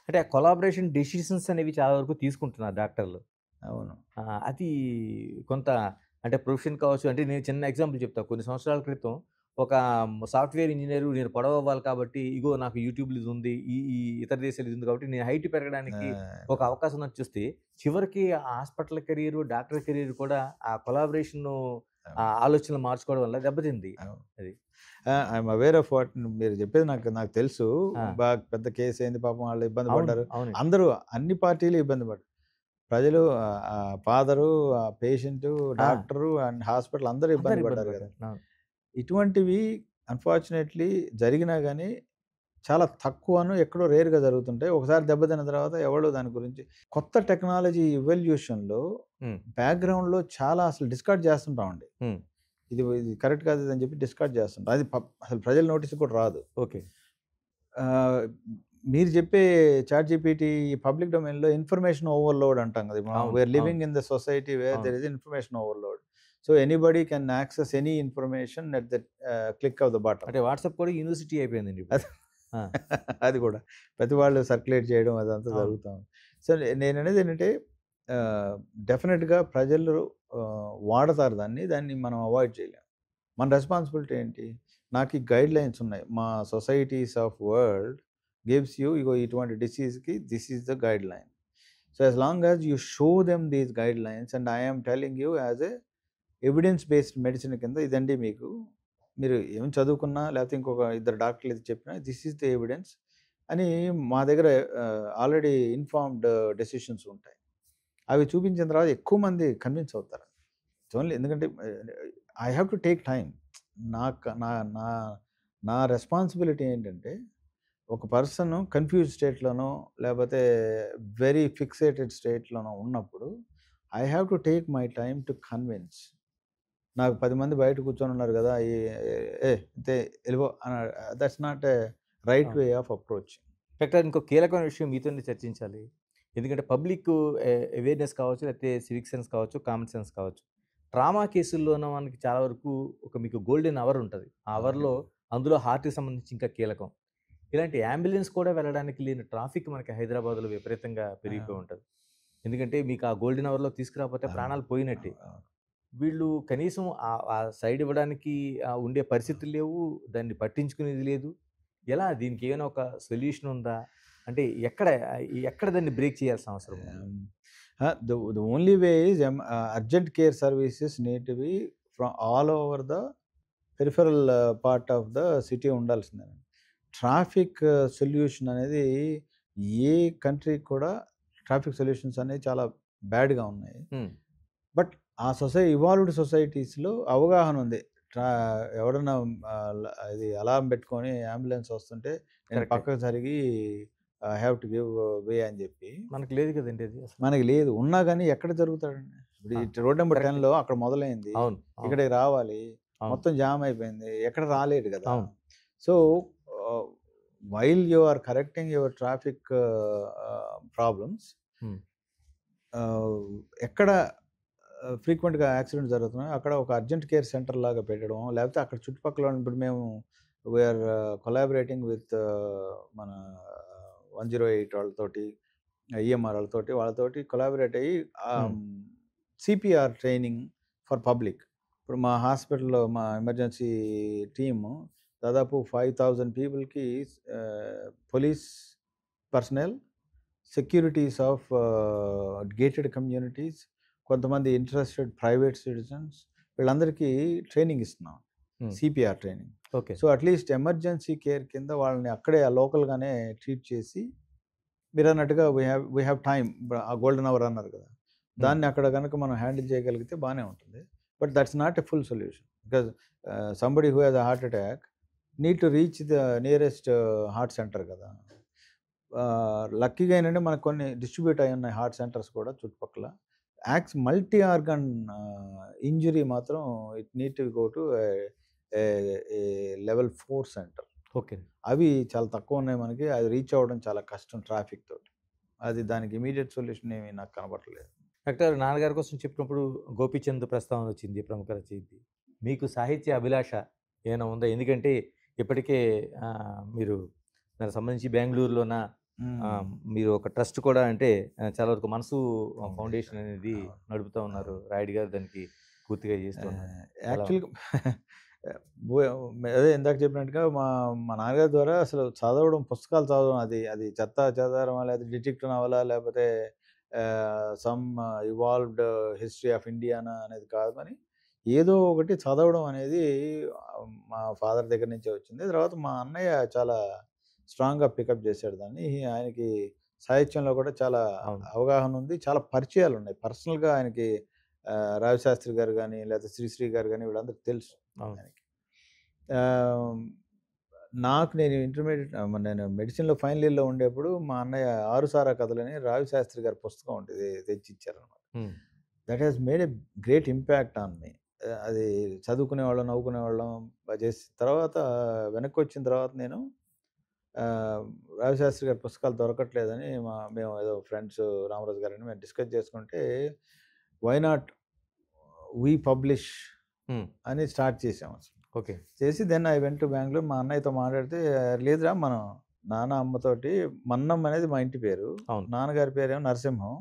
అంటే ఆ కొలాబరేషన్ డెసిషన్స్ అనేవి చాలా వరకు తీసుకుంటున్నారు డాక్టర్లు. అవును. అది కొంత అంటే ప్రొఫెషన్ కావచ్చు. అంటే నేను చిన్న ఎగ్జాంపుల్ చెప్తాను. కొన్ని సంవత్సరాల క్రితం ఒక సాఫ్ట్వేర్ ఇంజనీరు నేను పొడవవ్వాలి కాబట్టి ఇగో నాకు యూట్యూబ్లో ఇది ఉంది, ఈ ఇతర దేశాలు ఇది ఉంది కాబట్టి నేను హైట్ పెరగడానికి ఒక అవకాశం నాకు చూస్తే చివరికి హాస్పిటల్ కెరీర్, డాక్టర్ కెరీర్ కూడా ఆ కొలాబరేషన్ ఆలోచనలు మార్చుకోవడం వల్ల దెబ్బతింది. అది ఐఎమ్ అవేర్ ఆఫ్ వాట్ మీరు చెప్పేది. నాకు తెలుసు. బాగా పెద్ద కేసు అయింది, పాపం వాళ్ళు ఇబ్బంది పడ్డారు. అందరూ అన్ని పార్టీలు ఇబ్బంది పడ్డారు. ప్రజలు, father, patient, doctor and hospital అందరూ ఇబ్బంది పడ్డారు కదా. ఇటువంటివి అన్ఫార్చునేట్లీ జరిగినా కానీ చాలా తక్కువను, ఎక్కడో రేర్గా జరుగుతుంటాయి. ఒకసారి దెబ్బతిన్న తర్వాత ఎవరో దాని గురించి కొత్త టెక్నాలజీ ఇవల్యూషన్లో బ్యాక్గ్రౌండ్లో చాలా అసలు డిస్కార్డ్ చేస్తుంటామండి. ఇది కరెక్ట్ కాదు అని చెప్పి డిస్కార్డ్ చేస్తుంటాం. అది అసలు ప్రజల నోటీస్ కూడా రాదు. ఓకే. మీరు చెప్పే చాట్ జీపీటీ పబ్లిక్ డొమైన్లో ఇన్ఫర్మేషన్ ఓవర్లోడ్ అంటాం కదా. We are living in the society where there is information overload. So anybody can access any information at the click of the button. అంటే వాట్సాప్ కూడా యూనివర్సిటీ అయిపోయిందండి. అది కూడా ప్రతి వాళ్ళు సర్క్యులేట్ చేయడం అదంతా జరుగుతాం. సో నేను అనేది ఏంటంటే డెఫినెట్గా ప్రజలు వాడతారు దాన్ని మనం అవాయిడ్ చేయలేం. మన రెస్పాన్సిబిలిటీ ఏంటి? నాకు ఈ గైడ్ లైన్స్ ఉన్నాయి. మా societies of world gives you ego ఇటువంటి డిసీజ్‌కి this is the guideline. So, as long as you show them these guidelines and I am telling you as a evidence based medicine కింద ఇదండి మీకు. మీరు ఏం చదువుకున్నా లేకపోతే ఇంకొక ఇద్దరు డాక్టర్లు ఇది చెప్పినా దిస్ ఈస్ ద ఎవిడెన్స్ అని మా దగ్గర ఆల్రెడీ ఇన్ఫార్మ్డ్ డెసిషన్స్ ఉంటాయి. అవి చూపించిన తర్వాత ఎక్కువ మంది కన్విన్స్ అవుతారు. ఇట్స్ ఓన్లీ ఎందుకంటే I have to take time. నాకు నా నా నా రెస్పాన్సిబిలిటీ ఏంటంటే ఒక పర్సన్ కన్‌ఫ్యూజ్డ్ స్టేట్‌లోనో లేపోతే వెరీ ఫిక్సేటెడ్ స్టేట్‌లోనో ఉన్నప్పుడు I have to take my time to convince. నాకు 10 మంది బయట కూర్చొని ఉన్నారు గదా! ఇంతే ఎళ్ళిపో దట్స్ నాట్ ఎ రైట్ అవును. Way of approach. డాక్టర్ ఇంకో కీలకమైన విషయం మీతోనే చర్చించాలి. ఎందుకంటే పబ్లిక్ అవేర్‌నెస్ కావచ్చు, లేకపోతే సివిక్ సెన్స్ కావచ్చు, కామన్ సెన్స్ కావచ్చు. ట్రామా కేసుల్లోన మనకి చాలా వరకు మీకు గోల్డెన్ అవర్ ఉంటది. ఆ అవర్‌లో అందులో హార్ట్‌కి సంబంధించి ఇంకా కీలకం. ఇలాంటి అంబులెన్స్ కూడా వెళ్ళడానికి లేని ట్రాఫిక్ మనకి హైదరాబాద్‌లో విపరీతంగా పెరిగిపోయి ఉంటది. ఎందుకంటే మీకు ఆ గోల్డెన్ అవర్‌లో తీసుకురాకపోతే ప్రాణాలు పోయినట్టే. వీళ్ళు కనీసం ఆ సైడ్ ఇవ్వడానికి ఉండే పరిస్థితులు లేవు. దాన్ని పట్టించుకునేది లేదు. ఎలా దీనికి ఏమైనా ఒక సొల్యూషన్ ఉందా? అంటే ఎక్కడ దాన్ని బ్రేక్ చేయాల్సిన అవసరం ఉంది? The only way is urgent care services need to be from all over the peripheral part of the city ఉండాల్సిందేనండి. ట్రాఫిక్ సొల్యూషన్ అనేది ఏ కంట్రీకి కూడా ట్రాఫిక్ సొల్యూషన్స్ అనేవి చాలా బ్యాడ్‌గా ఉన్నాయి. హ్మ్. బట్ ఆ ఇవాల్వ్డ్ సొసైటీస్‌లో అవగాహన ఉంది. ట్రా ఎవడన్నా ఇది అలారం పెట్టుకొని అంబులెన్స్ వస్తుంటే నేను కరెక్టే. పక్కకు జరిగి ఐ హావ్ టు గివ్ వే అని చెప్పి. మనకు లేదు కదండీ అది అసలు. మనకి లేదు. ఉన్నా గాని ఎక్కడ జరుగుతాడండి? ఇప్పుడు ఆ! ఈ రోడ్ నంబర్ కరెక్టే. 10లో అక్కడ మొదలైంది. అవును. అవును. ఇక్కడికి రావాలి. అవును. మొత్తం జామ్ అయిపోయింది. ఎక్కడ రాలేడు గదా! అవును. So, ah, while you are correcting your traffic problems, hmm. ఎక్కడ ఫ్రీక్వెంట్‌గా యాక్సిడెంట్స్ జరుగుతున్నాయో అక్కడ ఒక అర్జెంట్ కేర్ సెంటర్ లాగా పెట్టడం. లేకపోతే అక్కడ చుట్టుపక్కల ఇప్పుడు మేము వి ఆర్ కొలాబరేటింగ్ విత్ మన 108 వాళ్ళతోటి, ఈఎంఆర్ వాళ్ళతోటి కొలాబరేట్ అయ్యి హ్మ్. CPR training for public. ఇప్పుడు మా హాస్పిటల్‌లో మా ఎమర్జెన్సీ టీము దాదాపు 5000 పీపుల్‌కి police personnel, securities of gated communities, కొంతమంది ఇంట్రెస్టెడ్ ప్రైవేట్ సిటిజన్స్ వీళ్ళందరికీ ట్రైనింగ్ ఇస్తున్నాం. హ్మ్. CPR training. Okay. So, at least emergency care కింద వాళ్ళని అక్కడే లోకల్‌గానే ట్రీట్ చేసి మీరన్నట్టుగా వి హావ్ టైమ్. ఆ గోల్డెన్ అవర్ అన్నారు కదా! హ్మ్. దాన్ని అక్కడ గనుక మనం హ్యాండిల్ చేయగలిగితే బానే ఉంటుంది. But that's not a full solution. Because somebody who has a heart attack need to reach the nearest heart center కదా! లక్కీగా ఏంటంటే మనకు కొన్ని డిస్ట్రిబ్యూట్ అయ్యి ఉన్నాయి హార్ట్ సెంటర్స్ కూడా చుట్టుపక్కల. మల్టీ ఆర్గన్ ఇంజ్యూరీ మాత్రం it need to go to A A A level 4 centre. Okay. అవి చాలా తక్కువున్నాయి మనకి. అది రీచ్ అవ్వడం చాలా కష్టం ట్రాఫిక్ తోటి. దానికి ఇమ్మీడియేట్ సొల్యూషన్ ఏమి నాకు కనపడట్లేదు. డాక్టర్ నాన్నగారి కోసం చెప్పినప్పుడు గోపీచంద్ ప్రస్తావన వచ్చింది ప్రముఖ రచయిత. మీకు సాహిత్య అభిలాష ఏమైనా ఉందా? ఎందుకంటే ఇప్పటికే మీరు దానికి సంబంధించి బెంగుళూరులోన హ్మ్. మీరు ఒక ట్రస్ట్ కూడా అంటే చాలా వరకు మనసు ఫౌండేషన్ ఫౌండేషన్. అనేది అవును. నడుపుతా ఉన్నారు. అవును. రాయుడు గారు దానికి పూర్తిగా చేస్తున్నారు. ఎలా ఉంది? యాక్చువల్‌గా బో అదే ఇందాక చెప్పినట్టుగా మా మా నాన్నగారి ద్వారా అసలు చదవడం, పుస్తకాలు చదవడం అది అది చెత్తా చెదారమా లేకపోతే డిటెక్టివ్ నవలా లేకపోతే some evolved history of Indiana అనేది కాదు కానీ, ఏదో ఒకటి చదవడం అనేది మా ఫాదర్ దగ్గర నుంచే వచ్చింది. తర్వాత మా అన్నయ్య చాలా స్ట్రాంగ్‌గా పికప్ చేసాడు దాన్ని. ఆయనకి సాహిత్యంలో కూడా చాలా అవును. అవగాహన ఉంది. చాలా పరిచయాలున్నాయి. పర్సనల్‌గా ఆయనకి రావిశాస్త్రి గారు గాని, లేకపోతే శ్రీశ్రీ గారు గాని వీళ్ళందరూ తెలుసు అవును. ఆయనకి. ఆహ్, నాకు నేను మెడిసిన్‌లో ఫైనల్ ఇయర్‌లో ఉండేప్పుడు మా అన్నయ్య 'ఆరుసారా కథలని' రావిశాస్త్రి గారి పుస్తకం ఒకటి తెచ్చిచ్చారనమాట. Hmm. That has made a great impact on me. అది చదువుకునేవాళ్ళం, నవ్వుకునేవాళ్ళం చేసి తర్వాత వెనక్కొచ్చిన తర్వాత నేను ఆహ్, రావిశాస్త్రి గారి పుస్తకాలు దొరకట్లేదని మేము ఏదో ఫ్రెండ్స్ రామరాజు గారని మేము డిస్కస్ చేసుకుంటే, వై నాట్ వి పబ్లిష్ హ్మ్. అని స్టార్ట్ చేసాం అసలు. ఓకే. చేసి then I went to Bengaluru. మా అన్నయ్యతో మాట్లాడితే, లేదురా మనం నాన్న, అమ్మతోటి మన్నం అనేది మా ఇంటి పేరు. అవును. నాన్నగారి పేరేమో నరసింహం.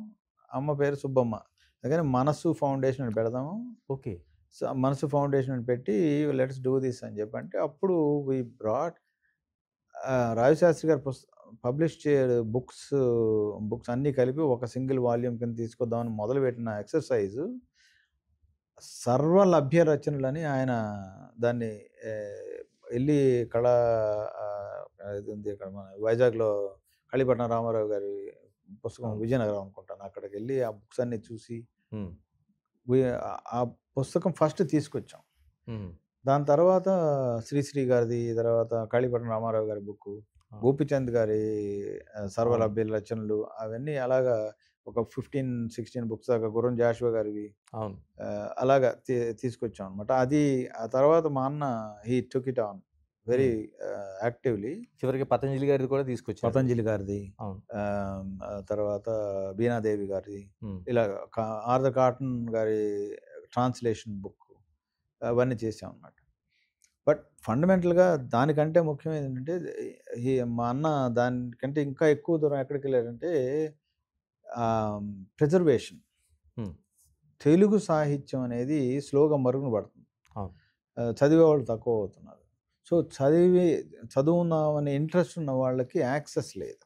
అమ్మ పేరు సుబ్బమ్మ. అందుకని మనస్సు ఫౌండేషన్ అని పెడదాము. ఓకే. మనసు ఫౌండేషన్ అని పెట్టి లెట్స్ డూ దిస్ అని చెప్పంటే అప్పుడు వి బ్రాట్ రావిశాస్త్రి గారు పబ్లిష్ చే బుక్స్ అన్నీ కలిపి ఒక సింగిల్ వాల్యూమ్ కింద తీసుకొద్దామని మొదలుపెట్టిన ఎక్సర్సైజ్ సర్వలభ్య రచనలని ఆయన దాన్ని వెళ్ళి కళా ఇది ఉంది ఇక్కడ మన వైజాగ్లో కళిపట్నం రామారావు గారి పుస్తకం విజయనగరం అనుకుంటాను, అక్కడికి వెళ్ళి ఆ బుక్స్ అన్ని చూసి ఆ పుస్తకం ఫస్ట్ తీసుకొచ్చాం. దాని తర్వాత శ్రీశ్రీ గారిది, తర్వాత కాళీపట్నం రామారావు గారి బుక్, గోపిచంద్ గారి సర్వలభ్య రచనలు, అవన్నీ అలాగా ఒక 15-16 బుక్స్ దాకా, గుర్రం జాషువా గారివి అలాగా తీసుకొచ్చాం అనమాట. అది ఆ తర్వాత మా అన్న he took it on very actively. చివరికి పతంజలి గారిది కూడా తీసుకొచ్చారు. పతంజలి గారిది, తర్వాత బీనాదేవి గారిది, ఇలా ఆర్థర్ కాటన్ గారి ట్రాన్స్లేషన్ బుక్, అవన్నీ చేసాం అన్నమాట. బట్ ఫండమెంటల్గా దానికంటే ముఖ్యం ఏంటంటే మా అన్న దానికంటే ఇంకా ఎక్కువ దూరం ఎక్కడికి వెళ్ళారంటే ప్రిజర్వేషన్. తెలుగు సాహిత్యం అనేది స్లోగా మరుగున పడుతుంది, చదివేవాళ్ళు తక్కువ అవుతున్నారు. సో చదువున్నామనే ఇంట్రెస్ట్ ఉన్న వాళ్ళకి యాక్సెస్ లేదు.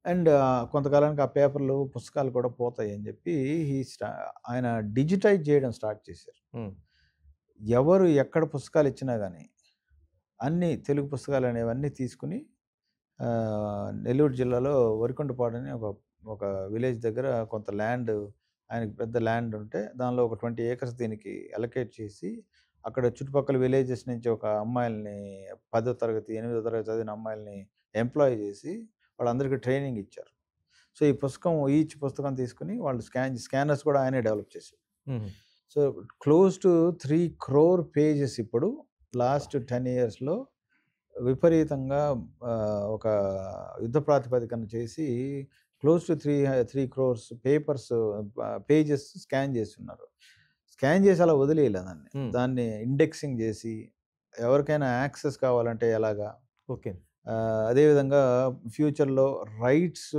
అండ్ కొంతకాలానికి ఆ పేపర్లు పుస్తకాలు కూడా పోతాయి అని చెప్పి ఆయన డిజిటైజ్ చేయడం స్టార్ట్ చేశారు. ఎవరు ఎక్కడ పుస్తకాలు ఇచ్చినా కానీ అన్ని తెలుగు పుస్తకాలు అనేవన్నీ తీసుకుని నెల్లూరు జిల్లాలో వరికొండపాడు అని ఒక విలేజ్ దగ్గర కొంత ల్యాండ్, ఆయనకి పెద్ద ల్యాండ్ ఉంటే దానిలో ఒక 20 acres దీనికి అలొకేట్ చేసి అక్కడ చుట్టుపక్కల విలేజెస్ నుంచి ఒక అమ్మాయిల్ని 10వ తరగతి 8వ తరగతి చదివిన అమ్మాయిల్ని ఎంప్లాయ్ చేసి వాళ్ళందరికీ ట్రైనింగ్ ఇచ్చారు. సో ఈ ఈచ్ పుస్తకం తీసుకుని వాళ్ళు స్కానర్స్ కూడా ఆయనే డెవలప్ చేశారు. So close to 3 crore pages ఇప్పుడు లాస్ట్ 10 yearsలో విపరీతంగా ఒక యుద్ధ ప్రాతిపదికన చేసి close to 3 crores pages scan చేస్తున్నారు. స్కాన్ చేసి అలా వదిలేయలేదండి, దాన్ని ఇండెక్సింగ్ చేసి ఎవరికైనా యాక్సెస్ కావాలంటే ఎలాగా. ఓకే. అదేవిధంగా ఫ్యూచర్లో రైట్స్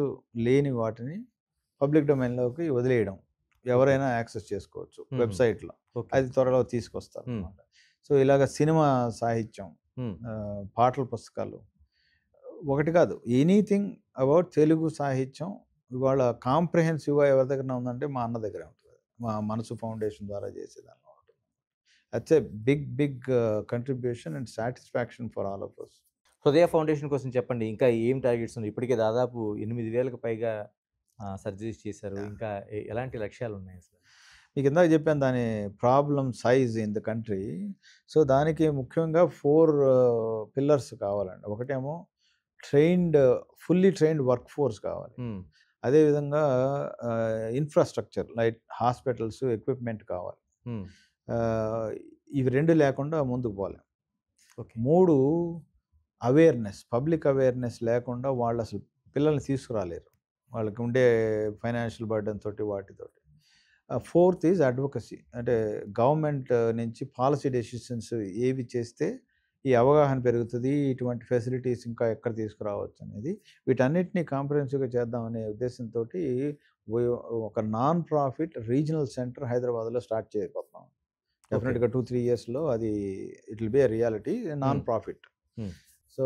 లేని వాటిని పబ్లిక్ డొమైన్లోకి వదిలేయడం, ఎవరైనా యాక్సెస్ చేసుకోవచ్చు వెబ్సైట్లో, అది త్వరలో తీసుకొస్తారు అన్నమాట. సో ఇలాగ సినిమా సాహిత్యం, పాటల పుస్తకాలు, ఒకటి కాదు, ఎనీథింగ్ అబౌట్ తెలుగు సాహిత్యం ఇవాళ కాంప్రహెన్సివ్గా ఎవరి దగ్గర ఉందంటే మా అన్న దగ్గరే ఉంటుంది, మా మనసు ఫౌండేషన్ ద్వారా చేసేదాన్ని ఉంటుంది. That's a big contribution and satisfaction for all of us. Hrudaya foundation కోసం చెప్పండి, ఇంకా ఏం టార్గెట్స్ ఉన్నాయి? ఇప్పటికే దాదాపు 8,000కు పైగా సర్జరీస్ చేశారు, ఇంకా ఎలాంటి లక్ష్యాలు ఉన్నాయి అసలు? మీకు ఇందాక చెప్పాను దాని problem size in the country. So దానికి ముఖ్యంగా 4 pillars కావాలండి. ఒకటేమో ఫుల్లీ ట్రైన్డ్ వర్క్ ఫోర్స్ కావాలి. అదేవిధంగా ఇన్ఫ్రాస్ట్రక్చర్ లైక్ హాస్పిటల్స్, ఎక్విప్మెంట్ కావాలి. ఇవి 2 లేకుండా ముందుకు పోలేం. 3 అవేర్నెస్, పబ్లిక్ అవేర్నెస్ లేకుండా వాళ్ళు అసలు పిల్లల్ని తీసుకురాలేరు, వాళ్ళకి ఉండే ఫైనాన్షియల్ బర్డెన్ తోటి వాటితోటి. 4th ఈజ్ అడ్వకసీ, అంటే గవర్నమెంట్ నుంచి పాలసీ డెసిషన్స్ ఏవి చేస్తే ఈ అవగాహన పెరుగుతుంది, ఇటువంటి ఫెసిలిటీస్ ఇంకా ఎక్కడ తీసుకురావచ్చు అనేది, వీటన్నిటిని కాంప్రహెన్సివ్గా చేద్దామనే ఉద్దేశంతో ఒక నాన్ ప్రాఫిట్ రీజనల్ సెంటర్ హైదరాబాద్లో స్టార్ట్ చేయబోతున్నాం. డెఫినెట్గా 2-3 yearsలో అది it will be a reality, non profit. So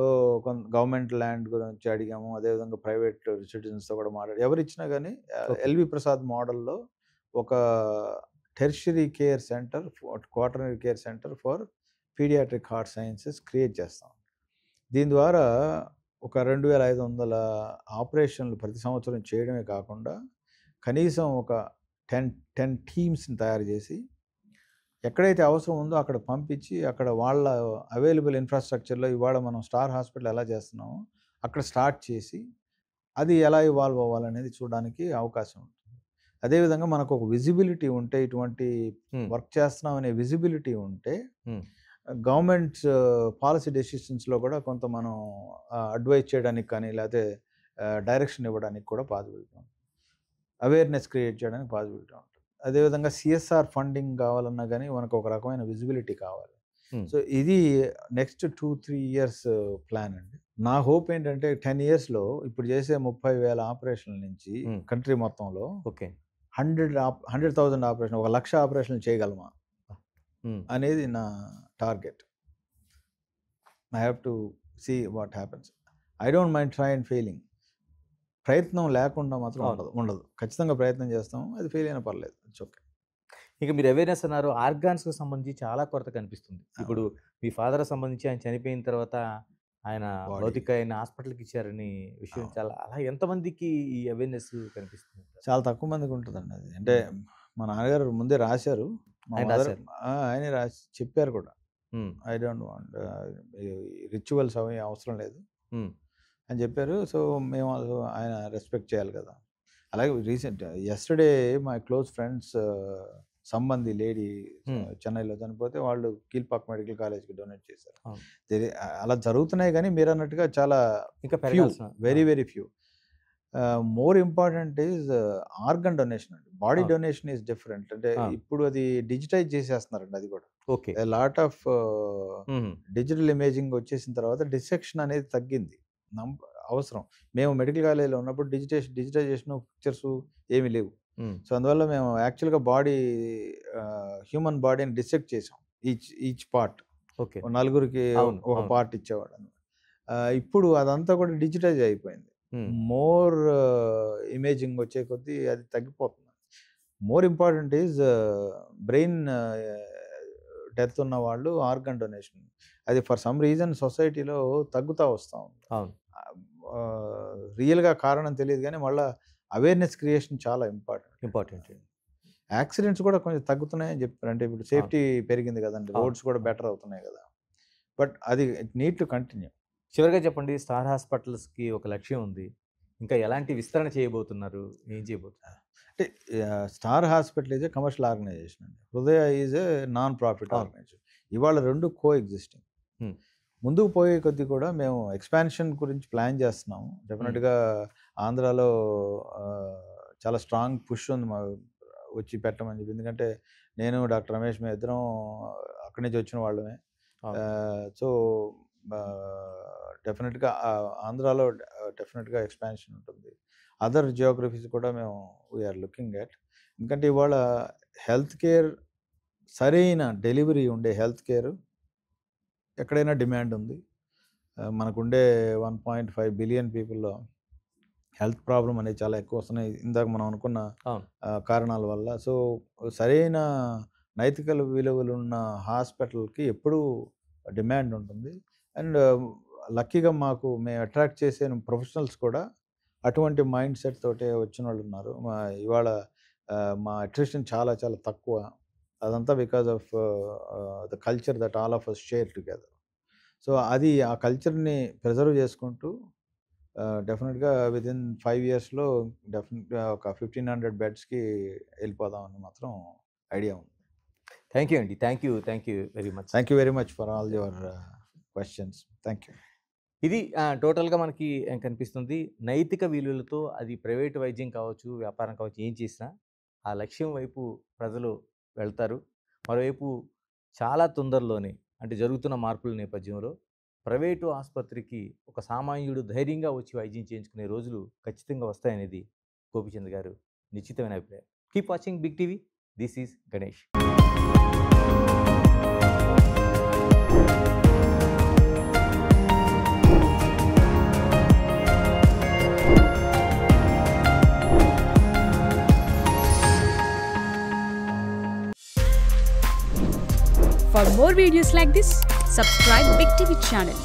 government land గురించి అడిగాము, అదేవిధంగా ప్రైవేట్ సిటిజన్స్తో కూడా మాట్లాడి ఎవరు ఇచ్చినా కానీ ఎల్వి ప్రసాద్ మోడల్లో ఒక tertiary care centre, quaternary care centre for paediatric heart sciences create చేస్తాం. దీని ద్వారా ఒక 2,500 ఆపరేషన్లు ప్రతి సంవత్సరం చేయడమే కాకుండా కనీసం ఒక 10 టీమ్స్ని తయారు చేసి ఎక్కడైతే అవసరం ఉందో అక్కడ పంపించి అక్కడ వాళ్ళ అవైలబుల్ ఇన్ఫ్రాస్ట్రక్చర్లో ఇవాళ మనం స్టార్ హాస్పిటల్ ఎలా చేస్తున్నామో అక్కడ స్టార్ట్ చేసి అది ఎలా ఇవాల్వ్ అవ్వాలనేది చూడడానికి అవకాశం ఉంటుంది. అదేవిధంగా మనకు ఒక విజిబిలిటీ ఉంటే, ఇటువంటి వర్క్ చేస్తున్నాం అనే విజిబిలిటీ ఉంటే గవర్నమెంట్ పాలసీ డెసిషన్స్లో కూడా కొంత మనం అడ్వైజ్ చేయడానికి కానీ లేకపోతే డైరెక్షన్ ఇవ్వడానికి కూడా పాసిబిలిటీ ఉంటుంది, అవేర్నెస్ క్రియేట్ చేయడానికి పాసిబిలిటీ ఉంటుంది. అదేవిధంగా సిఎస్ఆర్ ఫండింగ్ కావాలన్నా కానీ మనకు ఒక రకమైన విజిబిలిటీ కావాలి. సో ఇది నెక్స్ట్ 2-3 years ప్లాన్ అండి. నా హోప్ ఏంటంటే 10 yearsలో ఇప్పుడు చేసే 30,000 ఆపరేషన్ల నుంచి కంట్రీ మొత్తంలో 100,000 ఆపరేషన్, 1,00,000 ఆపరేషన్లు చేయగలమా? అనేది నా target. I have to see what happens. I don't mind try and failing. ప్రయత్నం లేకుండా మాత్రం ఉండదు. ఖచ్చితంగా ప్రయత్నం చేస్తాం, అది ఫెయిల్ అయినా పర్లేదు, ఇట్స్ ఓకే. ఇక మీరు అవేర్నెస్ అన్నారు, ఆర్గాన్స్కి సంబంధించి చాలా కొరత కనిపిస్తుంది. ఇప్పుడు మీ ఫాదర్ సంబంధించి ఆయన చనిపోయిన తర్వాత ఆయన భౌతిక ఆయన హాస్పిటల్కి ఇచ్చారని విషయం చాలా, అలా ఎంతమందికి ఈ అవేర్నెస్ కనిపిస్తుంది? చాలా తక్కువ మందికి ఉంటుందండి అది. అంటే మా నాన్నగారు ముందే రాశారు, ఆయనే రాసి చెప్పారు కూడా, ఐ డోంట్ వాంట్ రిచువల్స్ అవి అవసరం లేదు అని చెప్పారు. సో మేము ఆయన రెస్పెక్ట్ చేయాలి కదా. అలాగే recent yesterday my close friends సంబంధి లేడీ చెన్నైలో చనిపోతే వాళ్ళు కీల్పాక్ మెడికల్ కాలేజ్కి డొనేట్ చేశారు. అలా జరుగుతున్నాయి, కానీ మీరు అన్నట్టుగా చాలా ఇంకా very very few. More important is organ donation అండి. Body donation is different. అంటే ఇప్పుడు అది డిజిటైజ్ చేసేస్తున్నారండి, అది కూడా. Okay, lot of digital imaging వచ్చేసిన తర్వాత డిసెక్షన్ అనేది తగ్గింది, అవసరం. మేము మెడికల్ కాలేజీలో ఉన్నప్పుడు డిజిటైజేషన్ పిక్చర్స్ ఏమీ లేవు. సో అందువల్ల మేము యాక్చువల్గా హ్యూమన్ బాడీని డిసెక్ట్ చేసాం, ఈచ్ పార్ట్. ఓకే, నలుగురికి ఒక పార్ట్ ఇచ్చేవాడు. ఇప్పుడు అదంతా కూడా డిజిటైజ్ అయిపోయింది. మోర్ ఇమేజింగ్ వచ్చే కొద్దీ అది తగ్గిపోతుంది. More important is brain death ఉన్న వాళ్ళు ఆర్గన్ డొనేషన్, అది ఫర్ సమ్ రీజన్ సొసైటీలో తగ్గుతూ వస్తూ ఉంది. రియల్గా కారణం తెలియదు, కానీ మళ్ళీ అవేర్నెస్ క్రియేషన్ చాలా ఇంపార్టెంట్. యాక్సిడెంట్స్ కూడా కొంచెం తగ్గుతున్నాయని చెప్పారు. అంటే ఇప్పుడు సేఫ్టీ పెరిగింది కదండి, రోడ్స్ కూడా బెటర్ అవుతున్నాయి కదా. బట్ అది నీడ్ టు కంటిన్యూ. చివరిగా చెప్పండి, స్టార్ హాస్పిటల్స్కి ఒక లక్ష్యం ఉంది, ఇంకా ఎలాంటి విస్తరణ చేయబోతున్నారు, ఏం చేయబోతున్నారు? అంటే star hospital is a commercial organization అండి, Hrudaya is a non profit organization. ఇవాళ రెండు కో ఎగ్జిస్టింగ్. ముందుకు పోయే కొద్దీ కూడా మేము ఎక్స్పాన్షన్ గురించి ప్లాన్ చేస్తున్నాము. డెఫినెట్గా ఆంధ్రాలో చాలా స్ట్రాంగ్ పుష్ ఉంది మా వచ్చి పెట్టమని చెప్పి. ఎందుకంటే నేను డాక్టర్ రమేష్ మేము ఇద్దరం అక్కడి నుంచి వచ్చిన వాళ్ళమే. సో డెఫినెట్గా ఆంధ్రాలో డెఫినెట్గా ఎక్స్పాన్షన్ ఉంటుంది. అదర్ జియోగ్రఫీస్ కూడా మేము వీఆర్ లుకింగ్ ఎట్. ఎందుకంటే ఇవాళ హెల్త్ కేర్, సరైన డెలివరీ ఉండే హెల్త్ కేర్ ఎక్కడైనా డిమాండ్ ఉంది. మనకుండే 1.5 బిలియన్ పీపుల్లో హెల్త్ ప్రాబ్లం అనేది చాలా ఎక్కువ వస్తున్నాయి, ఇందాక మనం అనుకున్న కారణాల వల్ల. సో సరైన నైతిక విలువలు ఉన్న హాస్పిటల్కి ఎప్పుడూ డిమాండ్ ఉంటుంది. అండ్ లక్కీగా మేము అట్రాక్ట్ చేసే ప్రొఫెషనల్స్ కూడా అటువంటి మైండ్ సెట్ తోటే వచ్చిన వాళ్ళు ఉన్నారు. ఇవాళ మా అట్రిషన్ చాలా చాలా తక్కువ. అదంతా because of the culture that all of us share together. So అది ఆ కల్చర్ని ప్రిజర్వ్ చేసుకుంటూ డెఫినెట్గా విదిన్ 5 yearsలో డెఫినెట్గా ఒక 1500 బెడ్స్కి వెళ్ళిపోదామని మాత్రం ఐడియా ఉంది. థ్యాంక్ యూ అండి, thank you very much. Thank you very much for all your questions. Thank you. ఇది టోటల్గా మనకి కనిపిస్తుంది, నైతిక విలువలతో అది ప్రైవేట్ వైద్యం కావచ్చు, వ్యాపారం కావచ్చు, ఏం చేసినా ఆ లక్ష్యం వైపు ప్రజలు వెళ్తారు. మరోవైపు చాలా తొందరలోనే, అంటే జరుగుతున్న మార్పుల నేపథ్యంలో ప్రైవేటు ఆసుపత్రికి ఒక సామాన్యుడు ధైర్యంగా వచ్చి వైద్యం చేయించుకునే రోజులు ఖచ్చితంగా వస్తాయనేది గోపీచంద్ గారు నిశ్చితమైన అభిప్రాయం. Keep watching big TV. This is Ganesh. For more videos like this, subscribe Big TV channel.